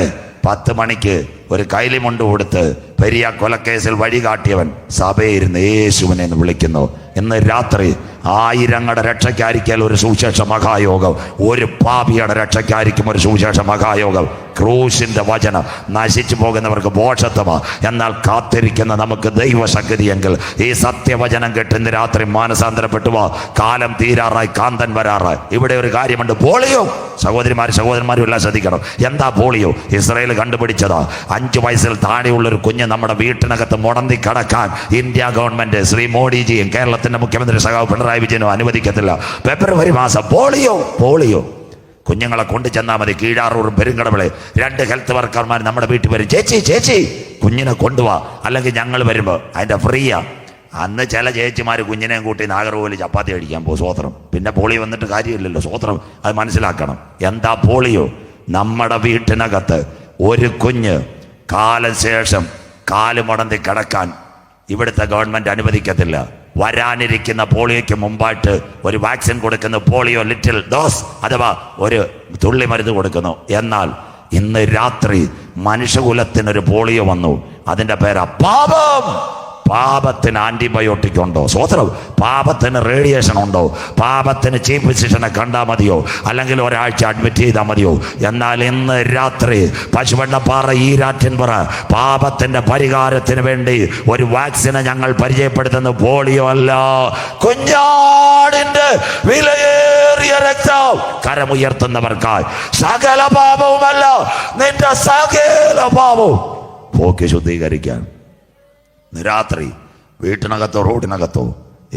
10 മണിക്ക് ഒരു കൈലിമുണ്ട് കൊടുത്ത് പെരിയ കൊലക്കേസിൽ വഴികാട്ടിയവൻ സഭയിരുന്ന് യേശുവിനെ എന്ന് വിളിക്കുന്നു. ഇന്ന് രാത്രി ആയിരങ്ങളുടെ രക്ഷയ്ക്കായിരിക്കൽ ഒരു സുവിശേഷ മഹായോഗം, ഒരു പാപിയുടെ രക്ഷയ്ക്കായിരിക്കും ഒരു സുവിശേഷ മഹായോഗം. ക്രൂശിന്റെ വചനം നശിച്ചു പോകുന്നവർക്ക് ബോഷത്വമാ, എന്നാൽ കാത്തിരിക്കുന്ന നമുക്ക് ദൈവശക്തിയെങ്കിൽ ഈ സത്യവചനം കേട്ട് ഇന്ന് രാത്രി മാനസാന്തരപ്പെട്ടു വാ. കാലം തീരാറായി, കാന്തൻ വരാറായി. ഇവിടെ ഒരു കാര്യമുണ്ട്, പോളിയോ. സഹോദരന്മാരും എല്ലാം ശ്രദ്ധിക്കണം. എന്താ പോളിയോ? ഇസ്രായേൽ കണ്ടുപിടിച്ചതാ. 5 വയസ്സിൽ താഴെയുള്ളൊരു കുഞ്ഞ് നമ്മുടെ വീട്ടിനകത്ത് മുടന്തി കിടക്കാൻ ഇന്ത്യ ഗവൺമെന്റ്, ശ്രീ മോഡിജിയും കേരളത്തിന്റെ മുഖ്യമന്ത്രി സഖാവ് പിണറായി വിജയനും അനുവദിക്കത്തില്ല. ഫെബ്രുവരി മാസം പോളിയോ കുഞ്ഞുങ്ങളെ കൊണ്ടു ചെന്നാൽ മതി. കീഴാറൂറും പെരുങ്കടവിളെ 2 ഹെൽത്ത് വർക്കർമാർ നമ്മുടെ വീട്ടിൽ വരും. ചേച്ചി കുഞ്ഞിനെ കൊണ്ടുപോവാ, അല്ലെങ്കിൽ ഞങ്ങൾ വരുമ്പോൾ അതിൻ്റെ ഫ്രീയാ. അന്ന് ചില ചേച്ചിമാർ കുഞ്ഞിനെയും കൂട്ടി നാഗർകോവിൽ ചപ്പാത്തി കഴിക്കാൻ പോകും. സ്വോത്രം. പിന്നെ പോളിയോ വന്നിട്ട് കാര്യമില്ലല്ലോ. സ്വോത്രം. അത് മനസ്സിലാക്കണം. എന്താ പോളിയോ? നമ്മുടെ വീട്ടിനകത്ത് ഒരു കുഞ്ഞ് കാലം ശേഷം കാല് മുടന്തി കിടക്കാൻ ഇവിടുത്തെ ഗവൺമെന്റ് അനുവദിക്കത്തില്ല. വരാനിരിക്കുന്ന പോളിയോയ്ക്ക് മുമ്പായിട്ട് ഒരു വാക്സിൻ കൊടുക്കുന്നു, പോളിയോ ലിറ്റിൽ ഡോസ്, അഥവാ ഒരു തുള്ളി മരുന്ന് കൊടുക്കുന്നു. എന്നാൽ ഇന്ന് രാത്രി മനുഷ്യകുലത്തിനൊരു പോളിയോ വന്നു. അതിൻ്റെ പേരാ പാപം. പാപത്തിന് ആന്റിബയോട്ടിക് ഉണ്ടോ? സ്വോത്രം. പാപത്തിന് റേഡിയേഷൻ ഉണ്ടോ? പാപത്തിന് ചീഫ് ഫിസിഷ്യനെ കണ്ടാൽ മതിയോ? അല്ലെങ്കിൽ ഒരാഴ്ച അഡ്മിറ്റ് ചെയ്താൽ മതിയോ? എന്നാൽ ഇന്ന് രാത്രി പശുവെണ്ണപ്പാറ ഈരാറ്റിൻപുറ പാപത്തിന്റെ പരിഹാരത്തിന് വേണ്ടി ഒരു വാക്സിനെ ഞങ്ങൾ പരിചയപ്പെടുത്തുന്ന പോളിയോ അല്ല, കുഞ്ഞാടിന്റെ വിലയേറിയ രക്തം. കരമുയർത്തുന്നവർക്കായി സകല പാപവുമല്ല, നിന്റെ സകല പാപവും പോക്കി ശുദ്ധീകരിക്കാൻ രാത്രി വീട്ടിനകത്തോ റോഡിനകത്തോ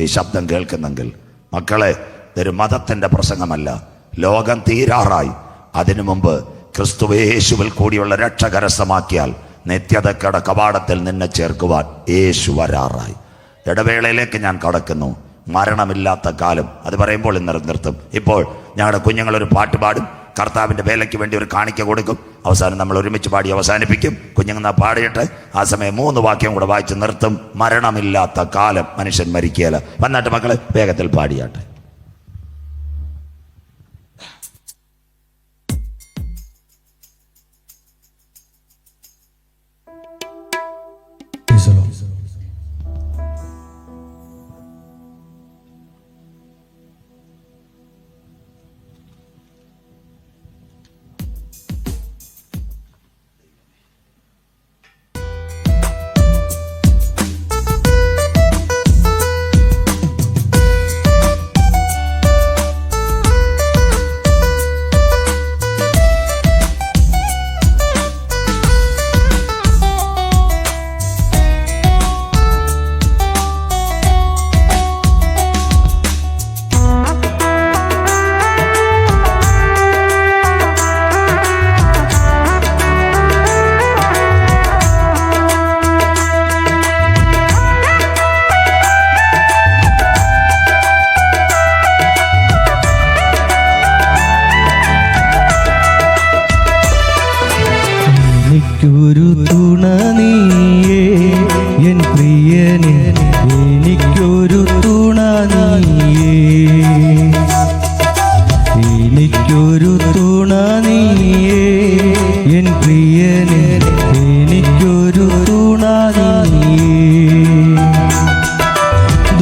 ഈ ശബ്ദം കേൾക്കുന്നെങ്കിൽ, മക്കളെ, ഇതൊരു മതത്തിന്റെ പ്രസംഗമല്ല. ലോകം തീരാറായി. അതിനു മുമ്പ് ക്രിസ്തുവേശുവിൽ കൂടിയുള്ള രക്ഷ കരസ്ഥമാക്കിയാൽ നിത്യതക്കട കവാടത്തിൽ നിന്നെ ചേർക്കുവാൻ യേശു വരാറായി. ഇടവേളയിലേക്ക് ഞാൻ കടക്കുന്നു. മരണമില്ലാത്ത കാലം, അത് പറയുമ്പോൾ ഇന്ന് നിർത്തും. ഇപ്പോൾ ഞങ്ങളുടെ കുഞ്ഞുങ്ങളൊരു പാട്ട് പാടും. കർത്താവിൻ്റെ വേലയ്ക്ക് വേണ്ടി ഒരു കാണിക്ക കൊടുക്കും. അവസാനം നമ്മൾ ഒരുമിച്ച് പാടി അവസാനിപ്പിക്കും. കുഞ്ഞുങ്ങൾ പാടിയിട്ട് ആ സമയം 3 വാക്യം കൂടെ വായിച്ച് നിർത്തും. മരണമില്ലാത്ത കാലം മനുഷ്യൻ മരിക്കുകയില്ല. വന്നിട്ട് മക്കളെ വേഗത്തിൽ പാടിയാട്ടെ. എനിക്കൊരു തുണ നീയേ എൻ പ്രിയനെ, എനിക്കൊരു തുണ നീയേ, എനിക്കൊരു തുണ നീയേ എൻ പ്രിയനെ, എനിക്കൊരു തുണ നീയേ.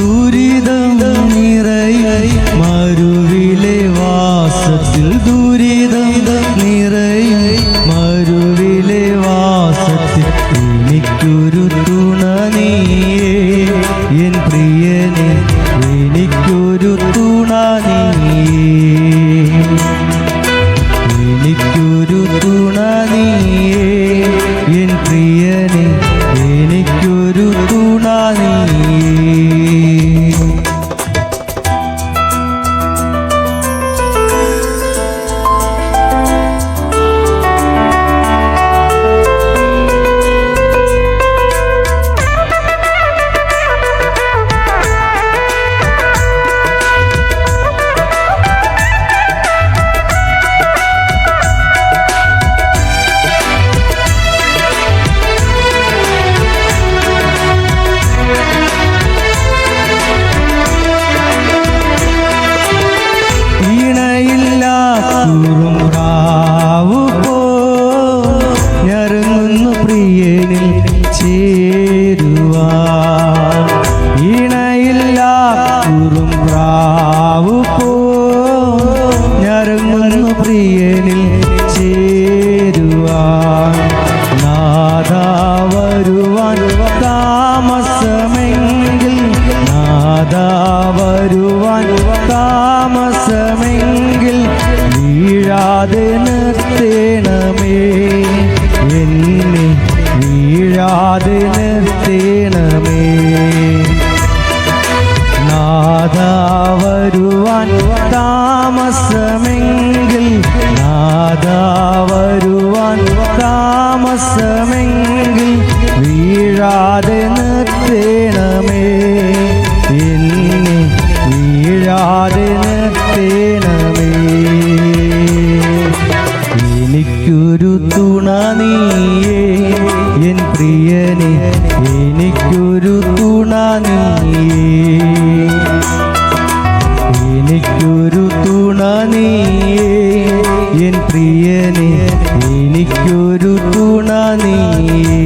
ദുരിതം നിറയായി മരുവിലെ വാസത്തിൽ, ദുരിതം നിറയായി മരുവിലെ വാസത്തിൽ, എനിക്കൊരു തുണ നീയേ എൻ പ്രിയനെ, എനിക്കൊരു തുണ നീയേ, എനിക്കൊരു തുണ നീയേ എൻ പ്രിയനെ, എനിക്കൊരു തുണ നീയേ. റാവു പോ ഞരങ്ങുന്നു പ്രിയനിൽ ചേരുവാ, ഇണയില്ല റാവു പോ ഞരങ്ങുന്നു പ്രിയനിൽ ചേരുവാ. നാദാ വരുവാൻ താമസമെങ്കിൽ, നാദാ വരുവാൻ താമസമെങ്കിൽ, വീഴാതെ നിർത്തേണമേ എന്നെ, വീഴാതെ നിർത്തേണമേ. നാദാ വരുവാൻ താമസമെങ്കിൽ, നാദാ വരുവാൻ താമസമെങ്കിൽ, വീഴാതെ നിർത്തേണമേ എന്നെ, വീഴാതെ നിർത്തേണമേ. എനിക്കൊരു തുണ നീയേ എൻ പ്രിയനെ, എനിക്കൊരു തുണ നീയേ, എനിക്കൊരു തുണ നീയേ എൻ പ്രിയനെ, എനിക്കൊരു തുണ നീയേ.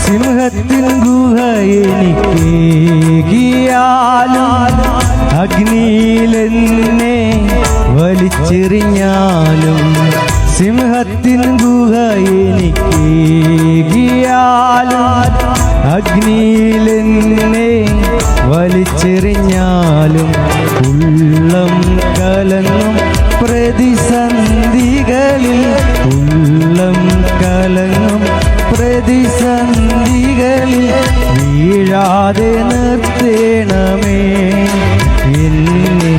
സിംഹത്തിൻ ഗുഹ എനിക്കേകിയാലും, അഗ്നിയിലെന്നെ വലിച്ചെറിഞ്ഞാലും, സിംഹത്തിൻ ഗുഹ എനിക്കേകിയാലും, അഗ്നിയിലെന്നെ വലിച്ചെറിഞ്ഞാലും, ഉള്ളം കലങ്ങും പ്രതിസന്ധികളിൽ, ഉള്ളം കലങ്ങും പ്രതിസന്ധികളിൽ, വീഴാതെ നിർത്തേണമേ എന്നെ,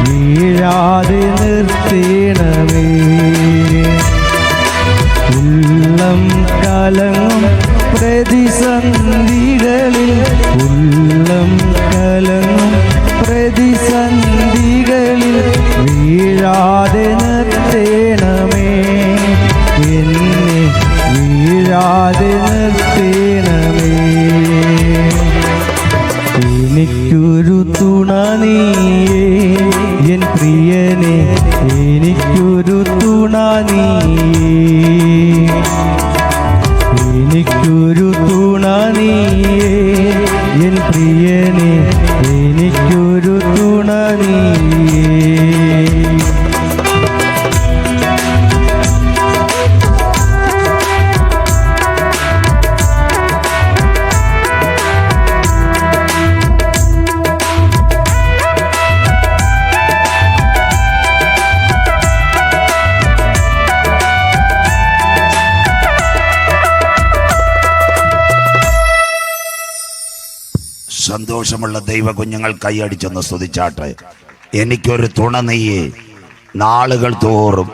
വീഴാതെ നിർത്തേണമേ. ഉള്ളം കലങ്ങും പ്രതിസന്ധികളിൽ, ഉള്ളം കലങ്ങും പ്രതിസന്ധികളിൽ, വീഴാതെ നിർത്തേണമേ എന്നെ, വീഴാതെ നിർത്തേണമേ. എനിക്കൊരു തുണ നീയേ എൻ പ്രിയനെ, എനിക്കൊരു തുണ നീയേ, എനിക്കൊരു തുണ നീയേ എൻ പ്രിയനെ, എനിക്കൊരു തുണ നീയേ. സന്തോഷമുള്ള ദൈവ കുഞ്ഞുങ്ങൾ കൈയടിച്ചൊന്ന് സ്തുതിച്ചാട്ടെ. എനിക്കൊരു തുണ നീയെ, നാളുകൾ തോറും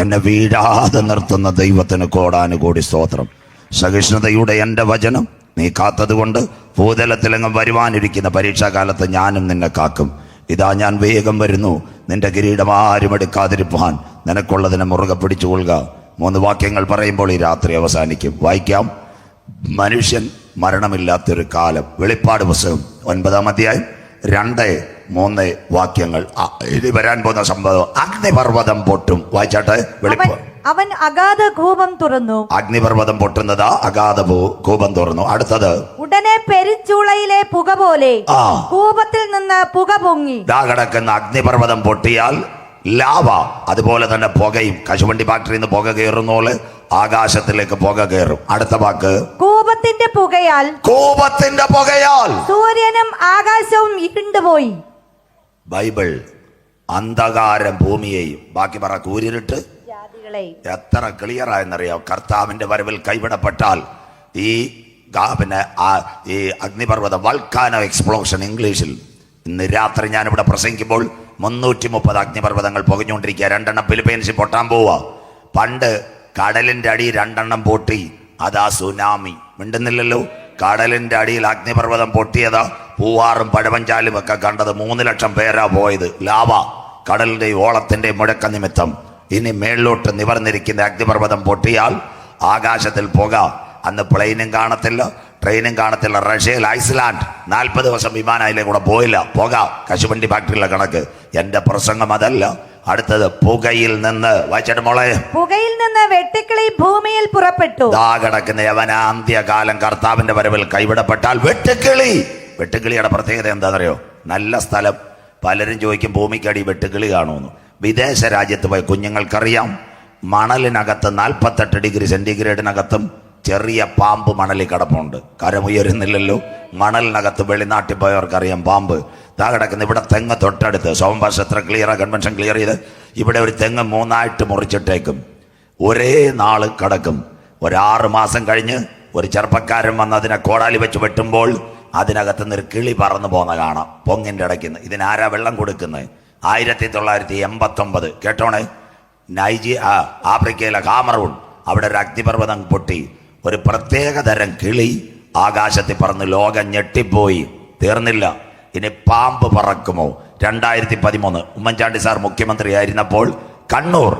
എന്നെ വീഴാതെ നിർത്തുന്ന ദൈവത്തിന് കോടാനുകോടി സ്തോത്രം. സഹിഷ്ണുതയുടെ എൻ്റെ വചനം നീ കാത്തതുകൊണ്ട് ഭൂതലത്തിലെങ്ങും വരുവാനിരിക്കുന്ന പരീക്ഷാകാലത്ത് ഞാനും നിന്നെ കാക്കും. ഇതാ ഞാൻ വേഗം വരുന്നു, നിന്റെ കിരീടം ആരും എടുക്കാതിരിപ്പാൻ നിനക്കുള്ളതിനെ മുറുകെ പിടിച്ചുകൊള്ളുക. 3 വാക്യങ്ങൾ പറയുമ്പോൾ ഈ രാത്രി അവസാനിക്കും. വായിക്കാം. മനുഷ്യൻ മരണമില്ലാത്തൊരു കാലം. വെളിപ്പാട് പുസ്തകം 9-ാം അധ്യായം 2-3 വാക്യങ്ങൾ. ഇത് വരാൻ പോകുന്ന സംഭവം അഗ്നിപർവ്വതം പൊട്ടും. വായിച്ചാട്ടെ. അവൻ അഗാധ കൂപം തുറന്നു. അഗ്നിപർവ്വതം പൊട്ടുന്നതാ, അഗാധ കൂപം തുറന്നു. അടുത്തത് ഉടനെ പെരുഞ്ചൂളയിലെ പുക പോലെ കൂപത്തിൽ നിന്ന് പുക പൊങ്ങി. ദാ കിടക്കുന്ന അഗ്നിപർവ്വതം പൊട്ടിയാൽ ലാവ, അതുപോലെ തന്നെ പുകയും. കശുവണ്ടി ഫാക്ടറിയിൽ നിന്ന് പുക കയറുന്ന പോലെ ആകാശത്തിലേക്ക് പുക കയറും. അടുത്ത വാക്ക് കൂപത്തിന്റെ പുകയാൽ, കൂപത്തിന്റെ പുകയാൽ സൂര്യനും ആകാശവും ഇരുണ്ടുപോയി. ബൈബിൾ അന്ധകാരം ഭൂമിയെയും, ബാക്കി പറ, കൂരിരുട്ട് എത്ര ക്ലിയർ ആയെന്നറിയാം. കർത്താവിന്റെ വരവിൽ കൈവിടപ്പെട്ടാൽ ഈ ഈ അഗ്നിപർവ്വതം, വൾക്കാനോ എക്സ്പ്ലോഷൻ ഇംഗ്ലീഷിൽ. ഇന്ന് രാത്രി ഞാനിവിടെ പ്രസംഗിക്കുമ്പോൾ 330 അഗ്നിപർവ്വതങ്ങൾ പുകഞ്ഞുകൊണ്ടിരിക്കുക. 2 ഫിലിപ്പീൻസിൽ പൊട്ടാൻ പോവുക. പണ്ട് കടലിന്റെ അടി 2 പൊട്ടി, അതാ സുനാമി. മിണ്ടുന്നില്ലല്ലോ. കടലിന്റെ അടിയിൽ അഗ്നിപർവ്വതം പൊട്ടിയതാ. പൂവാറും പഴവഞ്ചാലും ഒക്കെ കണ്ടത് 3 ലക്ഷം പേരാ പോയത്. ലാവ, കടലിന്റെ ഓളത്തിന്റെ മുഴക്ക നിമിത്തം. ഇനി മേളിലോട്ട് നിവർന്നിരിക്കുന്ന അഗ്നിപർവ്വതം പൊട്ടിയാൽ ആകാശത്തിൽ പുക. അന്ന് പ്ലെയിനും കാണത്തില്ല, ട്രെയിനും കാണത്തില്ല. റഷ്യയിൽ ഐസ്ലാൻഡ് 40 ദിവസം വിമാനത്തിലേക്ക് കൂടെ പോയില്ല. പുക, കശുവണ്ടി ഫാക്ടറിയിലെ കണക്ക്. എന്റെ പ്രസംഗം അതല്ല. അടുത്തത് പുകയിൽ നിന്ന്. വായിച്ചിട്ട് മോളെ. പുകയിൽ നിന്ന് വെട്ടുക്കിളി ഭൂമിയിൽ പുറപ്പെട്ടു. ദാ കിടക്കുന്ന യവനാന്ത്യകാലം കർത്താവിന്റെ വരവിൽ കൈവിടപ്പെട്ടാൽ വെട്ടുക്കിളി. വെട്ടുക്കിളിയുടെ പ്രത്യേകത എന്താണെന്നറിയോ? നല്ല സ്ഥലം. പലരും ചോദിക്കും ഭൂമിക്കടി വെട്ടുക്കിളി കാണുമെന്ന്. വിദേശ രാജ്യത്ത് പോയി കുഞ്ഞുങ്ങൾക്കറിയാം. മണലിനകത്ത് 48 ഡിഗ്രി സെന്റിഗ്രേഡിനകത്തും ചെറിയ പാമ്പ് മണലിൽ കിടപ്പുണ്ട്. കരമുയരുന്നില്ലല്ലോ. മണലിനകത്ത് വെളിനാട്ടിൽ പോയവർക്കറിയാം പാമ്പ്. ഇതാ കിടക്കുന്ന ഇവിടെ തെങ്ങ് തൊട്ടടുത്ത്. സോമഭാഷ എത്ര ക്ലിയറാ, കൺവെൻഷൻ ക്ലിയർ ചെയ്ത് ഇവിടെ ഒരു തെങ്ങ് 3 മുറിച്ചിട്ടേക്കും. ഒരേ നാള് കിടക്കും. 6 മാസം കഴിഞ്ഞ് ഒരു ചെറുപ്പക്കാരൻ വന്ന് അതിനെ കോടാലി വെച്ച് വെട്ടുമ്പോൾ അതിനകത്തുനിന്ന് ഒരു കിളി പറന്നു പോകുന്ന കാണാം. പൊങ്ങിൻ്റെ ഇടയ്ക്കുന്ന്. ഇതിനാരാ വെള്ളം കൊടുക്കുന്നത്? 1989. കേട്ടോണേ. ആഫ്രിക്കയിലെ കാമറൂൺ, അവിടെ ഒരു അഗ്നിപർവ്വതം പൊട്ടി. ഒരു പ്രത്യേക തരം കിളി ആകാശത്തിൽ പറന്ന് ലോകം ഞെട്ടിപ്പോയി. തീർന്നില്ല, ഇനി പാമ്പ് പറക്കുമോ? 2013 ഉമ്മൻചാണ്ടി സാർ മുഖ്യമന്ത്രി ആയിരുന്നപ്പോൾ കണ്ണൂർ,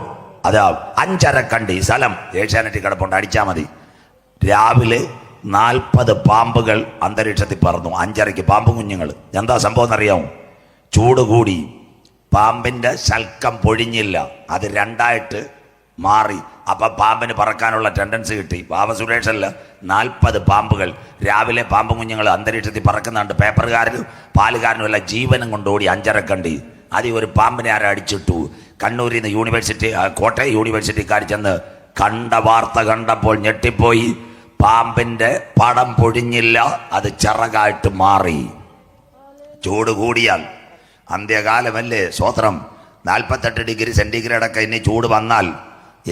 അതാ അഞ്ചരക്കണ്ടി സ്ഥലം, ഏഷ്യാനെറ്റിൽ കിടപ്പുണ്ട്, അടിച്ചാൽ മതി. രാവിലെ 40 പാമ്പുകൾ അന്തരീക്ഷത്തിൽ പറന്നു. 5:30 പാമ്പ് കുഞ്ഞുങ്ങൾ. എന്താ സംഭവം എന്നറിയാമോ? ചൂട് കൂടി, പാമ്പിന്റെ ശൽക്കം പൊഴിഞ്ഞില്ല, അത് 2ആയിട്ട് മാറി. അപ്പൊ പാമ്പിന് പറക്കാനുള്ള ടെൻഡൻസി കിട്ടി. ബാബ സുരേഷല്ല, 40 പാമ്പുകൾ രാവിലെ പാമ്പ് കുഞ്ഞുങ്ങൾ അന്തരീക്ഷത്തിൽ പറക്കുന്നുണ്ട്. പേപ്പറുകാരനും പാലുകാരനും എല്ലാം ജീവനും കൊണ്ടോടി അഞ്ചരക്കണ്ടി. അതിൽ ഒരു പാമ്പിനെ ആരും അടിച്ചിട്ടു. കണ്ണൂരിൽ നിന്ന് യൂണിവേഴ്സിറ്റി, കോട്ടയം യൂണിവേഴ്സിറ്റിക്കാർ ചെന്ന് കണ്ട വാർത്ത കണ്ടപ്പോൾ ഞെട്ടിപ്പോയി. പാമ്പിന്റെ പടം പൊഴിഞ്ഞില്ല, അത് ചിറകായിട്ട് മാറി. ചൂട് കൂടിയാൽ അന്ത്യകാലമല്ലേ, സ്വോത്രം. 48 ഡിഗ്രി സെന്റിഗ്രേഡൊക്കെ ഇനി ചൂട് വന്നാൽ,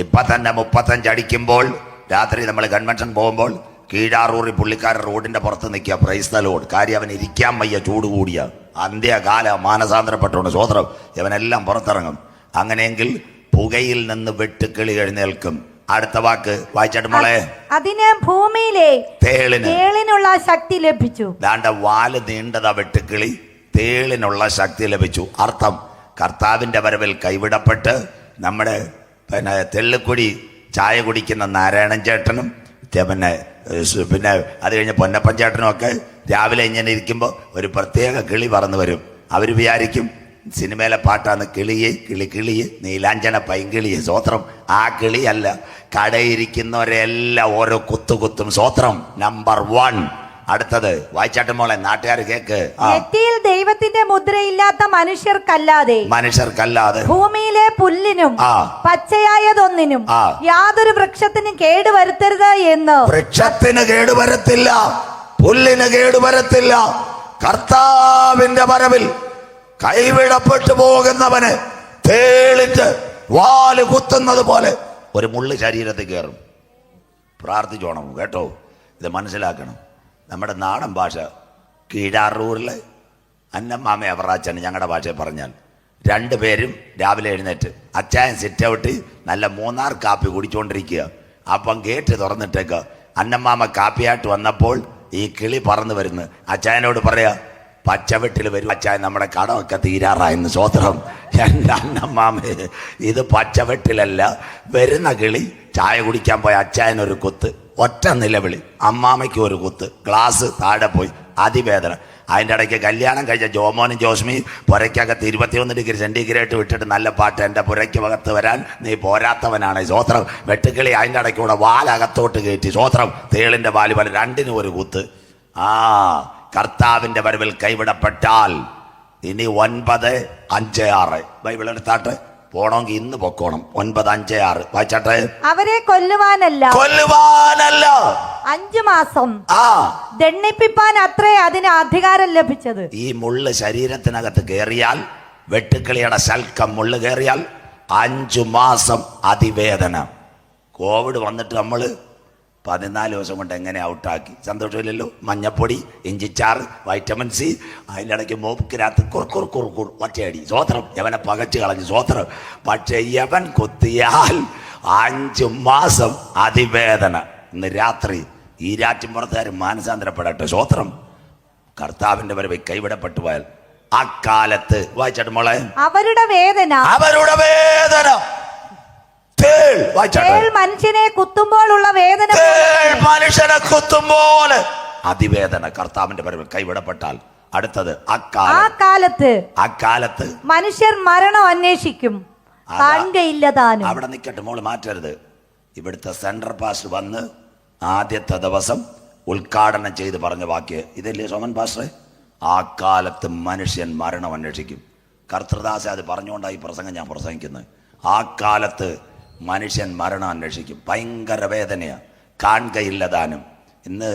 ഇപ്പൊ തന്നെ 35 അടിക്കുമ്പോൾ രാത്രി നമ്മൾ കൺവെൻഷൻ പോകുമ്പോൾ കീഴാറൂറി പുള്ളിക്കാരൻ റോഡിന്റെ പുറത്ത് നിൽക്കുക. Praise the Lord. കാര്യം അവൻ ഇരിക്കാൻ വയ്യ, ചൂട് കൂടിയ. അന്ത്യകാല മാനസാന്തരപ്പെട്ടുകൊണ്ട് സ്വോത്രം, ഇവനെല്ലാം പുറത്തിറങ്ങും. അങ്ങനെയെങ്കിൽ പുകയിൽ നിന്ന് വെട്ടുക്കിളി എഴുന്നേൽക്കും. അടുത്ത വാക്ക് വായിച്ചിട്ട് മോളെ. അതിന് ഭൂമിയിലെ തേളിനുള്ള ശക്തി ലഭിച്ചു. ദാണ്ട വാല് നീണ്ടതാ വെട്ടുക്കിളി, തേളിനുള്ള ശക്തി ലഭിച്ചു. അർത്ഥം, കർത്താവിന്റെ വരവിൽ കൈവിടപ്പെട്ട് നമ്മുടെ തെള്ളിക്കുടി ചായ കുടിക്കുന്ന നാരായണൻ ചേട്ടനും പിന്നെ അത് കഴിഞ്ഞ് പൊന്നപ്പൻ ചേട്ടനും ഒക്കെ രാവിലെ ഇങ്ങനെ ഇരിക്കുമ്പോൾ ഒരു പ്രത്യേക കിളി പറന്നു വരും. അവർ വിചാരിക്കും സിനിമയിലെ പാട്ടാണ് കിളിയെ കിളി കിളിയെ നീലാഞ്ചന പൈങ്കിളിയെ. സ്വോത്രം. ആ കിളിയല്ല, കടയിരിക്കുന്നവരെല്ലാം ഓരോ കുത്തുകുത്തും. സ്വോത്രം. നമ്പർ 1. അടുത്തത് വായിച്ചാട്ട് മോളെ, നാട്ടുകാർ കേക്ക്. നെറ്റിയിൽ ദൈവത്തിന്റെ മുദ്രയില്ലാത്ത മനുഷ്യർക്കല്ലാതെ ഭൂമിയിലെ പുല്ലിനും പച്ചയായതൊന്നിനും യാതൊരു വൃക്ഷത്തിനും കേടുവരുത്തരുത് എന്ന്. വൃക്ഷത്തിന് കേടുവരത്തില്ല, പുല്ലിന് കേടുവരത്തില്ല. കർത്താവിന്റെ വരവിൽ കൈവിടപ്പെട്ടു പോകുന്നവന് തേളിട്ട് വാല് കുത്തുന്നത് പോലെ ഒരു മുള്ളു ശരീരത്തിൽ കയറും. പ്രാർത്ഥിച്ചോണം കേട്ടോ, ഇത് മനസ്സിലാക്കണം. നമ്മുടെ നാടൻ ഭാഷ കീഴാറൂരിൽ അന്നമ്മാമ അവറാച്ചൻ ഞങ്ങളുടെ ഭാഷയിൽ പറഞ്ഞാൽ രണ്ടുപേരും രാവിലെ എഴുന്നേറ്റ് അച്ചായൻ സിറ്റ് ഔട്ട് നല്ല മൂന്നാർ കാപ്പി കുടിച്ചുകൊണ്ടിരിക്കുക. അപ്പം ഗേറ്റ് തുറന്നിട്ടേക്ക് അന്നമ്മാമ കാപ്പിയായിട്ട് വന്നപ്പോൾ ഈ കിളി പറന്നു വരുന്നു. അച്ചായനോട് പറയാ, പച്ചവെട്ടിൽ വരും അച്ചായൻ, നമ്മുടെ കടമൊക്കെ തീരാറായെന്ന്. സ്വോത്രം. എൻ്റെ അന്നമ്മാമ ഇത് പച്ചവെട്ടിലല്ല വരുന്ന കിളി. ചായ കുടിക്കാൻ പോയ അച്ചായനൊരു കുത്ത്, ഒറ്റ നിലവിളി. അമ്മാമയ്ക്ക് ഒരു കുത്ത്, ഗ്ലാസ് താഴെ പോയി, അതിവേദന. അതിൻ്റെ ഇടയ്ക്ക് കല്യാണം കഴിച്ച ജോമോനും ജോസ്മി പുരയ്ക്കകത്ത് 21 ഡിഗ്രി സെൻറ്റിഗ്രേഡ് വിട്ടിട്ട് നല്ല പാട്ട്, എൻ്റെ പുരയ്ക്ക് അകത്ത് വരാൻ നീ പോരാത്തവനാണ്. സ്വോത്രം. വെട്ടുക്കിളി അതിൻ്റെ ഇടയ്ക്കൂടെ വാലകത്തോട്ട് കയറ്റി. സ്വോത്രം. തേളിൻ്റെ വാല് പോലെ രണ്ടിനും ഒരു കുത്ത്. കർത്താവിൻ്റെ വരവിൽ കൈവിടപ്പെട്ടാൽ ഇനി 9:56 ബൈബിൾ എടുത്താട്ടെ. പോണമെങ്കിൽ ഇന്ന് പൊക്കോണം. 9:56 വായിച്ചാട്ടെ. അവരെ കൊല്ലുവാനല്ല 5 മാസം ദണ്ഡിപ്പിപ്പാൻ അത്രേ അതിന് അധികാരം ലഭിച്ചത്. ഈ മുള്ള് ശരീരത്തിനകത്ത് കയറിയാൽ, വെട്ടുക്കിളിയുടെ ശൽക്കം മുള്ള് കയറിയാൽ 5 മാസം അതിവേദന. കോവിഡ് വന്നിട്ട് നമ്മൾ 14 ദിവസം കൊണ്ട് എങ്ങനെ ഔട്ടാക്കി. സന്തോഷമില്ലല്ലോ. മഞ്ഞപ്പൊടി, ഇഞ്ചിച്ചാറ്, വൈറ്റമിൻ സി, അതിൻ്റെ ഇടയ്ക്ക് മൂക്കിനകത്ത് കുറുക്കുർ ഒറ്റയടി. സ്വോത്രം. യവനെ പകച്ചു കളഞ്ഞു. സ്വോത്രം. പക്ഷെ യവൻ കുത്തിയാൽ 5 മാസം അതിവേദന. ഇന്ന് രാത്രി ഈ രാറ്റിൻപുറത്തുകാർ മാനസാന്തരപ്പെടട്ടെ. സ്വോത്രം. കർത്താവിന്റെ വരവ് കൈവിടപ്പെട്ടു പോയാൽ അക്കാലത്ത് വായിച്ചാട്ട് മോളെ, അവരുടെ വേദന മനുഷ്യനെ കുത്തുമ്പോഴുള്ള വേദന, മനുഷ്യനെ കുത്തുമ്പോൾ അതിവേദന. കർത്താവിന്റെ വരവിൽ കൈവിടപ്പെട്ടാൽ അടുത്തത് അക്കാലത്ത് മനുഷ്യർ മരണം അന്വേഷിക്കും, കാണുകയില്ല താനും. അവിടെ നിൽക്കട്ടെ മോള്, മാറ്റരുത്. ഇവിടുത്തെ സെൻട്രൽ പാസ്റ്റർ വന്ന് ആദ്യത്തെ ദിവസം ഉദ്ഘാടനം ചെയ്ത് പറഞ്ഞ വാക്യം ഇതല്ലേ സോമൻ പാസ്റ്ററെ? ആ കാലത്ത് മനുഷ്യൻ മരണം അന്വേഷിക്കും. കർത്തൃദാസ അത് പറഞ്ഞുകൊണ്ടായി പ്രസംഗം ഞാൻ പ്രസംഗിക്കുന്നത്. ആ കാലത്ത് മനുഷ്യൻ മരണം അന്വേഷിക്കും. ഭയങ്കര വേദനയാണ്, കാണുകയില്ല താനും. ഇന്ന്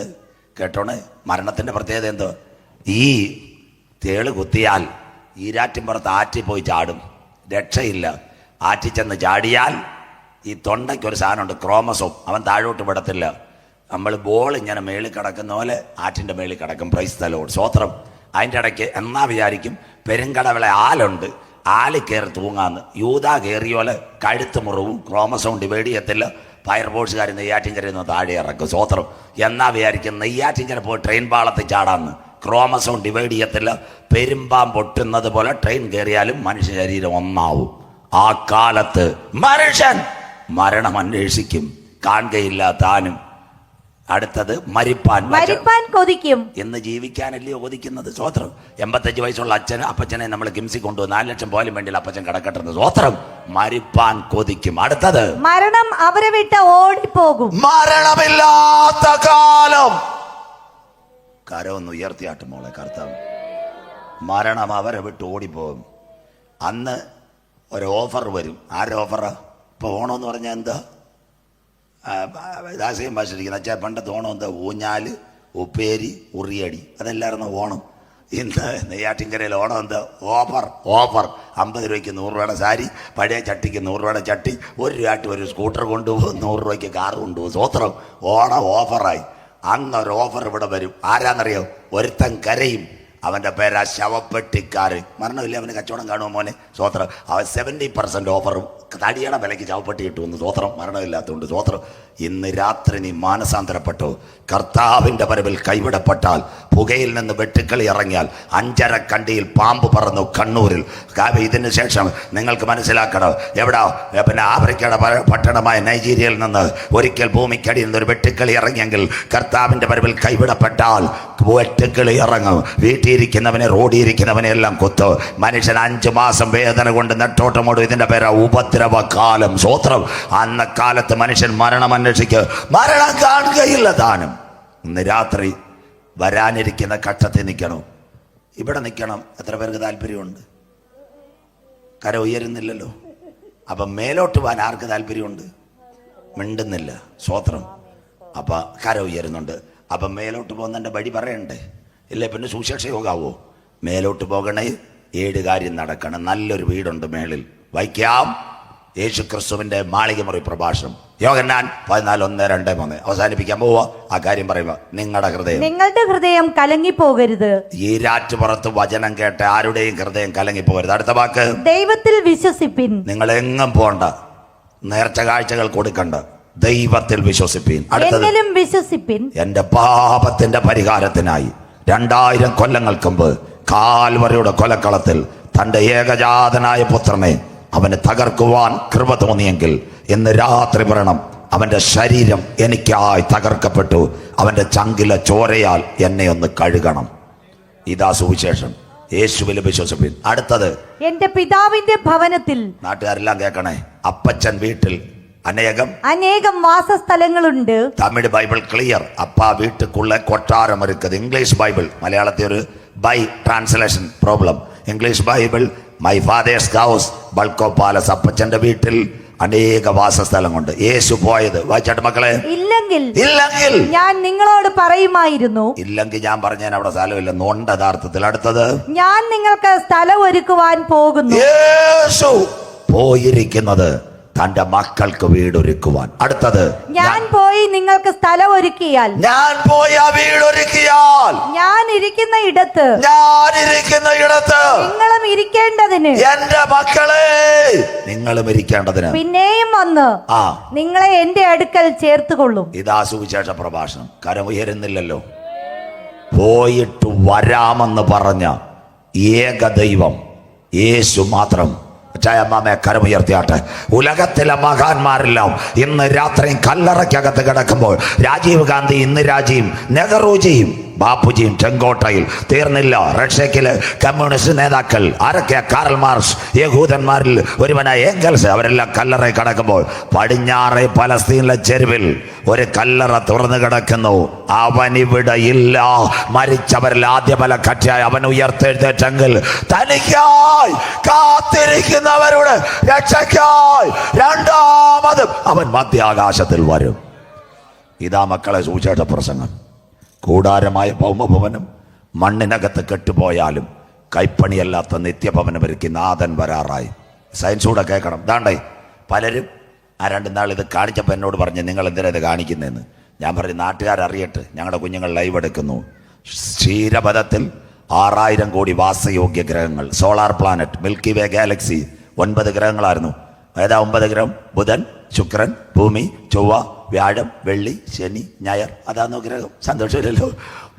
കേട്ടോണേ, മരണത്തിൻ്റെ പ്രത്യേകത എന്തോ? ഈ തേള് കുത്തിയാൽ ഈരാറ്റിൻപുറത്ത് ആറ്റി പോയി ചാടും, രക്ഷയില്ല. ആറ്റി ചെന്ന് ചാടിയാൽ ഈ തൊണ്ടയ്ക്കൊരു സാധനമുണ്ട്, ക്രോമസോം, അവൻ താഴോട്ട് വിടത്തില്ല. നമ്മൾ ബോൾ ഇങ്ങനെ മേളിൽ കിടക്കുന്ന പോലെ ആറ്റിൻ്റെ മേളിൽ കിടക്കും. Praise the Lord. സ്വോത്രം. അതിൻ്റെ ഇടയ്ക്ക് എന്നാ വിചാരിക്കും പെരുങ്കടവിളെ ആലുണ്ട്, ആലി കയറി തൂങ്ങാന്ന്. യൂതാ കയറിയോലെ കഴുത്ത് മുറിവും, ക്രോമസോം ഡിവൈഡ് ചെയ്യത്തില്ല. ഫയർഫോഴ്സുകാർ നെയ്യാറ്റിൻകരയിൽ താഴെ ഇറക്കും. സ്വോത്രം. എന്നാ വിചാരിക്കും നെയ്യാറ്റിൻകര പോയി ട്രെയിൻ പാളത്തിൽ ചാടാന്ന്. ക്രോമസോം ഡിവൈഡ് ചെയ്യത്തില്ല. പെരുമ്പാൻ പൊട്ടുന്നത് പോലെ ട്രെയിൻ കയറിയാലും മനുഷ്യ ശരീരം ഒന്നാവും. ആ കാലത്ത് മനുഷ്യൻ മരണം അന്വേഷിക്കും, കാണുകയില്ല താനും. അടുത്തത് മരിപ്പാൻ കൊതിക്കും. എന്ന് ജീവിക്കാനല്ലയോ കൊതിക്കുന്നത്. സ്വോത്രം. 85 വയസ്സുള്ള അപ്പച്ചനെ നമ്മൾ കിംസി കൊണ്ടുപോകും. 4 ലക്ഷം പോലും വേണ്ടിയില്ല അപ്പച്ചൻ കിടക്കട്ടെന്ന്. സ്വോത്രം. മരിപ്പാൻ കൊതിക്കും. അടുത്തത് മരണം അവരെ വിട്ട് ഓടിപ്പോകും. മരണമില്ലാത്ത കാലം. കരമൊന്ന് ഉയർത്തിയാട്ടും മോളെ. കർത്താവ്. മരണം അവരെ വിട്ട് ഓടിപ്പോകും. അന്ന് ഒരു ഓഫർ വരും. ആരുടെ ഓഫറാ? ഇപ്പൊ ഓണമെന്ന് പറഞ്ഞാൽ എന്താ? ദാസികം ഭാഷിരിക്കുന്നത് അച്ഛാ, പണ്ടത്തെ ഓണം എന്താ? ഊഞ്ഞാല്, ഉപ്പേരി, ഉറിയടി, അതെല്ലായിരുന്നു ഓണം. ഇന്ന് നെയ്യാറ്റിൻകരയിൽ ഓണം എന്താ? ഓഫർ. 50 രൂപയ്ക്ക് 100 രൂപയുടെ സാരി, പഴയ ചട്ടിക്ക് 100 രൂപയുടെ ചട്ടി, 1 രൂപയ്ക്ക് ഒരു സ്കൂട്ടർ കൊണ്ടുപോകും, 100 രൂപയ്ക്ക് കാർ കൊണ്ടുപോകും. സ്വോത്രം. ഓണം ഓഫറായി. അന്നൊരു ഓഫർ ഇവിടെ വരും. ആരാന്നറിയോ? ഒരുത്തൻ കരയും, അവൻ്റെ പേരാ ശവപ്പെട്ടിക്കാരൻ. മരണമില്ല, അവന് കച്ചവടം കാണുമോ മോനെ? സ്വോത്രം. അവൻ 70% ഓഫറും തടിയുടെ വിലയ്ക്ക് ശവപ്പെട്ടി കിട്ടുമെന്ന്. സ്വോത്രം. മരണമില്ലാത്തതുകൊണ്ട്. സ്വോത്രം. ഇന്ന് രാത്രി നീ മാനസാന്തരപ്പെട്ടോ? കർത്താവിൻ്റെ വരവിൽ കൈവിടപ്പെട്ടാൽ, പുകയിൽ നിന്ന് വെട്ടുക്കളി ഇറങ്ങിയാൽ, 5.5 കണ്ടിയിൽ പാമ്പ് പറന്നു കണ്ണൂരിൽ. ഇതിന് ശേഷം നിങ്ങൾക്ക് മനസ്സിലാക്കണം, എവിടാ? പിന്നെ ആഫ്രിക്കയുടെ പട്ടണമായ നൈജീരിയയിൽ നിന്ന് ഒരിക്കൽ ഭൂമിക്കടിയിൽ നിന്ന് ഒരു വെട്ടുക്കളി ഇറങ്ങിയെങ്കിൽ, കർത്താവിൻ്റെ വരവിൽ കൈവിടപ്പെട്ടാൽ വെട്ടുക്കളി ഇറങ്ങും. വീട്ടിയിരിക്കുന്നവനെ, റോഡിയിരിക്കുന്നവനെ എല്ലാം കൊത്തു. മനുഷ്യൻ 5 മാസം വേദന കൊണ്ട് നെട്ടോട്ടമോടും. ഇതിൻ്റെ പേരാ ഉപദ്രവകാലം. സ്വോത്രം. അന്ന കാലത്ത് മനുഷ്യൻ മരണം അന്വേഷിക്കുക, മരണം കാണുകയില്ല താനും. ഇന്ന് രാത്രി വരാനിരിക്കുന്ന ഘട്ടത്തിൽ നിൽക്കണം. ഇവിടെ നിൽക്കണം. എത്ര പേർക്ക് താല്പര്യമുണ്ട്? കര ഉയരുന്നില്ലല്ലോ. അപ്പം മേലോട്ട് പോകാൻ ആർക്ക് താല്പര്യമുണ്ട്? മിണ്ടുന്നില്ല. സ്വോത്രം. അപ്പം കര ഉയരുന്നുണ്ട്. അപ്പം മേലോട്ട് പോകുന്നതിൻ്റെ വഴി പറയണ്ടേ? ഇല്ലേ പിന്നെ സുശേഷ യോഗാവോ? മേലോട്ട് പോകണേ 7 കാര്യം നടക്കണം. നല്ലൊരു വീടുണ്ട് മേളിൽ. വയ്ക്കാം. യേശുക്രിസ്തുവിൻ്റെ മാളികമുറി പ്രഭാഷണം. യോഹന്നാൻ 14:1-2-3 അവസാനിപ്പിക്കാൻ പോവാ. ആ കാര്യം പറയുമ്പോ നിങ്ങളുടെ ഹൃദയം കലങ്ങിപ്പോകരുത്. ഈരാറ്റുപുറത്ത് വചനം കേട്ട് ആരുടെയും ഹൃദയം കലങ്ങിപ്പോകരുത്. അടുത്ത വാക്ക്, ദൈവത്തിൽ വിശ്വസിപ്പിൻ. നിങ്ങൾ എങ്ങും പോണ്ട, നേർച്ച കാഴ്ചകൾ കൊടുക്കണ്ട, ദൈവത്തിൽ വിശ്വസിപ്പീൻ. എന്നിലും വിശ്വസിപ്പിൻ. എന്റെ പാപത്തിന്റെ പരിഹാരത്തിനായി 2000 കൊല്ലങ്ങൾക്ക് മുമ്പ് കാൽവരിയുടെ കൊലക്കളത്തിൽ തന്റെ ഏകജാതനായ പുത്രനെ അവന് തകർക്കുവാൻ കൃപ തോന്നിയെങ്കിൽ ഇന്ന് രാത്രി പറയണം, അവന്റെ ശരീരം എനിക്കായി തകർക്കപ്പെട്ടു, അവന്റെ ചങ്കിലെ ചോരയാൽ എന്നെ ഒന്ന് കഴുകണം. ഇതാ സുവിശേഷം. യേശുവിൽ വിശ്വസിപ്പിൻ. അടുത്തത്, എന്റെ പിതാവിന്റെ ഭവനത്തിൽ, നാട്ടുകാരെല്ലാം കേൾക്കണേ, അപ്പച്ചൻ വീട്ടിൽ അനേകം വാസസ്ഥലങ്ങളുണ്ട്. Tamil Bible clear. അപ്പാ വീട്ടുക്കുള്ള കൊട്ടാരം ഒരുക്കത്. ഇംഗ്ലീഷ് ബൈബിൾ, മലയാളത്തിൽ ഒരു by translation problem. English Bible, my father's house ബൾക്കോ പാലസ്. അപ്പച്ചന്റെ വീട്ടിൽ അനേക വാസസ്ഥലമുണ്ട്. യേശു പോയത് വായിച്ചാട്ട് മക്കളെ, ഇല്ലെങ്കിൽ ഞാൻ നിങ്ങളോട് പറയുമായിരുന്നു. ഇല്ലെങ്കിൽ ഞാൻ പറഞ്ഞാൽ അവിടെ സ്ഥലമില്ല, നോണ്ട യഥാർത്ഥത്തിൽ. അടുത്തത്, ഞാൻ നിങ്ങൾക്ക് സ്ഥലം ഒരുക്കുവാൻ പോകുന്നു. യേശു പോയിരിക്കുന്നത് തന്റെ മക്കൾക്ക് വീടൊരുക്കുവാൻ. അടുത്തത്, ഞാൻ പോയി നിങ്ങൾക്ക് സ്ഥലം ഒരുക്കിയാൽ, ഞാൻ പോയി ആ വീടൊരുക്കിയാൽ, ഞാൻ ഇരിക്കുന്ന ഇടത്ത് നിങ്ങളും ഇരിക്കേണ്ടതിന്, എന്റെ മക്കളെ നിങ്ങളും ഇരിക്കേണ്ടതിന് പിന്നെയും വന്ന് നിങ്ങളെ എന്റെ അടുക്കൽ ചേർത്തുകൊള്ളും. ഇതാ സുവിശേഷ പ്രഭാഷണം. കരം ഉയരുന്നില്ലല്ലോ. പോയിട്ട് വരാമെന്ന് പറഞ്ഞ ഏക ദൈവം യേശു മാത്രം. ചായമ്മാമെ കരമുയർത്തിയാട്ടെ. ഉലകത്തിലെ മഹാന്മാരെല്ലാം ഇന്ന് രാത്രിയും കല്ലറയ്ക്കകത്ത് കിടക്കുമ്പോൾ രാജീവ് ഗാന്ധി, ഇന്ദിരാജിയും നെഹ്റുജിയും ബാപ്പുജിയും ചെങ്കോട്ടയിൽ തീർന്നില്ല. റഷ്യക്കിലെ കമ്മ്യൂണിസ്റ്റ് നേതാക്കൾ ആരൊക്കെ? കാറൽ മാർക്സ്, യഹൂദന്മാരിൽ ഒരുവനായ ഏംഗൽസ്, അവരെല്ലാം കല്ലറയിൽ കിടക്കുമ്പോൾ പടിഞ്ഞാറെ പലസ്തീനിലെ ചെരുവിൽ ഒരു കല്ലറ തുറന്നു കിടക്കുന്നു. അവനിവിടെ ഇല്ല. മരിച്ചവരിൽ ആദ്യ ബലക്കറ്റായി അവൻ ഉയർത്തെഴുന്നേറ്റെങ്കിൽ തനിക്കായി കാത്തിരിക്കുന്നവരുടെ രക്ഷയ്ക്കായി രണ്ടാമതും അവൻ മധ്യാകാശത്തിൽ വരും. ഇതാ മക്കളെ സുവിശേഷ പ്രസംഗം. കൂടാരമായ ഭൗമഭവനം മണ്ണിനകത്ത് കെട്ടുപോയാലും കൈപ്പണിയല്ലാത്ത നിത്യഭവനം ഒരുക്കി നാഥൻ വരാറായി. സയൻസൂടെ കേൾക്കണം. ദാണ്ടേ പലരും ആ 2 നാൾ ഇത് കാണിച്ചപ്പോൾ എന്നോട് പറഞ്ഞു, നിങ്ങൾ എന്തിനാ ഇത് കാണിക്കുന്നതെന്ന്. ഞാൻ പറഞ്ഞു, നാട്ടുകാരറിയട്ടെ, ഞങ്ങളുടെ കുഞ്ഞുങ്ങൾ ലൈവ് എടുക്കുന്നു. ക്ഷീരപഥത്തിൽ 6000 കോടി വാസയോഗ്യ ഗ്രഹങ്ങൾ, സോളാർ പ്ലാനറ്റ്, മിൽക്കി വേ ഗാലക്സി 9 ഗ്രഹങ്ങളായിരുന്നു. ഏതാ 9 ഗ്രഹം? ബുധൻ, ശുക്രൻ, ഭൂമി, ചൊവ്വ, വ്യാഴം, വെള്ളി, ശനി, ഞായർ. അതാണോ ഗ്രഹം? സന്തോഷമില്ലല്ലോ.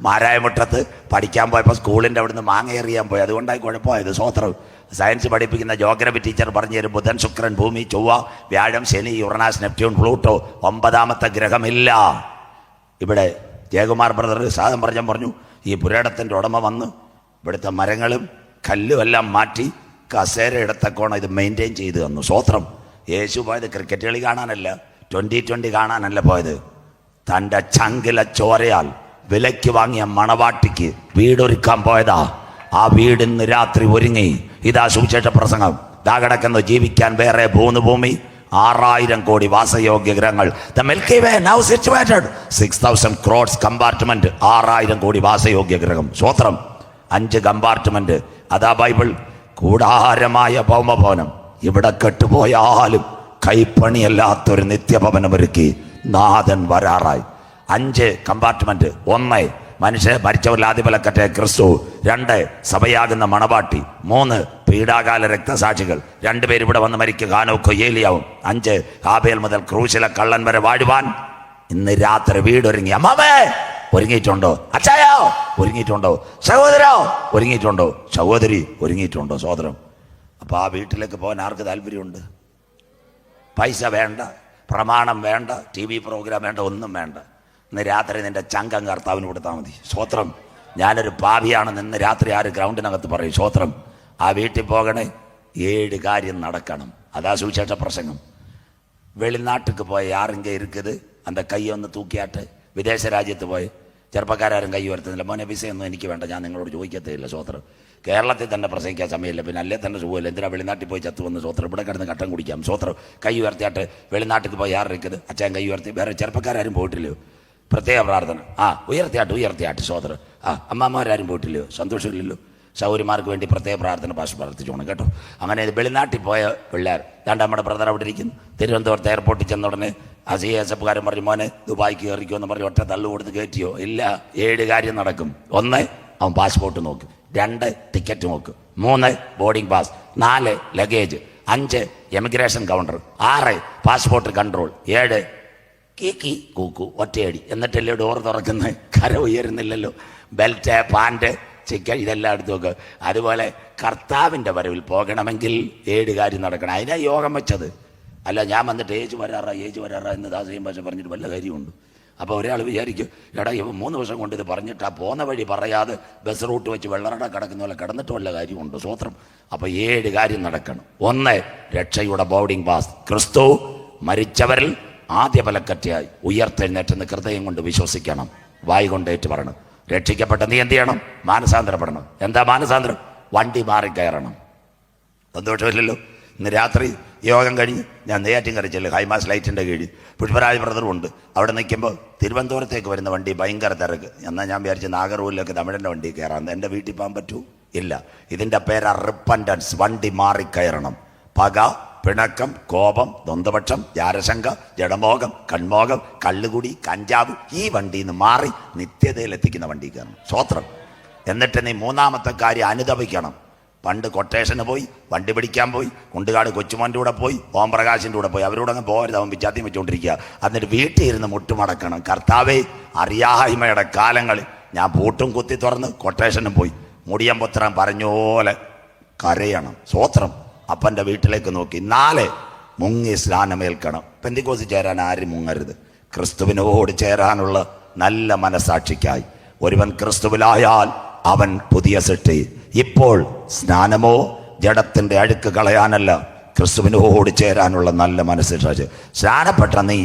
മാരായമുട്ടത്ത് പഠിക്കാൻ പോയപ്പോൾ സ്കൂളിൻ്റെ അവിടുന്ന് മാങ്ങ എറിയാൻ പോയി, അതുകൊണ്ടായി കുഴപ്പമായത്. സ്വോത്രം. സയൻസ് പഠിപ്പിക്കുന്ന ജോഗ്രഫി ടീച്ചർ പറഞ്ഞു തരും, ബുധൻ, ശുക്രൻ, ഭൂമി, ചൊവ്വ, വ്യാഴം, ശനി, യുറനാസ്, നെപ്റ്റ്യൂൺ, പ്ലൂട്ടോ, 9ാമത്തെ ഗ്രഹമില്ല. ഇവിടെ ജയകുമാർ ബ്രദർ സാധനം പറഞ്ഞു, ഈ പുരയിടത്തിൻ്റെ ഉടമ വന്ന് ഇവിടുത്തെ മരങ്ങളും കല്ലും എല്ലാം മാറ്റി കസേര ഇടത്തക്കോണം ഇത് മെയിൻറ്റെയിൻ ചെയ്ത് തന്നു. സ്വോത്രം. യേശു പോയത് ക്രിക്കറ്റ് കളി കാണാനല്ല, 2020 കാണാനല്ല പോയത്. തൻ്റെ ചങ്കിലെ ചോരയാൽ വിലയ്ക്ക് വാങ്ങിയ മണവാട്ടിക്ക് വീടൊരുക്കാൻ പോയതാ. ആ വീടിന്ന് രാത്രി ഒരുങ്ങി. ഇതാ സുവിശേഷ പ്രസംഗം. ദാ കിടക്കുന്നു ജീവിക്കാൻ വേറെ ഭൂമി, 6000 കോടി വാസയോഗ്യ ഗ്രഹങ്ങൾ. The milky way now situated 6000 crores compartment. 6000 കോടി വാസയോഗ്യ ഗ്രഹം. സ്വോത്രം. 5 കമ്പാർട്ട്മെന്റ്. അതാ ബൈബിൾ. കൂടാരമായ ഭൗമഭവനം ഇവിടെ കെട്ടുപോയാലും കൈപ്പണിയല്ലാത്തൊരു നിത്യഭവനം ഒരുക്കി നാഥൻ വരാറായി. 5 കമ്പാർട്ട്മെന്റ്. 1 മനുഷ്യ മരിച്ചവരിൽ ആദ്യബലക്കട്ടെ ക്രിസ്തു. 2 സഭയാകുന്ന മണവാട്ടി. 3 പീഡാകാല രക്തസാക്ഷികൾ. 2 പേര് ഇവിടെ വന്ന് മരിക്കുക, ഹാനോക്ക്, ഏലിയാവും. 5 ആബേൽ മുതൽ ക്രൂശിലെ കള്ളൻ വരെ വാഴുവാൻ ഇന്ന് രാത്രി വീടൊരുങ്ങി. അമ്മാമേ ഒരുങ്ങിയിട്ടുണ്ടോ? അച്ചായോ ഒരുങ്ങിയിട്ടുണ്ടോ? സഹോദരോ ഒരുങ്ങിയിട്ടുണ്ടോ? സഹോദരി ഒരുങ്ങിയിട്ടുണ്ടോ? സഹോദരം. അപ്പൊ ആ വീട്ടിലേക്ക് പോകാൻ ആർക്ക് താല്പര്യമുണ്ട്? പൈസ വേണ്ട, പ്രമാണം വേണ്ട, TV പ്രോഗ്രാം വേണ്ട, ഒന്നും വേണ്ട. ഇന്ന് രാത്രി നിന്റെ ചങ്കം കർത്താവിന് കൊടുത്താൽ മതി. സ്വോത്രം. ഞാനൊരു പാപിയാണെന്ന് ഇന്ന് രാത്രി ആര് ഗ്രൗണ്ടിനകത്ത് പറയും? സ്വോത്രം. ആ വീട്ടിൽ പോകണേ, 7 കാര്യം നടക്കണം. അതാ സുവിശേഷ പ്രസംഗം. വെളിനാട്ടിക്ക് പോയ ആരെങ്കിലും ഇരിക്കുന്നത് அந்த കൈ ഒന്ന് തൂക്കിയാട്ട്. വിദേശ രാജ്യത്ത് പോയി ചെറുപ്പക്കാരും കൈ ഉയർത്തുന്നില്ല. മോനെ വിസയൊന്നും എനിക്ക് വേണ്ട, ഞാൻ നിങ്ങളോട് ചോദിക്കത്തേയില്ല. സ്വോത്രം. കേരളത്തിൽ തന്നെ പ്രസംഗിക്കാൻ സമയമില്ല, പിന്നെ അല്ലേ തന്നെ സുഖമില്ല. എന്തിനാ വെളിനാട്ടിൽ പോയി ചത്തു വന്ന്? സ്വോത്രം. ഇവിടെ കിടന്ന് കട്ടം കുടിക്കാം. സ്വോത്രം. കൈ ഉയർത്തിയാട്ട് വെളിനാട്ടിൽ പോയി ആറിരിക്കുന്നത്? അച്ഛൻ കൈ ഉയർത്തി. വേറെ ചെറുപ്പക്കാരും പോയിട്ടില്ലയോ? പ്രത്യേക പ്രാർത്ഥന. ഉയർത്തിയാട്ട് സ്വോത്രം. അമ്മമാരും പോയിട്ടില്ലയോ? സന്തോഷമില്ലല്ലോ. സൗകര്യമാർക്ക് വേണ്ടി പ്രത്യേക പ്രാർത്ഥന പാസ് പ്രാർത്ഥിച്ചോണം കേട്ടോ. അങ്ങനെ വെളിനാട്ടിൽ പോയ പിള്ളേർ രണ്ട് നമ്മുടെ ബ്രദർ അവിടെ ഇരിക്കുന്നു. തിരുവനന്തപുരത്ത് എയർപോർട്ടിൽ ചെന്ന ഉടനെ ആ CSF കാരൻ പറഞ്ഞു, മോനെ ദുബായിക്ക് കയറിക്കോ എന്ന് പറഞ്ഞ് ഒറ്റ തള്ളു കൊടുത്ത് കയറ്റിയോ? ഇല്ല. 7 കാര്യം നടക്കും. 1, അവൻ പാസ്പോർട്ട് നോക്കും. 2, ടിക്കറ്റ് നോക്കും. 3, boarding pass. 4, luggage. 5, emigration counter. 6, passport control. 7, കീക്കി കൂക്കു ഒറ്റയടി. എന്നിട്ടല്ലേ ഡോർ തുറക്കുന്നത്? കര ഉയരുന്നില്ലല്ലോ. ബെൽറ്റ്, പാൻറ്, ചിക്കൻ ഇതെല്ലാം എടുത്ത് നോക്കുക. അതുപോലെ കർത്താവിൻ്റെ വരവിൽ പോകണമെങ്കിൽ 7 കാര്യം നടക്കണം. അതിനാ യോഗം വെച്ചത്. അല്ല ഞാൻ വന്നിട്ട് ഏജ് വരാറാ എന്ന് ദാസയും ഭാഷ പറഞ്ഞിട്ട് വല്ല കാര്യമുണ്ട്? അപ്പോൾ ഒരാൾ വിചാരിക്കും, എടാ ഇവ 3 ദിവസം കൊണ്ട് ഇത് പറഞ്ഞിട്ട് ആ പോകുന്ന വഴി പറയാതെ ബസ് റൂട്ട് വെച്ച് വെള്ളറട കിടക്കുന്ന പോലെ കിടന്നിട്ട് വല്ല കാര്യമുണ്ട്? സ്വത്രം. അപ്പോൾ 7 കാര്യം നടക്കണം. 1, രക്ഷയുടെ ബോർഡിംഗ് പാസ്. ക്രിസ്തു മരിച്ചവരിൽ ആദ്യ ഫലക്കറ്റയായി ഉയർത്തെഴുന്നേറ്റെന്ന് ഹൃദയം കൊണ്ട് വിശ്വസിക്കണം, വായി കൊണ്ടേറ്റ് പറയണം. രക്ഷിക്കപ്പെട്ട നീ എന്ത് ചെയ്യണം? മാനസാന്തരപ്പെടണം. എന്താ മാനസാന്തരം? വണ്ടി മാറിക്കയറണം. സന്തോഷമില്ലല്ലോ. ഇന്ന് രാത്രി യോഗം കഴിഞ്ഞ് ഞാൻ നെയ്യാറ്റിൻകര ചെല്ലും. ഹൈമാസ് ലൈറ്റിൻ്റെ കീഴിൽ പുഷ്പരാജ് ബ്രദറും ഉണ്ട്. അവിടെ നിൽക്കുമ്പോൾ തിരുവനന്തപുരത്തേക്ക് വരുന്ന വണ്ടി ഭയങ്കര തിരക്ക്. എന്നാൽ ഞാൻ വിചാരിച്ച് നാഗർകോവിലൊക്കെ തമിഴൻ്റെ വണ്ടി കയറാം. എൻ്റെ വീട്ടിൽ പോകാൻ പറ്റൂ? ഇല്ല. ഇതിൻ്റെ പേര് റിപ്പൻറ്റൻസ്. വണ്ടി മാറിക്കയറണം. പക, പിണക്കം, കോപം, ദ്വന്ദ്വപക്ഷം, ജാരശങ്ക, ജഡമോഹം, കൺമോഹം, കള്ളുകുടി, കഞ്ചാവ്, ഈ വണ്ടിയിൽ നിന്ന് മാറി നിത്യതയിലെത്തിക്കുന്ന വണ്ടി കയറണം. സ്വത്രം. എന്നിട്ട് നീ 3-ാമത്തെ കാര്യം അനുതപിക്കണം. പണ്ട് കൊട്ടേഷന് പോയി, വണ്ടി പിടിക്കാൻ പോയി, കുണ്ടുകാട് കൊച്ചുമോൻ്റെ കൂടെ പോയി, ഓംപ്രകാശിൻ്റെ കൂടെ പോയി, അവരോട് അങ്ങ് പോകരുത്, അവൻ വിച്ചാത്തി വെച്ചുകൊണ്ടിരിക്കുക. എന്നിട്ട് വീട്ടിൽ ഇരുന്ന് മുട്ടുമടക്കണം. കർത്താവേ, അറിയായ്മയുടെ കാലങ്ങളിൽ ഞാൻ പൂട്ടും കുത്തി തുറന്ന് കൊട്ടേഷനും പോയി മുടിയമ്പുത്രം പറഞ്ഞോലെ കരയണം. സ്വത്രം. അപ്പൻ്റെ വീട്ടിലേക്ക് നോക്കി. 4, മുങ്ങി സ്നാനമേൽക്കണം. പെന്തിക്കോസ് ചേരാൻ ആരും മുങ്ങരുത്. ക്രിസ്തുവിനോട് ചേരാനുള്ള നല്ല മനസാക്ഷിക്കായി ഒരുവൻ ക്രിസ്തുവിലായാൽ അവൻ പുതിയ സൃഷ്ടി. ഇപ്പോൾ സ്നാനമോ ജഡത്തിൻ്റെ അഴുക്ക് കളയാനല്ല, ക്രിസ്തുവിനോട് ചേരാനുള്ള നല്ല മനസ്സാക്ഷി. സ്നാനപ്പെട്ട നീ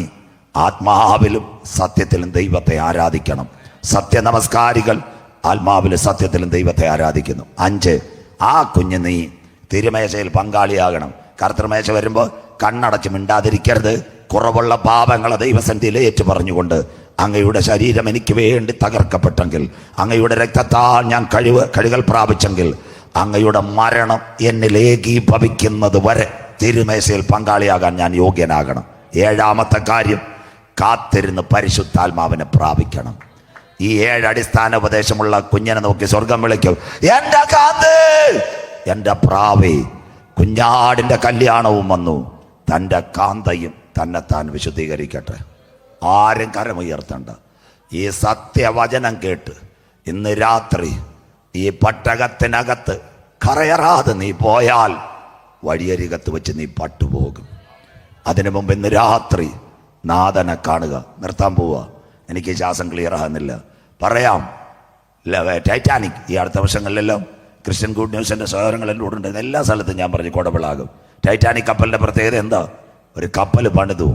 ആത്മാവിലും സത്യത്തിലും ദൈവത്തെ ആരാധിക്കണം. സത്യനമസ്കാരികൾ ആത്മാവിലും സത്യത്തിലും ദൈവത്തെ ആരാധിക്കുന്നു. 5, ആ കുഞ്ഞ് നീ തിരുമേശയിൽ പങ്കാളിയാകണം. കർത്തൃമേശ വരുമ്പോൾ കണ്ണടച്ച് മിണ്ടാതിരിക്കരുത്. കുറവുള്ള പാപങ്ങളെ ദൈവസന്നിധിയിൽ ഏറ്റു പറഞ്ഞുകൊണ്ട്, അങ്ങയുടെ ശരീരം എനിക്ക് വേണ്ടി തകർക്കപ്പെട്ടെങ്കിൽ, അങ്ങയുടെ രക്തത്താൽ ഞാൻ കഴുകൽ പ്രാപിച്ചെങ്കിൽ, അങ്ങയുടെ മരണം എന്നിൽ ഏകീഭവിക്കുന്നത് വരെ തിരുമേശയിൽ പങ്കാളിയാകാൻ ഞാൻ യോഗ്യനാകണം. 7-ാമത്തെ കാര്യം, കാത്തിരുന്ന് പരിശുദ്ധാത്മാവിനെ പ്രാപിക്കണം. ഈ 7 അടിസ്ഥാന ഉപദേശമുള്ള കുഞ്ഞിനെ നോക്കി സ്വർഗം വിളിക്കും, എന്റെ കാന്ത്, എന്റെ പ്രാവേ. കുഞ്ഞാടിന്റെ കല്യാണവും വന്നു. തൻ്റെ കാന്തയും തന്നെത്താൻ വിശുദ്ധീകരിക്കട്ടെ. ആരും കരമുയർത്തണ്ട. ഈ സത്യവചനം കേട്ട് ഇന്ന് രാത്രി ഈ പട്ടകത്തിനകത്ത് കറയറാതെ നീ പോയാൽ വഴിയരികത്ത് വെച്ച് നീ പട്ടുപോകും. അതിനു മുമ്പ് ഇന്ന് രാത്രി നാഥനെ കാണുക. നിർത്താൻ പോവുക. എനിക്ക് ശ്വാസം ക്ലിയർ ആകുന്നില്ല. പറയാം. ടൈറ്റാനിക് ഈ അടുത്ത വർഷങ്ങളിലെല്ലാം ക്രിസ്ത്യൻ ഗുഡ് ന്യൂസിൻ്റെ സഹോദരങ്ങളെല്ലാം ഉണ്ട്. എല്ലാ സ്ഥലത്തും ഞാൻ പറഞ്ഞു കൊടപിളാകും. ടൈറ്റാനിക് കപ്പലിൻ്റെ പ്രത്യേകത എന്താ? ഒരു കപ്പൽ പണിതു,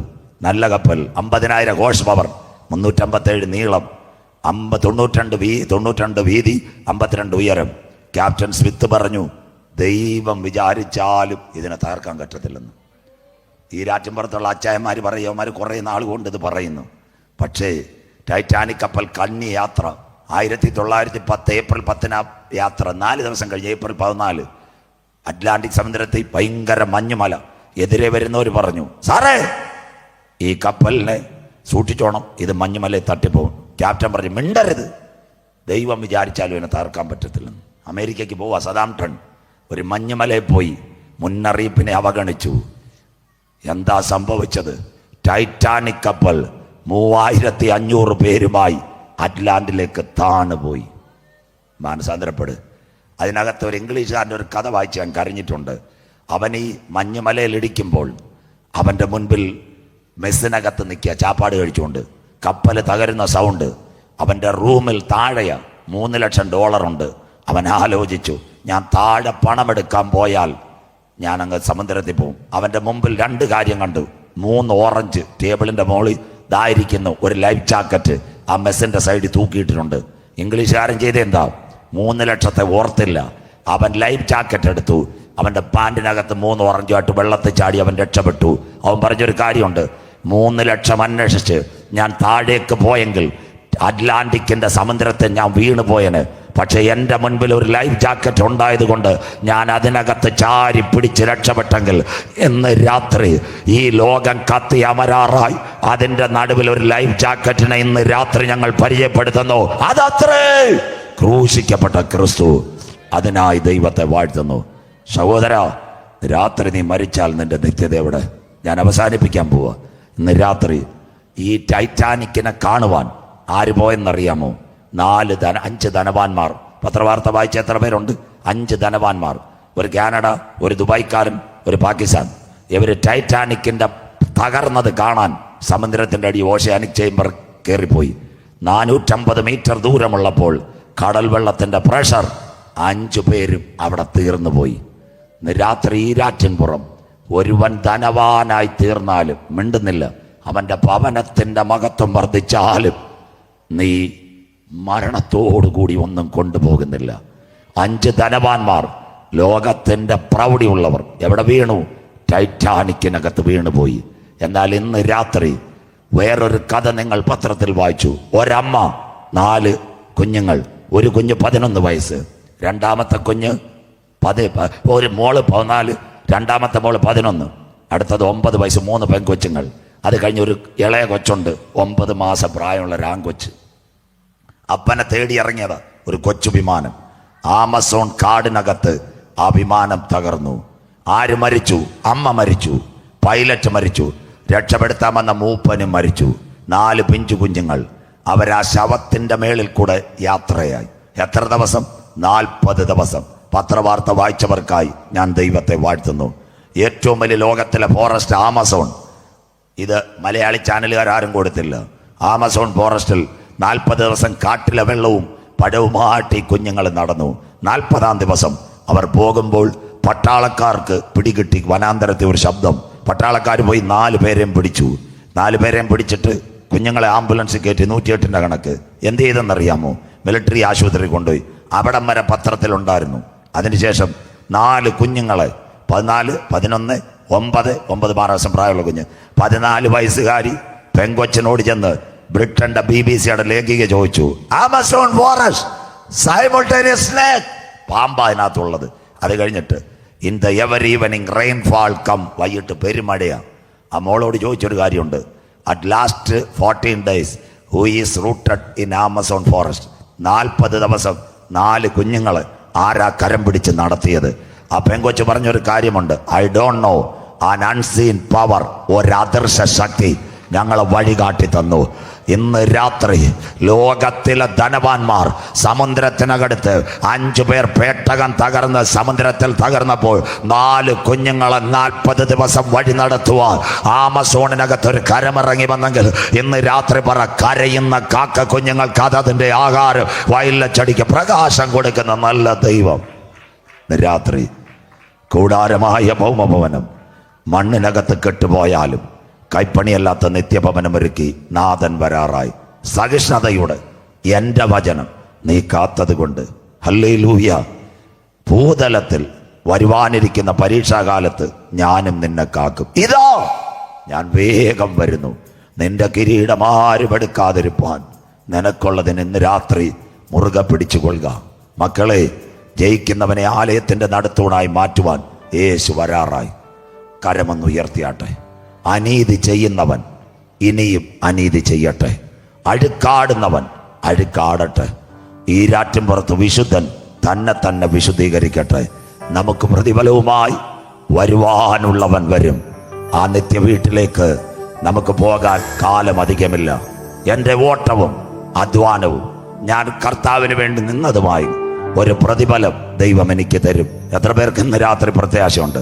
നല്ല കപ്പൽ, 50,000 ഹോഴ്സ് പവർ, 357 നീളം, 92 വീതി, 52 ഉയരം. ക്യാപ്റ്റൻ സ്മിത്ത് പറഞ്ഞു, ദൈവം വിചാരിച്ചാലും ഇതിനെ തകർക്കാൻ പറ്റത്തില്ലെന്ന്. ഈ രാറ്റിൻപുറത്തുള്ള അച്ചായന്മാർ പറയുമാർ കുറേ നാൾ കൊണ്ട് ഇത് പറയുന്നു. പക്ഷേ ടൈറ്റാനിക് കപ്പൽ കന്നി യാത്ര 1910 ഏപ്രിൽ 10 യാത്ര. 4 ദിവസം കഴിഞ്ഞ് ഏപ്രിൽ 14 അറ്റ്ലാന്റിക് സമുദ്രത്തിൽ ഭയങ്കര മഞ്ഞുമല. എതിരെ വരുന്നവർ പറഞ്ഞു, സാറേ ഈ കപ്പലിനെ സൂക്ഷിച്ചോണം, ഇത് മഞ്ഞുമലയിൽ തട്ടിപ്പോകും. ക്യാപ്റ്റൻ പറഞ്ഞു, മിണ്ടരുത്, ദൈവം വിചാരിച്ചാലും ഇതിനെ തകർക്കാൻ പറ്റത്തില്ലെന്ന്. അമേരിക്കയ്ക്ക് പോവാ സദാംടൺ. ഒരു മഞ്ഞുമലയിൽ പോയി മുന്നറിയിപ്പിനെ അവഗണിച്ചു. എന്താ സംഭവിച്ചത്? ടൈറ്റാനിക് കപ്പൽ 3500 പേരുമായി അറ്റ്ലാന്റിലേക്ക് താണുപോയി. മാനസാന്തരപ്പെട്. അതിനകത്ത് ഒരു ഇംഗ്ലീഷുകാരൻ്റെ ഒരു കഥ വായിച്ച് ഞാൻ കരഞ്ഞിട്ടുണ്ട്. അവൻ ഈ മഞ്ഞുമലയിൽ ഇടിക്കുമ്പോൾ അവൻ്റെ മുൻപിൽ മെസ്സിനകത്ത് നിൽക്കുക, ചാപ്പാട് കഴിച്ചുകൊണ്ട്. കപ്പൽ തകരുന്ന സൗണ്ട്. അവൻ്റെ റൂമിൽ താഴെ $3 ലക്ഷം ഉണ്ട്. അവൻ ആലോചിച്ചു, ഞാൻ താഴെ പണമെടുക്കാൻ പോയാൽ ഞാൻ അങ്ങ് സമുദ്രത്തിൽ പോകും. അവൻ്റെ മുമ്പിൽ 2 കാര്യം കണ്ടു. 3 ഓറഞ്ച് ടേബിളിൻ്റെ മുകളിൽ ഇതായിരിക്കുന്നു. ഒരു ലൈഫ് ജാക്കറ്റ് ആ മെസ്സിൻ്റെ സൈഡിൽ തൂക്കിയിട്ടിട്ടുണ്ട്. ഇംഗ്ലീഷുകാരൻ ചെയ്തെന്താ? 3 ലക്ഷത്തെ ഓർത്തില്ല. അവൻ ലൈഫ് ജാക്കറ്റ് എടുത്തു. അവൻ്റെ പാൻറ്റിനകത്ത് 3 ഓറഞ്ചുമായിട്ട് വെള്ളത്തിൽ ചാടി അവൻ രക്ഷപ്പെട്ടു. അവൻ പറഞ്ഞൊരു കാര്യമുണ്ട്, 3 ലക്ഷം അന്വേഷിച്ച് ഞാൻ താഴേക്ക് പോയെങ്കിൽ അറ്റ്ലാന്റിക്കിൻ്റെ സമുദ്രത്തെ ഞാൻ വീണ് പോയന്. പക്ഷെ എൻ്റെ മുൻപിൽ ഒരു ലൈഫ് ജാക്കറ്റ് ഉണ്ടായതുകൊണ്ട് ഞാൻ അതിനകത്ത് ചാരി പിടിച്ച് രക്ഷപ്പെട്ടെങ്കിൽ ഇന്ന് രാത്രി ഈ ലോകം കത്തി അമരാറായി അതിൻ്റെ നടുവിൽ ഒരു ലൈഫ് ജാക്കറ്റിനെ ഇന്ന് രാത്രി ഞങ്ങൾ പരിചയപ്പെടുത്തുന്നു. അതത്രേ ക്രൂശിക്കപ്പെട്ട ക്രിസ്തു. അതിനായി ദൈവത്തെ വാഴ്ത്തുന്നു. സഹോദര, രാത്രി നീ മരിച്ചാൽ നിന്റെ നിത്യത എവിടെ? ഞാൻ അവസാനിപ്പിക്കാൻ പോവാ. ഇന്ന് രാത്രി ഈ ടൈറ്റാനിക്കിനെ കാണുവാൻ ആര് പോയെന്നറിയാമോ? 5 ധനവാന്മാർ. പത്രവാർത്ത വായിച്ച എത്ര പേരുണ്ട്? 5 ധനവാന്മാർ. ഒരു കാനഡ, ഒരു ദുബായ്ക്കാരൻ, ഒരു പാകിസ്ഥാൻ. ഇവർ ടൈറ്റാനിക്കിന്റെ തകർന്നത് കാണാൻ സമുദ്രത്തിന്റെ അടി ഓഷ്യാനിക് ചേംബർ കയറിപ്പോയി. 450 മീറ്റർ ദൂരമുള്ളപ്പോൾ കടൽ വെള്ളത്തിന്റെ പ്രഷർ 5 പേരും അവിടെ തീർന്നു പോയി. ഇന്ന് രാത്രി ഈരാറ്റിൻപുറം ഒരുവൻ ധനവാനായി തീർന്നാലും മിണ്ടുന്നില്ല. അവന്റെ ഭവനത്തിന്റെ മഹത്വം വർദ്ധിച്ചാലും നീ മരണത്തോടുകൂടി ഒന്നും കൊണ്ടുപോകുന്നില്ല. 5 ധനവാന്മാർ, ലോകത്തിന്റെ പ്രൗഢിയുള്ളവർ എവിടെ വീണു? ടൈറ്റാനിക്കിനകത്ത് വീണുപോയി. എന്നാൽ ഇന്ന് രാത്രി വേറൊരു കഥ നിങ്ങൾ പത്രത്തിൽ വായിച്ചു. ഒരമ്മ 4 കുഞ്ഞുങ്ങൾ. ഒരു കുഞ്ഞ് 11 വയസ്സ്, രണ്ടാമത്തെ കുഞ്ഞ് ഒരു മോള് 14, രണ്ടാമത്തെ മോള് 11, അടുത്തത് 9 വയസ്സ്, 3 പെൺകൊച്ചുങ്ങൾ. അത് കഴിഞ്ഞ് ഒരു ഇളയ കൊച്ചുണ്ട്, 9 മാസം പ്രായമുള്ള ഒരാൺകൊച്ച്. അപ്പനെ തേടി ഇറങ്ങിയത് ഒരു കൊച്ചു വിമാനം. ആമസോൺ കാടിനകത്ത് ആ വിമാനം തകർന്നു. ആര് മരിച്ചു? അമ്മ മരിച്ചു, പൈലറ്റ് മരിച്ചു, രക്ഷപ്പെടുത്താമെന്ന മൂപ്പനും മരിച്ചു. 4 പിഞ്ചു കുഞ്ഞുങ്ങൾ. അവരാ ശവത്തിന്റെ മേളിൽ കൂടെ യാത്രയായി. എത്ര ദിവസം? 40 ദിവസം. പത്രവാർത്ത വായിച്ചവർക്കായി ഞാൻ ദൈവത്തെ വാഴ്ത്തുന്നു. ഏറ്റവും വലിയ ലോകത്തിലെ ഫോറസ്റ്റ് ആമസോൺ. ഇത് മലയാളി ചാനലുകാരും കൊടുത്തില്ല. ആമസോൺ ഫോറസ്റ്റിൽ 40 ദിവസം കാട്ടിലെ വെള്ളവും പഴവുമായിട്ട് കുഞ്ഞുങ്ങൾ നടന്നു. 40-ാം ദിവസം അവർ പോകുമ്പോൾ പട്ടാളക്കാർക്ക് പിടികിട്ടി. വനാന്തരത്തെ ഒരു ശബ്ദം. പട്ടാളക്കാർ പോയി 4 പേരെയും പിടിച്ചു. 4 പേരെയും പിടിച്ചിട്ട് കുഞ്ഞുങ്ങളെ ആംബുലൻസ് കയറ്റി 108ന്റെ കണക്ക്. എന്ത് ചെയ്തെന്നറിയാമോ? മിലിറ്ററി ആശുപത്രി കൊണ്ടുപോയി. അവിടം വരെ പത്രത്തിലുണ്ടായിരുന്നു. അതിനുശേഷം 4 കുഞ്ഞുങ്ങളെ 14, 11, 9 മാസം പ്രായമുള്ള കുഞ്ഞ്, 14 വയസ്സുകാരി പെങ്കൊച്ചിനോട് ചെന്ന് ബ്രിട്ടന്റെ BBC-യുടെ ലേഖിക ചോദിച്ചു, ആമസോൺ ഫോറസ്റ്റ് സൈമൾട്ടേനിയസ് സ്നേക്ക്, പാമ്പ അതിനകത്തുള്ളത്. അത് കഴിഞ്ഞിട്ട് in the ever evening rainfall come, വൈകിട്ട് പെരുമഴയാ. ആ മോളോട് ചോദിച്ചൊരു കാര്യമുണ്ട്. At last 14 days who is rooted in Amazon forest. 40 ദിവസം 4 കുഞ്ഞുങ്ങള് ആരാ കരം പിടിച്ച് നടത്തിയത്? ആ പെങ്കൊച്ച് പറഞ്ഞൊരു കാര്യമുണ്ട്. I don't know, an unseen power, ഒരദൃശ ശക്തി ഞങ്ങളെ വഴികാട്ടി തന്നു. ഇന്ന് രാത്രി ലോകത്തിലെ ധനവാന്മാർ സമുദ്രത്തിനകടുത്ത് 5 പേർ പേട്ടകം തകർന്ന് സമുദ്രത്തിൽ തകർന്നപ്പോൾ 4 കുഞ്ഞുങ്ങളെ 40 ദിവസം വഴി നടത്തുവാൻ ആമസോണിനകത്ത് ഒരു കരമിറങ്ങി വന്നെങ്കിൽ ഇന്ന് രാത്രി പറ, കരയുന്ന കാക്ക കുഞ്ഞുങ്ങൾക്ക് അതതിൻ്റെ ആഹാരം വയലച്ചടിക്ക് പ്രകാശം കൊടുക്കുന്ന നല്ല ദൈവം. രാത്രി കൂടാരമായ ഭൗമഭവനം മണ്ണിനകത്ത് കെട്ടുപോയാലും കൈപ്പണിയല്ലാത്ത നിത്യഭവനമൊരുക്കി നാഥൻ വരാറായി. സഹിഷ്ണുതയോടെ എൻ്റെ വചനം നീ കാത്തത് കൊണ്ട് ഹല്ലേലൂയ. ഭൂതലത്തിൽ വരുവാനിരിക്കുന്ന പരീക്ഷാകാലത്ത് ഞാനും നിന്നെ കാക്കും. ഇതാ ഞാൻ വേഗം വരുന്നു. നിന്റെ കിരീടം ആരും എടുക്കാതിരിപ്പാൻ നിനക്കുള്ളതിന് ഇന്ന് രാത്രി മുറുകെ പിടിച്ചുകൊള്ളുക. മക്കളെ, ജയിക്കുന്നവനെ ആലയത്തിന്റെ നടുത്തൂണായി മാറ്റുവാൻ യേശു വരാറായി. കരമൊന്ന് ഉയർത്തിയാട്ടെ. അനീതി ചെയ്യുന്നവൻ ഇനിയും അനീതി ചെയ്യട്ടെ. അഴുക്കാടുന്നവൻ അഴുക്കാടട്ടെ. ഈരാറ്റിൻപുറത്ത് വിശുദ്ധൻ തന്നെ വിശുദ്ധീകരിക്കട്ടെ. നമുക്ക് പ്രതിഫലവുമായി വരുവാനുള്ളവൻ വരും. ആ നിത്യ വീട്ടിലേക്ക് നമുക്ക് പോകാൻ കാലം അധികമില്ല. എൻ്റെ ഓട്ടവും അധ്വാനവും ഞാൻ കർത്താവിന് വേണ്ടി നിന്നതുമായി ഒരു പ്രതിഫലം ദൈവം എനിക്ക് തരും. എത്ര പേർക്ക് ഇന്ന് രാത്രി പ്രത്യാശയുണ്ട്?